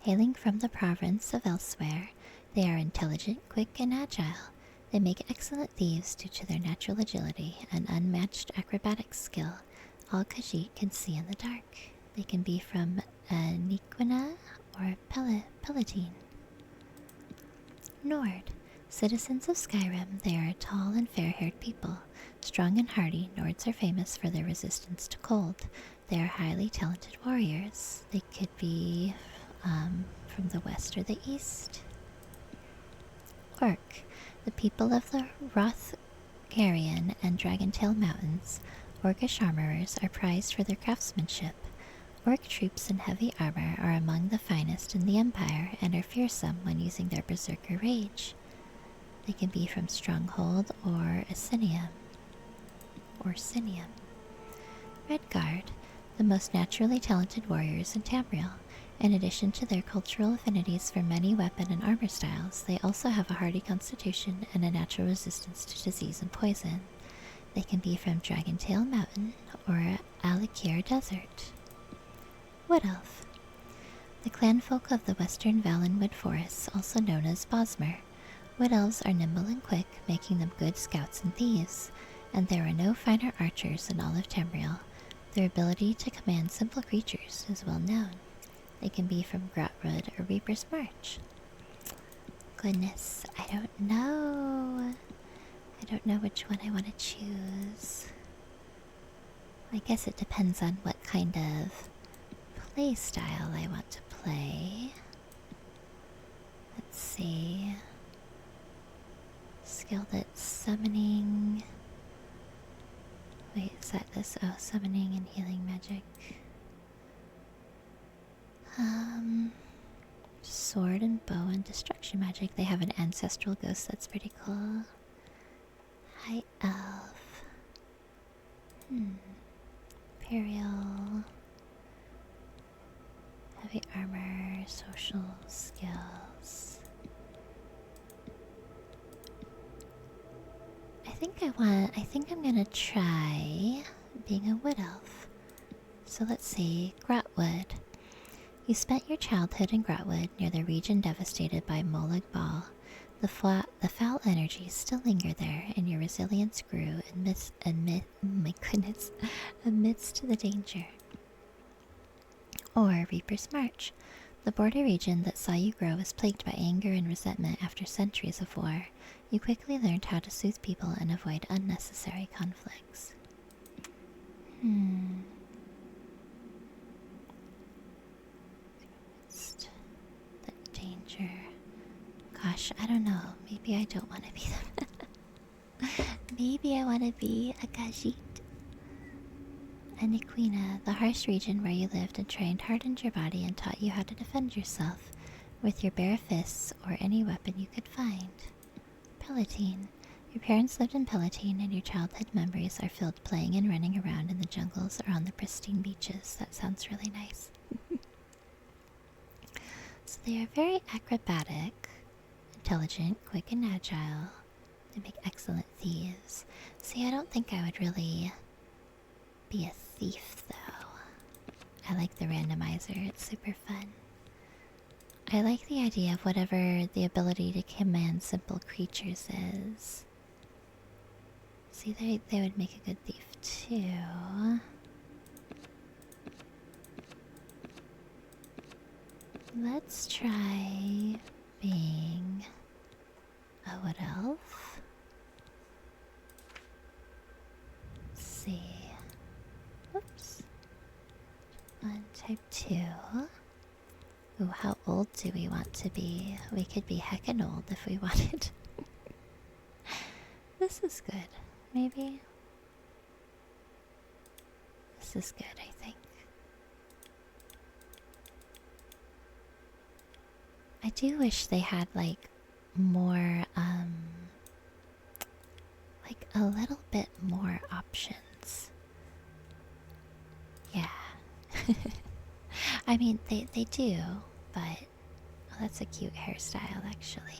hailing from the province of Elsewhere. They are intelligent, quick, and agile. They make excellent thieves due to their natural agility and unmatched acrobatic skill. All Khajiit can see in the dark. They can be from Niquina or Palatine. Nord. Citizens of Skyrim, they are a tall and fair-haired people. Strong and hardy, Nords are famous for their resistance to cold. They are highly talented warriors. They could be from the west or the east. Orc. The people of the Rothgarian and Dragontail Mountains, Orcish armorers are prized for their craftsmanship. Orc troops in heavy armor are among the finest in the Empire and are fearsome when using their berserker rage. They can be from Stronghold or Asinium. Redguard, the most naturally talented warriors in Tamriel. In addition to their cultural affinities for many weapon and armor styles, they also have a hardy constitution and a natural resistance to disease and poison. They can be from Dragontail Mountain or Alikir Desert. Wood Elf. The clanfolk of the western Valenwood forests, also known as Bosmer. Wood Elves are nimble and quick, making them good scouts and thieves, and there are no finer archers in all of Tamriel. Their ability to command simple creatures is well known. They can be from Grotwood or Reaper's March. Goodness, I don't know. I don't know which one I want to choose. I guess it depends on what kind of play style I want to play. Let's see. Skilled at summoning. Wait, is that this? Oh, summoning and healing magic. Sword and bow and destruction magic. They have an ancestral ghost, that's pretty cool. High elf. Imperial. Heavy armor, social skills. I think I'm gonna try being a wood elf. So let's see, Grotwood. You spent your childhood in Grotwood, near the region devastated by Molag Bal. The foul energies still linger there, and your resilience grew amidst the danger. Or Reaper's March. The border region that saw you grow was plagued by anger and resentment after centuries of war. You quickly learned how to soothe people and avoid unnecessary conflicts. The danger. Gosh, I don't know. Maybe I don't want to be them. Maybe I want to be a Khajiit. And Niquina, the harsh region where you lived and trained, hardened your body and taught you how to defend yourself with your bare fists or any weapon you could find. Palatine. Your parents lived in Palatine and your childhood memories are filled playing and running around in the jungles or on the pristine beaches. That sounds really nice. So they are very acrobatic, intelligent, quick, and agile. They make excellent thieves. See, I don't think I would really be a thief, though. I like the randomizer. It's super fun. I like the idea of whatever the ability to command simple creatures is. See, they would make a good thief, too. Let's try being a wood elf. Let's see. Whoops. On type 2. Ooh, how old do we want to be? We could be heckin' old if we wanted. This is good. Maybe. This is good, I think. I do wish they had, like, more, like, a little bit more options. Yeah. I mean, they do, but oh, that's a cute hairstyle, actually.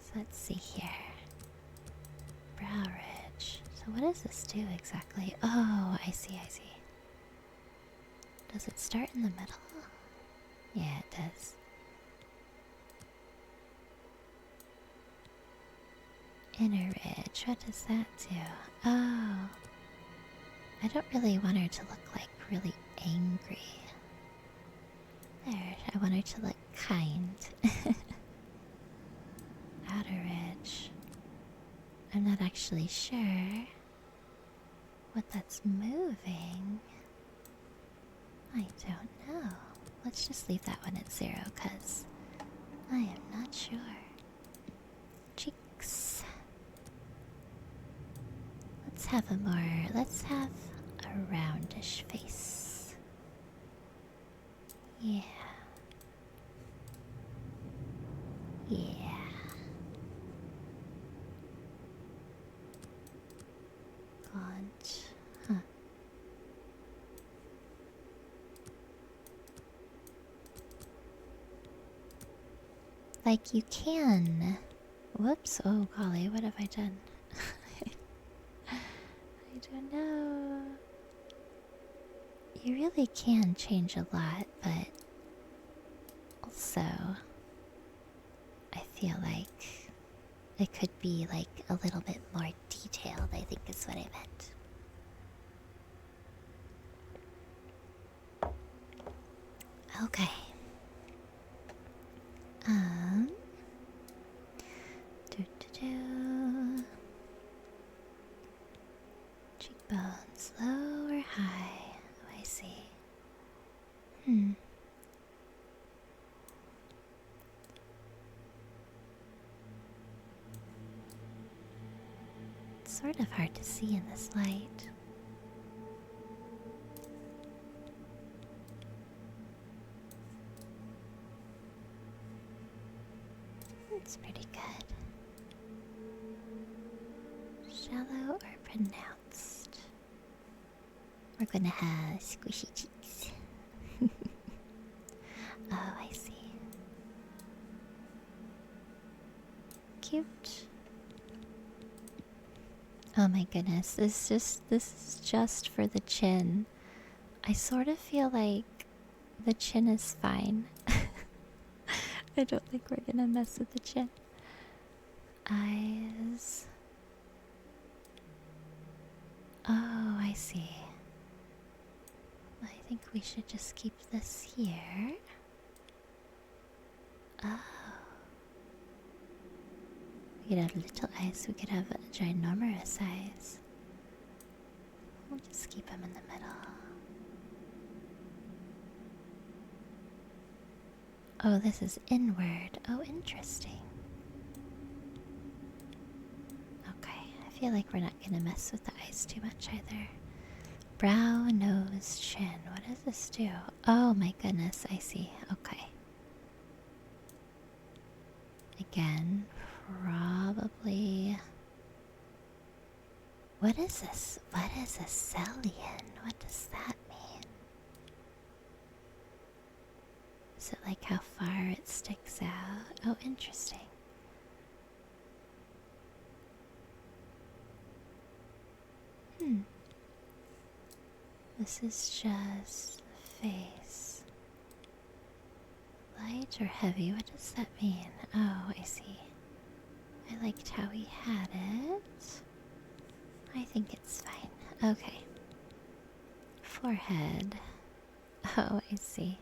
So let's see here. Brow ridge. So what does this do exactly? Oh, I see, I see. Does it start in the middle? Yeah, it does. Inner ridge, what does that do? Oh. I don't really want her to look like really angry. There, I want her to look kind. Outer ridge. I'm not actually sure what that's moving. I don't know. Let's just leave that one at 0 because I am not sure. Cheeks. Let's have a roundish face. Yeah. Yeah. Gaunt. Huh. Like you can. Whoops. Oh golly, what have I done? I don't know. You really can change a lot, but also I feel like it could be like a little bit more detailed, I think is what I meant. Okay. Cheekbones, low or high? Oh, I see. It's sort of hard to see in this light. It's pretty good. Shallow or pronounced? We're gonna have squishy cheeks. Oh, I see. Cute. Oh my goodness, this is just for the chin. I sort of feel like the chin is fine. I don't think we're gonna mess with the chin. Eyes. Oh, I see. I think we should just keep this here. Oh. We could have little eyes, we could have ginormous eyes. We'll just keep them in the middle. Oh, this is inward. Oh, interesting. Okay, I feel like we're not gonna mess with the eyes too much either. Brow, nose, chin. What does this do? Oh my goodness, I see. Okay. Again, probably. What is this? What is a Celian? What does that mean? Is it like how far it sticks out? Oh, interesting. This is just the face. Light or heavy? What does that mean? Oh, I see. I liked how he had it. I think it's fine. Okay. Forehead. Oh, I see.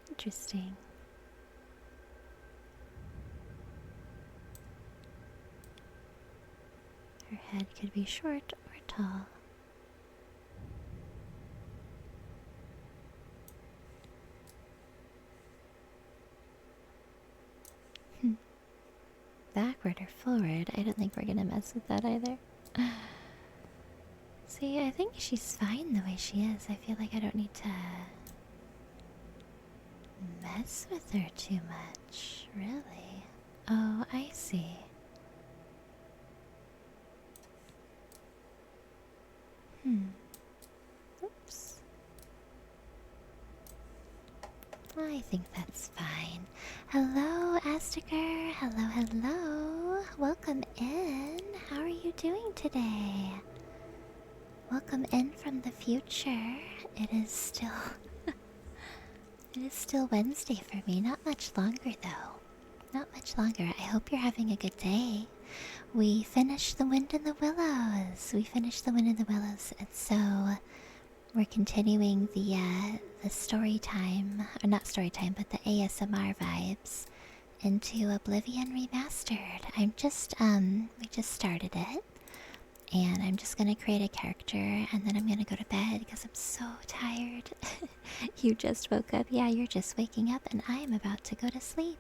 Interesting. Her head could be short or tall. Backward or forward? I don't think we're gonna mess with that either. See, I think she's fine the way she is. I feel like I don't need to mess with her too much, really. Oh, I see. Oops. I think that's fine. Hello, Astiker. Hello, hello. welcome in. How are you doing today? Welcome in from the future. It is still it is still Wednesday for me. Not much longer though. Not much longer. I hope you're having a good day. We finished The Wind in the Willows. We finished The Wind in the Willows, and so we're continuing the story time, or not story time, but the ASMR vibes into Oblivion Remastered. We just started it, and I'm just gonna create a character, and then I'm gonna go to bed because I'm so tired. You just woke up? Yeah, you're just waking up, and I am about to go to sleep.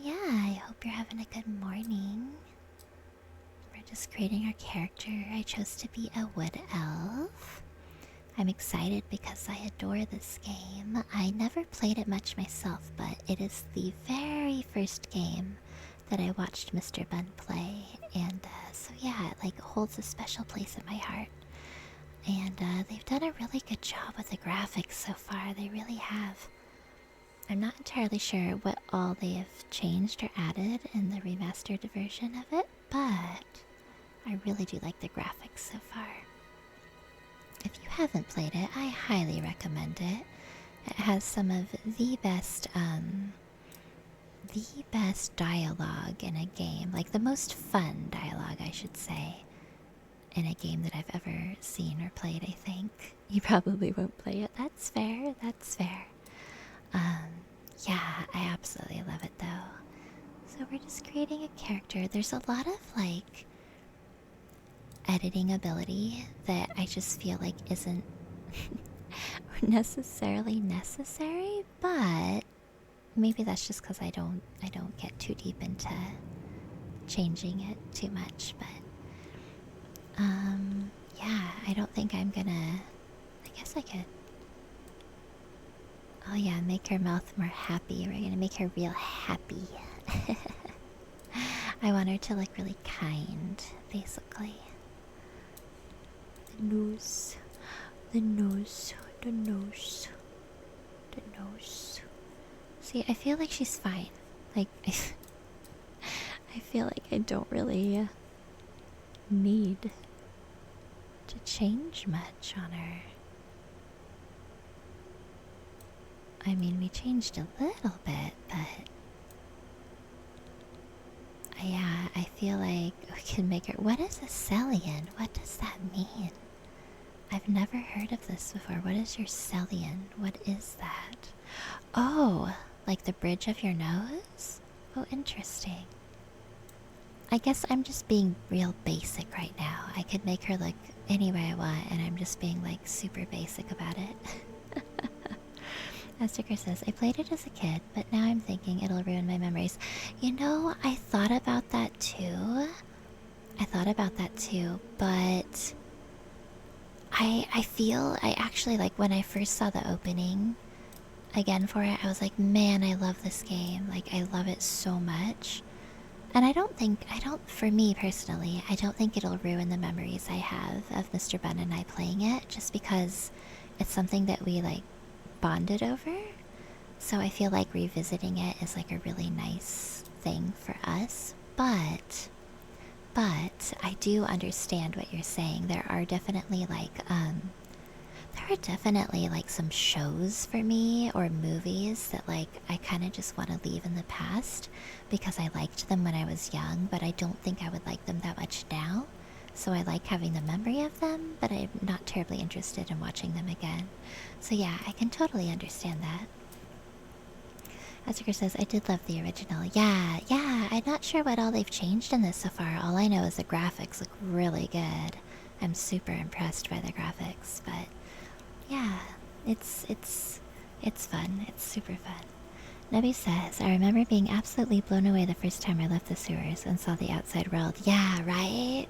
Yeah, I hope you're having a good morning. We're just creating our character. I chose to be a wood elf. I'm excited because I adore this game. I never played it much myself, but it is the very first game that I watched Mr. Bunn play, and so yeah, it holds a special place in my heart. And they've done a really good job with the graphics so far. They really have. I'm not entirely sure what all they have changed or added in the remastered version of it, but I really do like the graphics so far. If you haven't played it, I highly recommend it. It has some of the best dialogue in a game, like the most fun dialogue, I should say, in a game that I've ever seen or played, I think. You probably won't play it. That's fair, that's fair. Yeah, I absolutely love it though. So we're just creating a character. There's a lot of editing ability that I just feel like isn't necessarily necessary, but maybe that's just because I don't get too deep into changing it too much. But yeah, I don't think I'm gonna. I guess I could. Oh yeah, make her mouth more happy. We're gonna make her real happy. I want her to look really kind, basically. The nose, the nose, the nose, the nose. See, I feel like she's fine. I feel like I don't really need to change much on her. I mean, we changed a little bit, but yeah, I feel like we can make her. What is a Celian? What does that mean? I've never heard of this before. What is your Celian? What is that? Oh, like the bridge of your nose? Oh, interesting. I guess I'm just being real basic right now. I could make her look any way I want, and I'm just being super basic about it. As Sticker says, I played it as a kid, but now I'm thinking it'll ruin my memories. You know, I thought about that too. But I feel, I actually, when I first saw the opening again for it, I was like, man, I love this game. I love it so much. And for me personally, I don't think it'll ruin the memories I have of Mr. Bunn and I playing it, just because it's something that we, bonded over. So I feel like revisiting it is a really nice thing for us. But I do understand what you're saying. There are definitely some shows for me or movies that I kind of just want to leave in the past because I liked them when I was young, but I don't think I would like them that much now. So I like having the memory of them, but I'm not terribly interested in watching them again. So yeah, I can totally understand that. Azure says, I did love the original. Yeah, I'm not sure what all they've changed in this so far. All I know is the graphics look really good. I'm super impressed by the graphics, but yeah, it's fun. It's super fun. Nebby says, I remember being absolutely blown away the first time I left the sewers and saw the outside world. Yeah, right?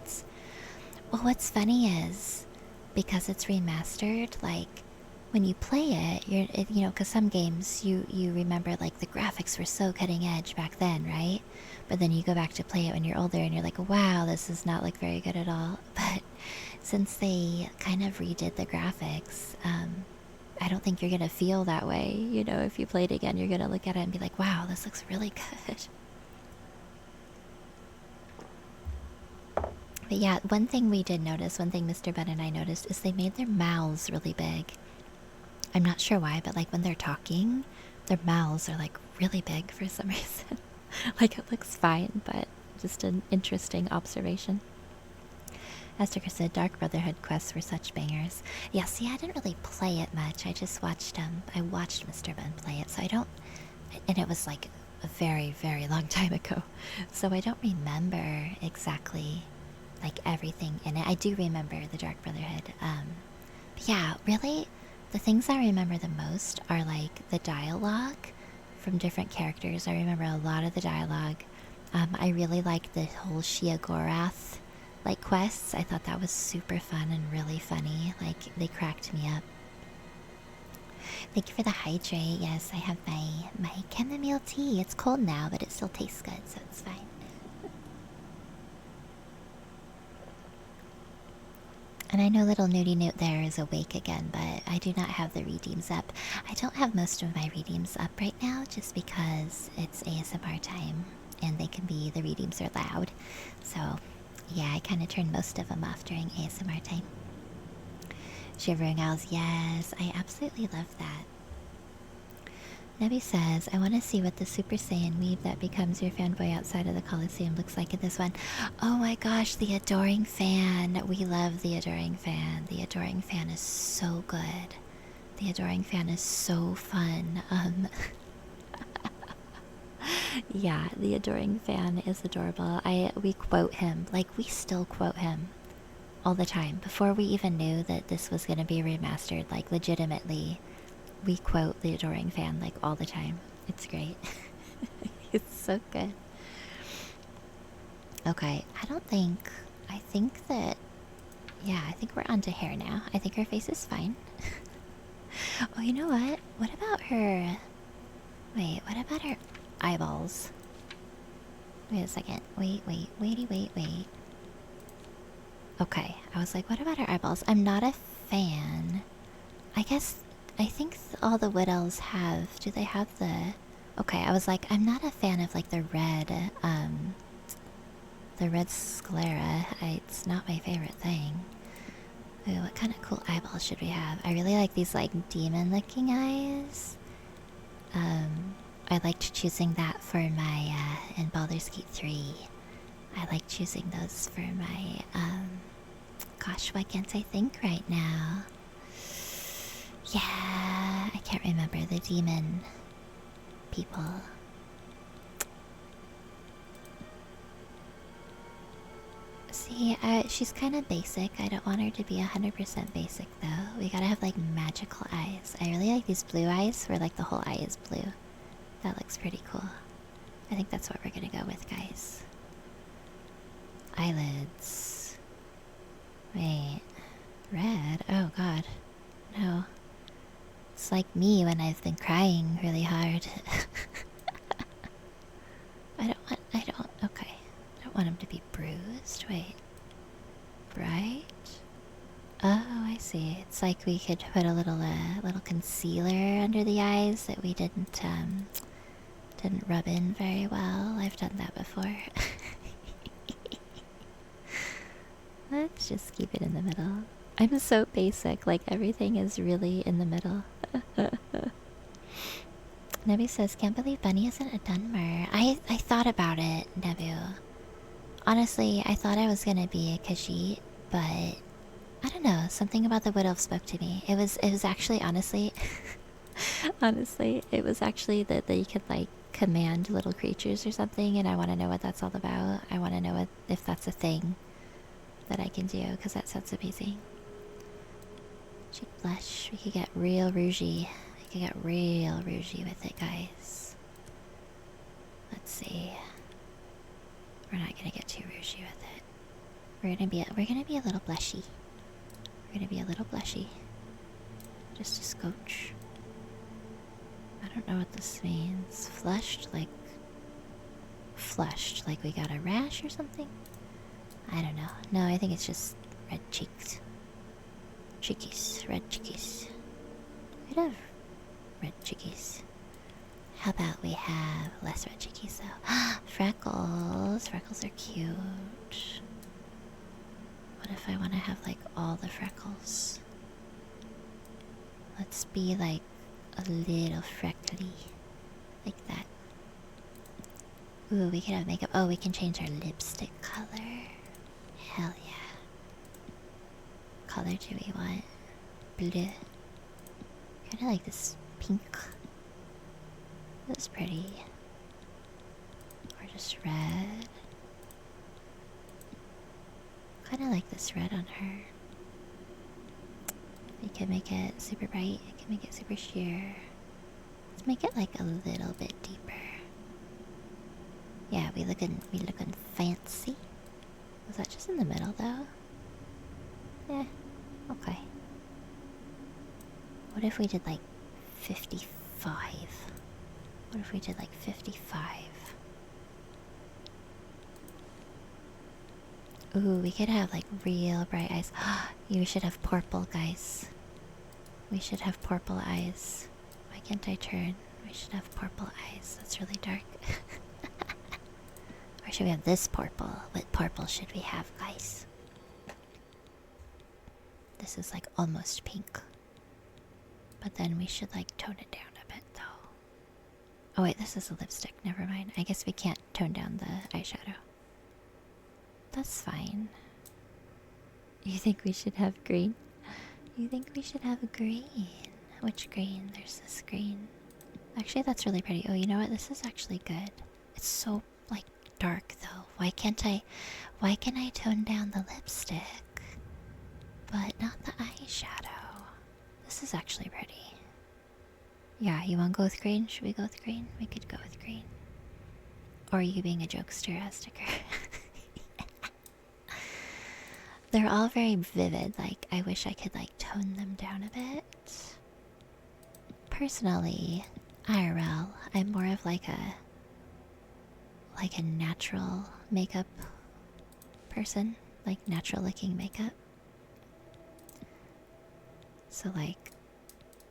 Well, what's funny is, because it's remastered, when you play it, because some games, you remember, the graphics were so cutting edge back then, right? But then you go back to play it when you're older and you're like, wow, this does not look very good at all. But since they kind of redid the graphics, I don't think you're going to feel that way. If you play it again, you're going to look at it and be like, wow, this looks really good. But yeah, one thing we did notice, one thing Mr. Ben and I noticed, is they made their mouths really big. I'm not sure why, but like when they're talking, their mouths are like really big for some reason. Like it looks fine, but just an interesting observation. Esther said Dark Brotherhood quests were such bangers. Yeah, see, I didn't really play it much. I just watched I watched Mr. Ben play it, so I don't, and it was like a very, very long time ago. So I don't remember exactly like everything in it. I do remember the Dark Brotherhood. But yeah, really, the things I remember the most are like the dialogue from different characters. I remember a lot of the dialogue. I really liked the whole Shia-Gorath like quests. I thought that was super fun and really funny. Like they cracked me up. Thank you for the hydrate. Yes, I have my chamomile tea. It's cold now, but it still tastes good, so it's fine. And I know little Nudie Newt there is awake again, but I do not have the redeems up. I don't have most of my redeems up right now just because it's ASMR time and the redeems are loud. So yeah, I kind of turn most of them off during ASMR time. Shivering Owls, yes, I absolutely love that. Nebby says, I want to see what the Super Saiyan weeb that becomes your fanboy outside of the Coliseum looks like in this one. Oh my gosh, the Adoring Fan. We love the Adoring Fan. The Adoring Fan is so good. The Adoring Fan is so fun. Yeah, the Adoring Fan is adorable. We quote him. Like, we still quote him all the time. Before we even knew that this was going to be remastered, like, legitimately, we quote the Adoring Fan, like, all the time. It's great. It's so good. Okay, I think that, yeah, I think we're onto hair now. I think her face is fine. Oh, you know what? What about her... Wait, what about her eyeballs? Wait a second. Wait. Okay, I was like, what about her eyeballs? I'm not a fan. I think all the Willows have... Do they have the... Okay, I was like, I'm not a fan of, like, the red sclera. It's not my favorite thing. Ooh, what kind of cool eyeballs should we have? I really like these, like, demon-looking eyes. I liked choosing that for my, in Baldur's Gate 3. I like choosing those for my, gosh, why can't I think right now? Yeah, I can't remember the demon people. See, she's kind of basic. I don't want her to be 100% basic, though. We gotta have, like, magical eyes. I really like these blue eyes where, like, the whole eye is blue. That looks pretty cool. I think that's what we're gonna go with, guys. Eyelids. Wait. Red? Oh, God. No. It's like me when I've been crying really hard. Okay. I don't want him to be bruised. Wait. Bright? Oh, I see. It's like we could put a little concealer under the eyes that we didn't rub in very well. I've done that before. Let's just keep it in the middle. I'm so basic, like everything is really in the middle. Nebu says, can't believe Bunny isn't a Dunmer. I thought about it, Nebu. Honestly, I thought I was gonna be a Khajiit, but I don't know, something about the Widow spoke to me. It was actually, honestly, it was actually that you could, like, command little creatures or something, and I want to know what that's all about. I want to know if that's a thing that I can do, because that sounds amazing. Cheek blush. We could get real rougey. We could get real rougey with it, guys. Let's see. We're not gonna get too rougey with it. We're gonna be a little blushy. We're gonna be a little blushy. Just a scotch. I don't know what this means. Flushed like we got a rash or something? I don't know. No, I think it's just red cheeks. Chickies. Red chickies. We'd have red chickies. How about we have less red chickies though? Freckles. Freckles are cute. What if I want to have like all the freckles? Let's be like a little freckly. Like that. Ooh, we can have makeup. Oh, we can change our lipstick color. Hell yeah. Color do we want? Blue. Kinda like this pink. That's pretty. Or just red. Kinda like this red on her. We can make it super bright. We can make it super sheer. Let's make it like a little bit deeper. Yeah, we looking fancy. Was that just in the middle though? Yeah. Okay. What if we did like 55? What if we did like 55? Ooh, we could have like real bright eyes. You should have purple, guys. We should have purple eyes. Why can't I turn? We should have purple eyes. That's really dark. Or should we have this purple? What purple should we have, guys? This is like almost pink. But then we should like tone it down a bit though. Oh wait, this is a lipstick. Never mind. I guess we can't tone down the eyeshadow. That's fine. You think we should have green? You think we should have a green? Which green? There's this green. Actually, that's really pretty. Oh, you know what? This is actually good. It's so, like, dark, though. Why can I tone down the lipstick, but not the eyeshadow? This is actually pretty. Yeah, you want to go with green? Should we go with green? We could go with green. Or you being a jokester as sticker. They're all very vivid. Like, I wish I could, like, tone them down a bit. Personally, IRL, I'm more of like a natural makeup person. Like, natural looking makeup. So, like,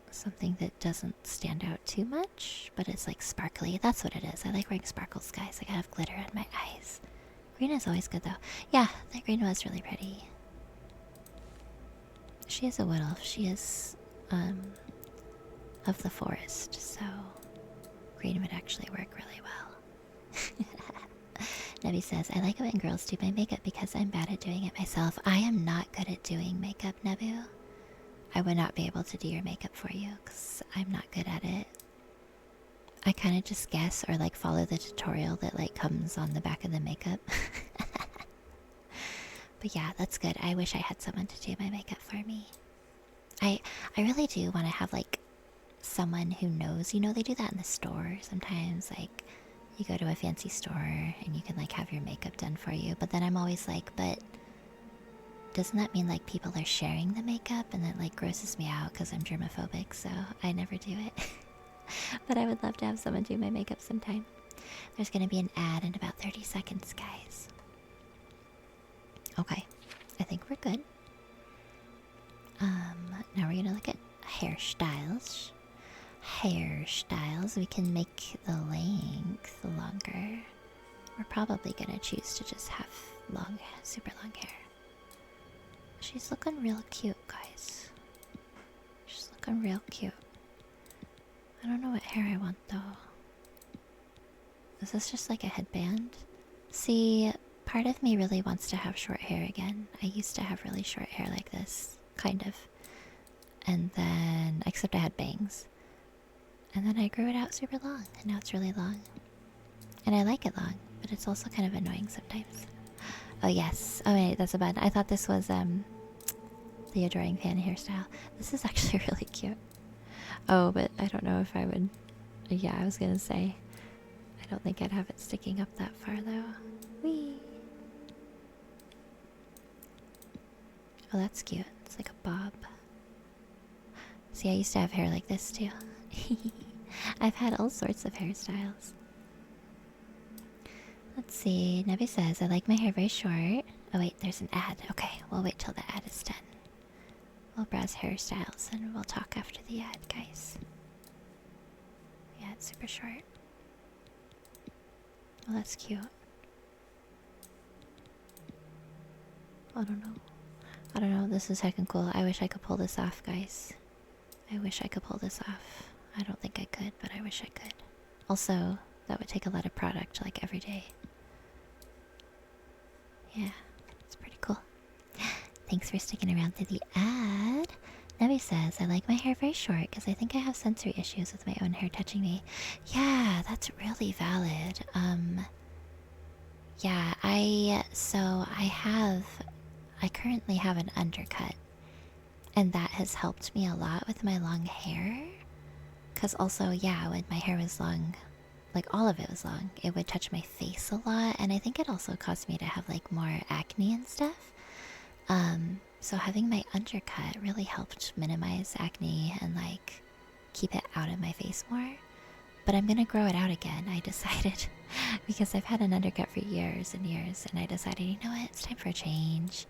something that doesn't stand out too much, but it's, like, sparkly. That's what it is. I like wearing sparkles, guys. I gotta have glitter in my eyes. Green is always good, though. Yeah, that green was really pretty. She is a wood elf. She is, of the forest, so green would actually work really well. Nebby says, I like it when girls do my makeup because I'm bad at doing it myself. I am not good at doing makeup, Nebu. I would not be able to do your makeup for you because I'm not good at it. I kind of just guess or like follow the tutorial that like comes on the back of the makeup. But yeah, that's good. I wish I had someone to do my makeup for me. I really do want to have like someone who knows. You know, they do that in the store sometimes. Like, you go to a fancy store and you can like have your makeup done for you. But then I'm always like, but doesn't that mean like people are sharing the makeup? And that like grosses me out because I'm germophobic, so I never do it. But I would love to have someone do my makeup sometime. There's gonna be an ad in about 30 seconds, guys. Okay, I think we're good. Now we're gonna look at hairstyles. Hairstyles, we can make the length longer. We're probably gonna choose to just have long, super long hair. She's looking real cute, guys. She's looking real cute. I don't know what hair I want though. Is this just like a headband? See, part of me really wants to have short hair again. I used to have really short hair like this, kind of. And then, except I had bangs. And then I grew it out super long, and now it's really long. And I like it long, but it's also kind of annoying sometimes. Oh yes. Oh wait, that's a button. I thought this was the adoring fan hairstyle. This is actually really cute. Oh, but I don't know if I would. Yeah, I was gonna say. I don't think I'd have it sticking up that far though. Whee! Oh, that's cute. It's like a bob. See, I used to have hair like this too. I've had all sorts of hairstyles. Let's see. Nebby says, I like my hair very short. Oh wait, there's an ad. Okay, we'll wait till the ad is done. We'll browse hairstyles and we'll talk after the ad, guys. Yeah, it's super short. Oh, that's cute. I don't know. I don't know, this is heckin' cool. I wish I could pull this off, guys. I wish I could pull this off. I don't think I could, but I wish I could. Also, that would take a lot of product, like, every day. Yeah, it's pretty cool. Thanks for sticking around through the ad. Nebby says, I like my hair very short because I think I have sensory issues with my own hair touching me. Yeah, that's really valid. Yeah, I currently have an undercut, and that has helped me a lot with my long hair. Because also, yeah, when my hair was long, like all of it was long, it would touch my face a lot, and I think it also caused me to have like more acne and stuff. So having my undercut really helped minimize acne and like keep it out of my face more. But I'm gonna grow it out again, I decided, because I've had an undercut for years and years, and I decided, you know what, it's time for a change.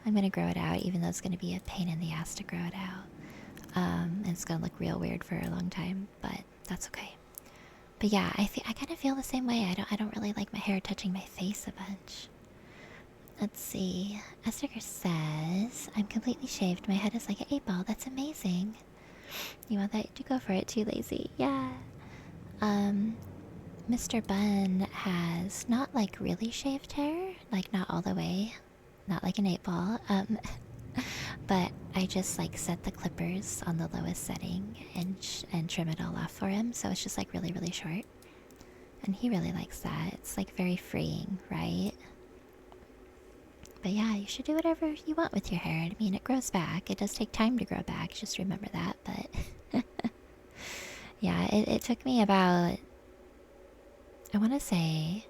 I'm gonna grow it out, even though it's gonna be a pain in the ass to grow it out. And it's gonna look real weird for a long time, but that's okay. But yeah, I kind of feel the same way. I don't really like my hair touching my face a bunch. Let's see. Esther says, I'm completely shaved. My head is like an 8-ball. That's amazing. You want that to go for it too, Lazy? Yeah. Mr. Bun has not like really shaved hair, like not all the way, not like an 8-ball. But I just like set the clippers on the lowest setting and trim it all off for him, so it's just like really, really short. And he really likes that. It's like very freeing, right? But yeah, you should do whatever you want with your hair. I mean, it grows back. It does take time to grow back, just remember that, but yeah, it took me about, I want to say,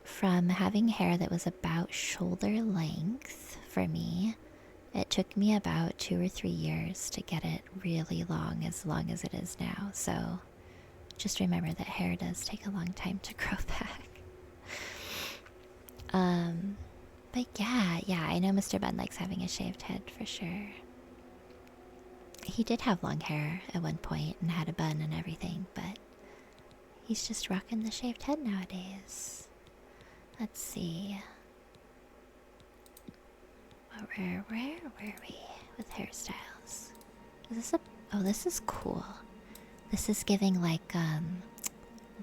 from having hair that was about shoulder length for me, it took me about 2 or 3 years to get it really long as it is now. So just remember that hair does take a long time to grow back. But yeah, I know Mr. Bun likes having a shaved head for sure. He did have long hair at one point and had a bun and everything, but he's just rocking the shaved head nowadays. Let's see. Where were we with hairstyles? Is this a... Oh, this is cool. This is giving like,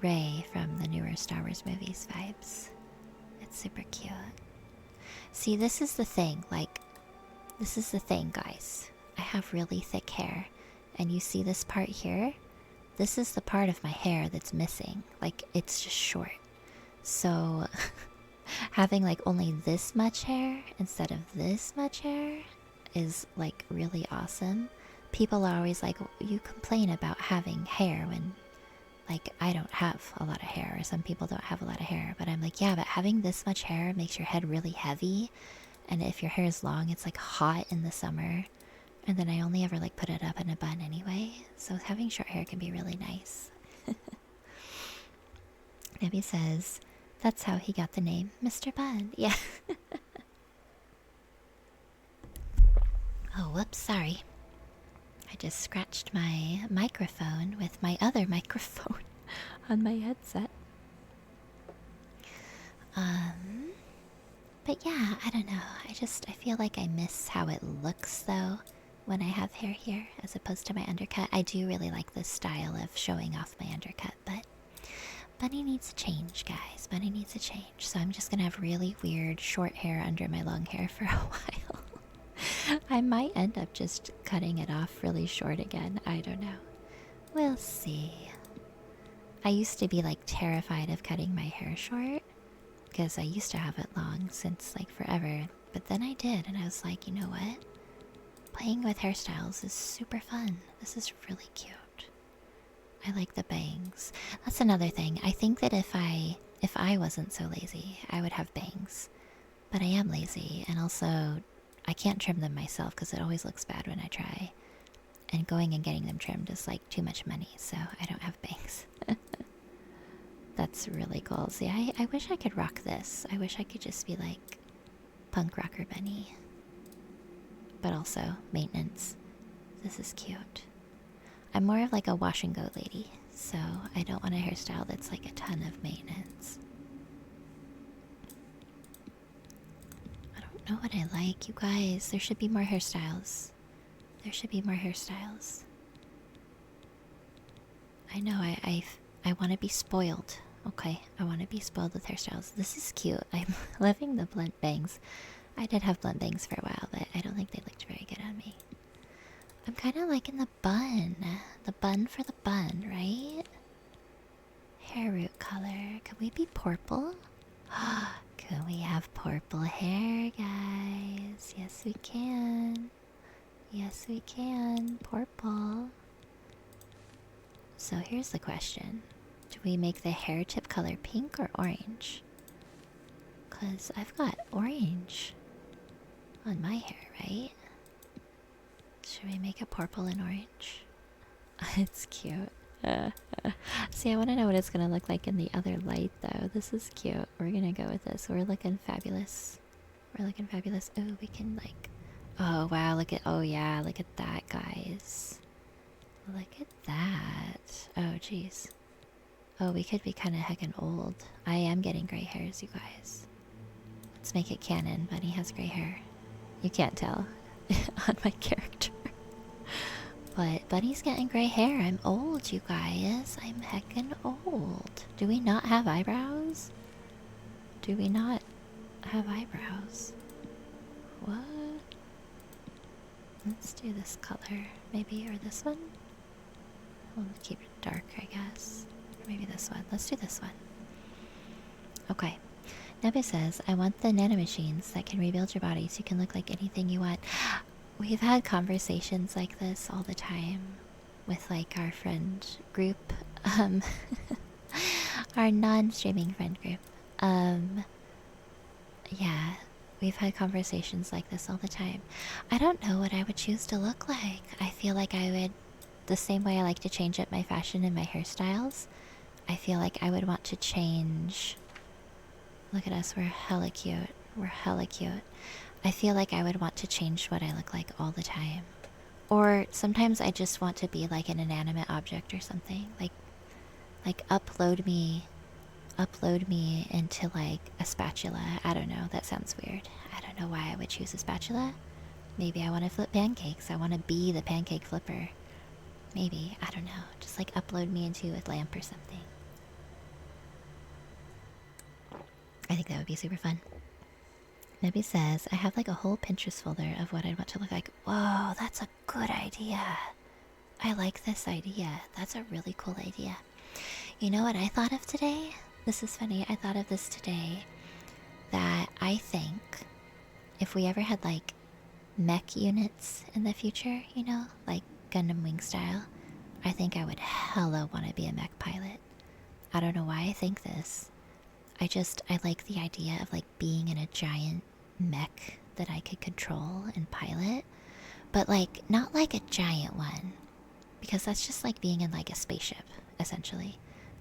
Rey from the newer Star Wars movies vibes. It's super cute. See, this is the thing, like, this is the thing, guys. I have really thick hair, and you see this part here? This is the part of my hair that's missing. Like, it's just short. So, having like only this much hair instead of this much hair is like really awesome. People are always like, you complain about having hair when like I don't have a lot of hair, or some people don't have a lot of hair, but I'm like, yeah, but having this much hair makes your head really heavy, and if your hair is long, it's like hot in the summer, and then I only ever like put it up in a bun anyway, so having short hair can be really nice. Nebby says, that's how he got the name Mr. Bun. Yeah. Oh, whoops, sorry. I just scratched my microphone with my other microphone on my headset. But yeah, I don't know. I feel like I miss how it looks though when I have hair here as opposed to my undercut. I do really like this style of showing off my undercut, but Bunny needs a change, guys. Bunny needs a change. So I'm just gonna have really weird short hair under my long hair for a while. I might end up just cutting it off really short again. I don't know. We'll see. I used to be like terrified of cutting my hair short because I used to have it long since like forever. But then I did, and I was like, you know what? Playing with hairstyles is super fun. This is really cute. I like the bangs. That's another thing. I think that if I wasn't so lazy, I would have bangs. But I am lazy, and also I can't trim them myself because it always looks bad when I try. And going and getting them trimmed is like too much money, so I don't have bangs. That's really cool. See, I wish I could rock this. I wish I could just be like punk rocker Bunny. But also maintenance. This is cute. I'm more of like a wash and go lady, so I don't want a hairstyle that's like a ton of maintenance. don't know what I like, you guys. There should be more hairstyles. There should be more hairstyles. I know, I want to be spoiled. Okay, I want to be spoiled with hairstyles. This is cute. I'm loving the blunt bangs. I did have blunt bangs for a while, but I don't think they looked very good on me. I'm kind of liking the bun. The bun for the bun, right? Hair root color. Could we be purple? Could we have purple hair, guys? Yes, we can. Yes, we can. Purple. So here's the question. Do we make the hair tip color pink or orange? Because I've got orange on my hair, right? Should we make it purple and orange? It's cute. See, I want to know what it's going to look like in the other light, though. This is cute. We're going to go with this. We're looking fabulous. We're looking fabulous. Oh, we can, like... Oh, wow. Look at... Oh, yeah. Look at that, guys. Look at that. Oh, jeez. Oh, we could be kind of heckin' old. I am getting gray hairs, you guys. Let's make it canon. Bunny has gray hair. You can't tell on my character. But Bunny's getting gray hair. I'm old, you guys. I'm heckin' old. Do we not have eyebrows? Do we not have eyebrows? What? Let's do this color, maybe, or this one? We'll keep it dark, I guess. Or maybe this one. Let's do this one. Okay. Nebby says, I want the nanomachines that can rebuild your body so you can look like anything you want. We've had conversations like this all the time with, like, our friend group. Our non-streaming friend group. Yeah. We've had conversations like this all the time. I don't know what I would choose to look like. I feel like I would... The same way I like to change up my fashion and my hairstyles, I feel like I would want to change... Look at us, we're hella cute. We're hella cute. I feel like I would want to change what I look like all the time. Or sometimes I just want to be like an inanimate object or something. Like upload me into like a spatula. I don't know, that sounds weird. I don't know why I would choose a spatula. Maybe I want to flip pancakes. I want to be the pancake flipper. Maybe, I don't know. Just like upload me into a lamp or something. I think that would be super fun. Nebby says, I have like a whole Pinterest folder of what I'd want to look like. Whoa, that's a good idea. I like this idea. That's a really cool idea. You know what I thought of today? This is funny. I thought of this today. That I think if we ever had like mech units in the future, you know, like Gundam Wing style, I think I would hella want to be a mech pilot. I don't know why I think this. I like the idea of like being in a giant mech that I could control and pilot, but like not like a giant one, because that's just like being in like a spaceship essentially.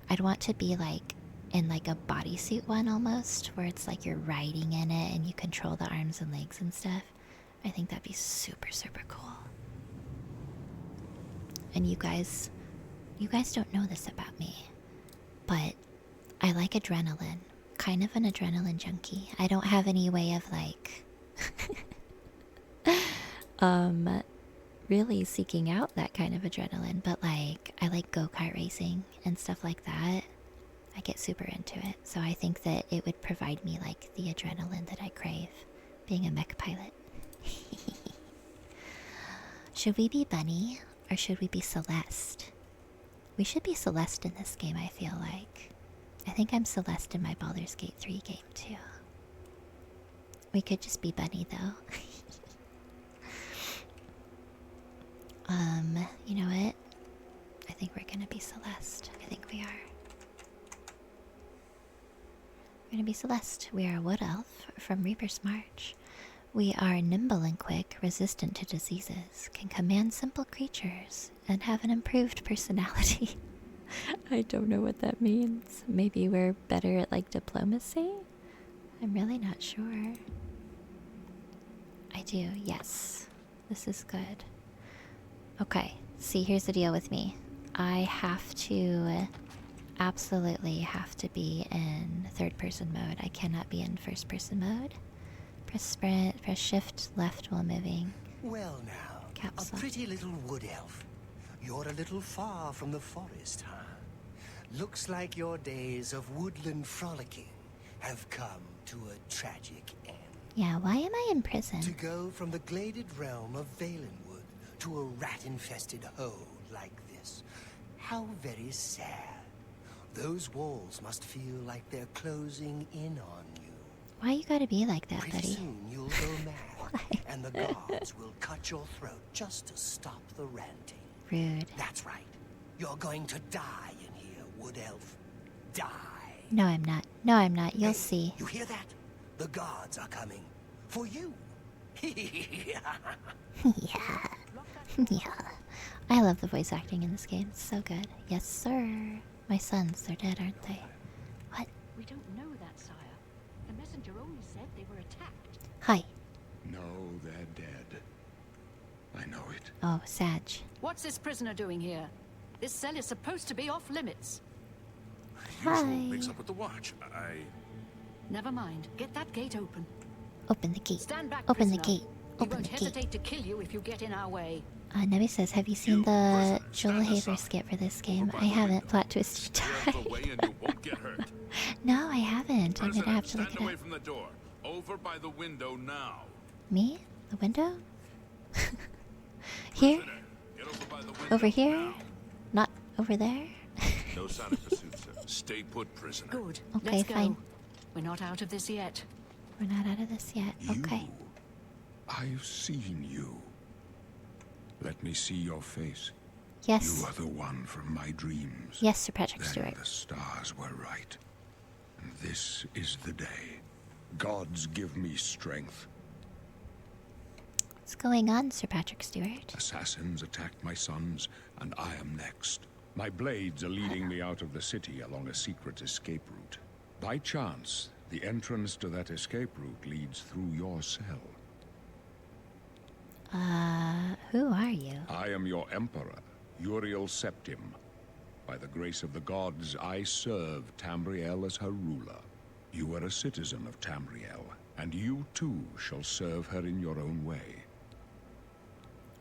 I'd want to be like in like a bodysuit one almost, where it's like you're riding in it and you control the arms and legs and stuff. I think that'd be super, super cool. And you guys don't know this about me, but I like adrenaline. Kind of an adrenaline junkie. I don't have any way of like really seeking out that kind of adrenaline, but like I like go-kart racing and stuff like that. I get super into it. So I think that it would provide me like the adrenaline that I crave, being a mech pilot. Should we be Bunny or should we be Celeste? We should be Celeste in this game, I feel like. I think I'm Celeste in my Baldur's Gate 3 game too. We could just be Bunny though. You know what? I think we're gonna be Celeste. I think we are. We're gonna be Celeste. We are a wood elf from Reaper's March. We are nimble and quick, resistant to diseases, can command simple creatures, and have an improved personality. I don't know what that means. Maybe we're better at like diplomacy? I'm really not sure. I do, yes. This is good. Okay, see, here's the deal with me. I have to, absolutely have to be in third person mode. I cannot be in first person mode. Press sprint, press shift left while moving. Well now, Caps a lock. pretty little wood elf. You're a little far from the forest, huh? Looks like your days of woodland frolicking have come to a tragic end. Yeah, why am I in prison? To go from the gladed realm of Valenwood to a rat-infested hole like this. How very sad. Those walls must feel like they're closing in on you. Why you gotta be like that, Pretty buddy? soon you'll go mad, and the guards will cut your throat just to stop the ranting. Rude. That's right. You're going to die in here, wood elf. Die. No, I'm not. No, I'm not. You'll Hey, see. You hear that? The guards are coming. For you. Yeah. Yeah. I love the voice acting in this game. It's so good. Yes, sir. My sons, they're dead, aren't they? What? We don't know that, sire. The messenger only said they were attacked. Hi. No, they're dead. I know it. Oh, Sag. What's this prisoner doing here? This cell is supposed to be off limits. Hi. Mix up with the watch. Never mind. Get that gate open. Open the gate. Stand back, Open the prisoner. gate. We Open won't the gate. hesitate to kill you if you get in our way. Nebby says, have you seen You, the prisoner, Joel stand Haver aside. skit for this game? by I the haven't. window. Plot twist, you Stay out of the died. way and you won't get hurt. No, I haven't. I'm gonna have to Stand look it away up. from the door. Over by the window now. Me? The window? Here? Prisoner, get over by the window Over here? now. Not over there? No sign of pursuit, sir. Stay put, prisoner. Good. Okay, Let's go. fine. We're not out of this yet. We're not out of this yet. Okay. You. I've seen you. Let me see your face. Yes. You are the one from my dreams. Yes, Sir Patrick Then Stewart. the stars were right. And this is the day. Gods give me strength. What's going on, Sir Patrick Stewart? Assassins attacked my sons, and I am next. My blades are leading me out of the city along a secret escape route. By chance, the entrance to that escape route leads through your cell. Who are you? I am your emperor, Uriel Septim. By the grace of the gods, I serve Tamriel as her ruler. You are a citizen of Tamriel, and you too shall serve her in your own way.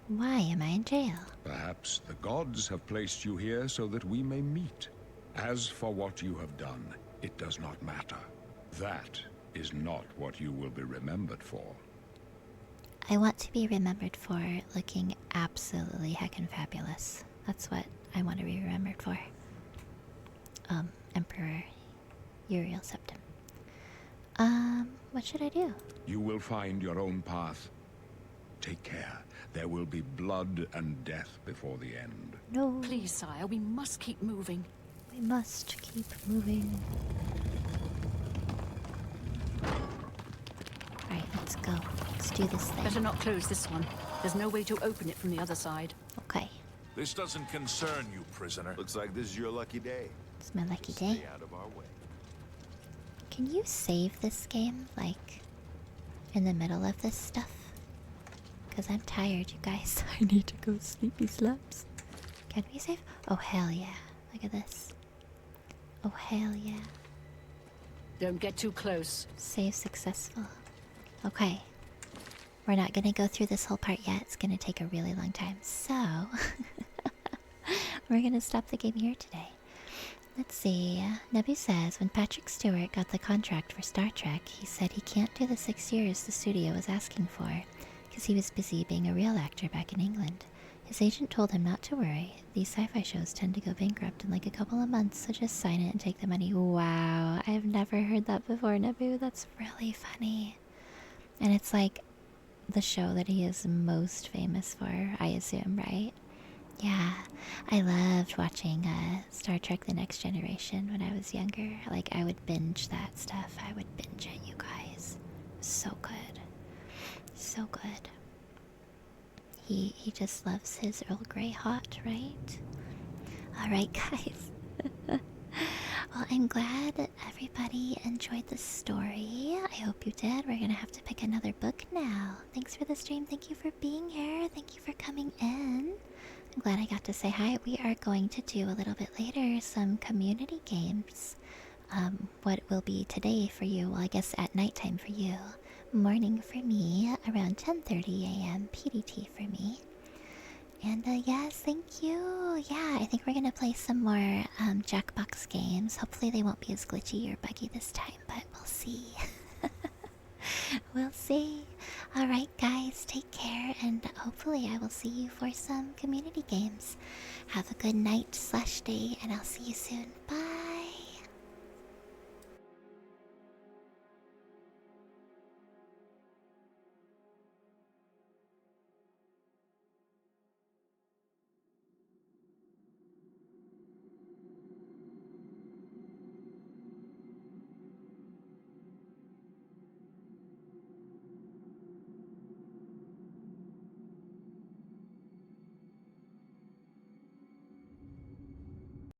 Why am I in jail? Perhaps the gods have placed you here so that we may meet. As for what you have done, it does not matter. That is not what you will be remembered for. I want to be remembered for looking absolutely heckin' fabulous. That's what I want to be remembered for. Emperor Uriel Septim. What should I do? You will find your own path. Take care. There will be blood and death before the end. No. Please, sire, we must keep moving. We must keep moving. Alright, let's go. Let's do this thing. Better not close this one. There's no way to open it from the other side. Okay. This doesn't concern you, prisoner. Looks like this is your lucky day. It's my lucky Just day. Stay out of our way. Can you save this game, like, in the middle of this stuff? Because I'm tired, you guys. I need to go sleepy slaps. Can we save? Oh, hell yeah. Look at this. Oh, hell yeah. Don't get too close. Save successful. Okay. We're not gonna go through this whole part yet. It's gonna take a really long time. So, we're gonna stop the game here today. Let's see. Nebu says, when Patrick Stewart got the contract for Star Trek, he said he can't do the 6 years the studio was asking for, because he was busy being a real actor back in England. His agent told him not to worry. These sci-fi shows tend to go bankrupt in like a couple of months, so just sign it and take the money. Wow, I've never heard that before, Nebu. That's really funny. And it's like the show that he is most famous for, I assume, right? Yeah, I loved watching Star Trek The Next Generation when I was younger. Like, I would binge that stuff. I would binge it, you guys. So good. So good. He just loves his Earl Grey hot, right? Alright, guys. Well, I'm glad that everybody enjoyed the story. I hope you did. We're gonna have to pick another book now. Thanks for the stream. Thank you for being here. Thank you for coming in. I'm glad I got to say hi. We are going to do a little bit later some community games. What will be today for you? Well, I guess at nighttime for you morning for me, around 10:30 a.m. PDT for me. And yes, thank you. Yeah, I think we're gonna play some more Jackbox games. Hopefully they won't be as glitchy or buggy this time, but we'll see. We'll see. Alright guys, take care, and hopefully I will see you for some community games. Have a good night/day, and I'll see you soon. Bye!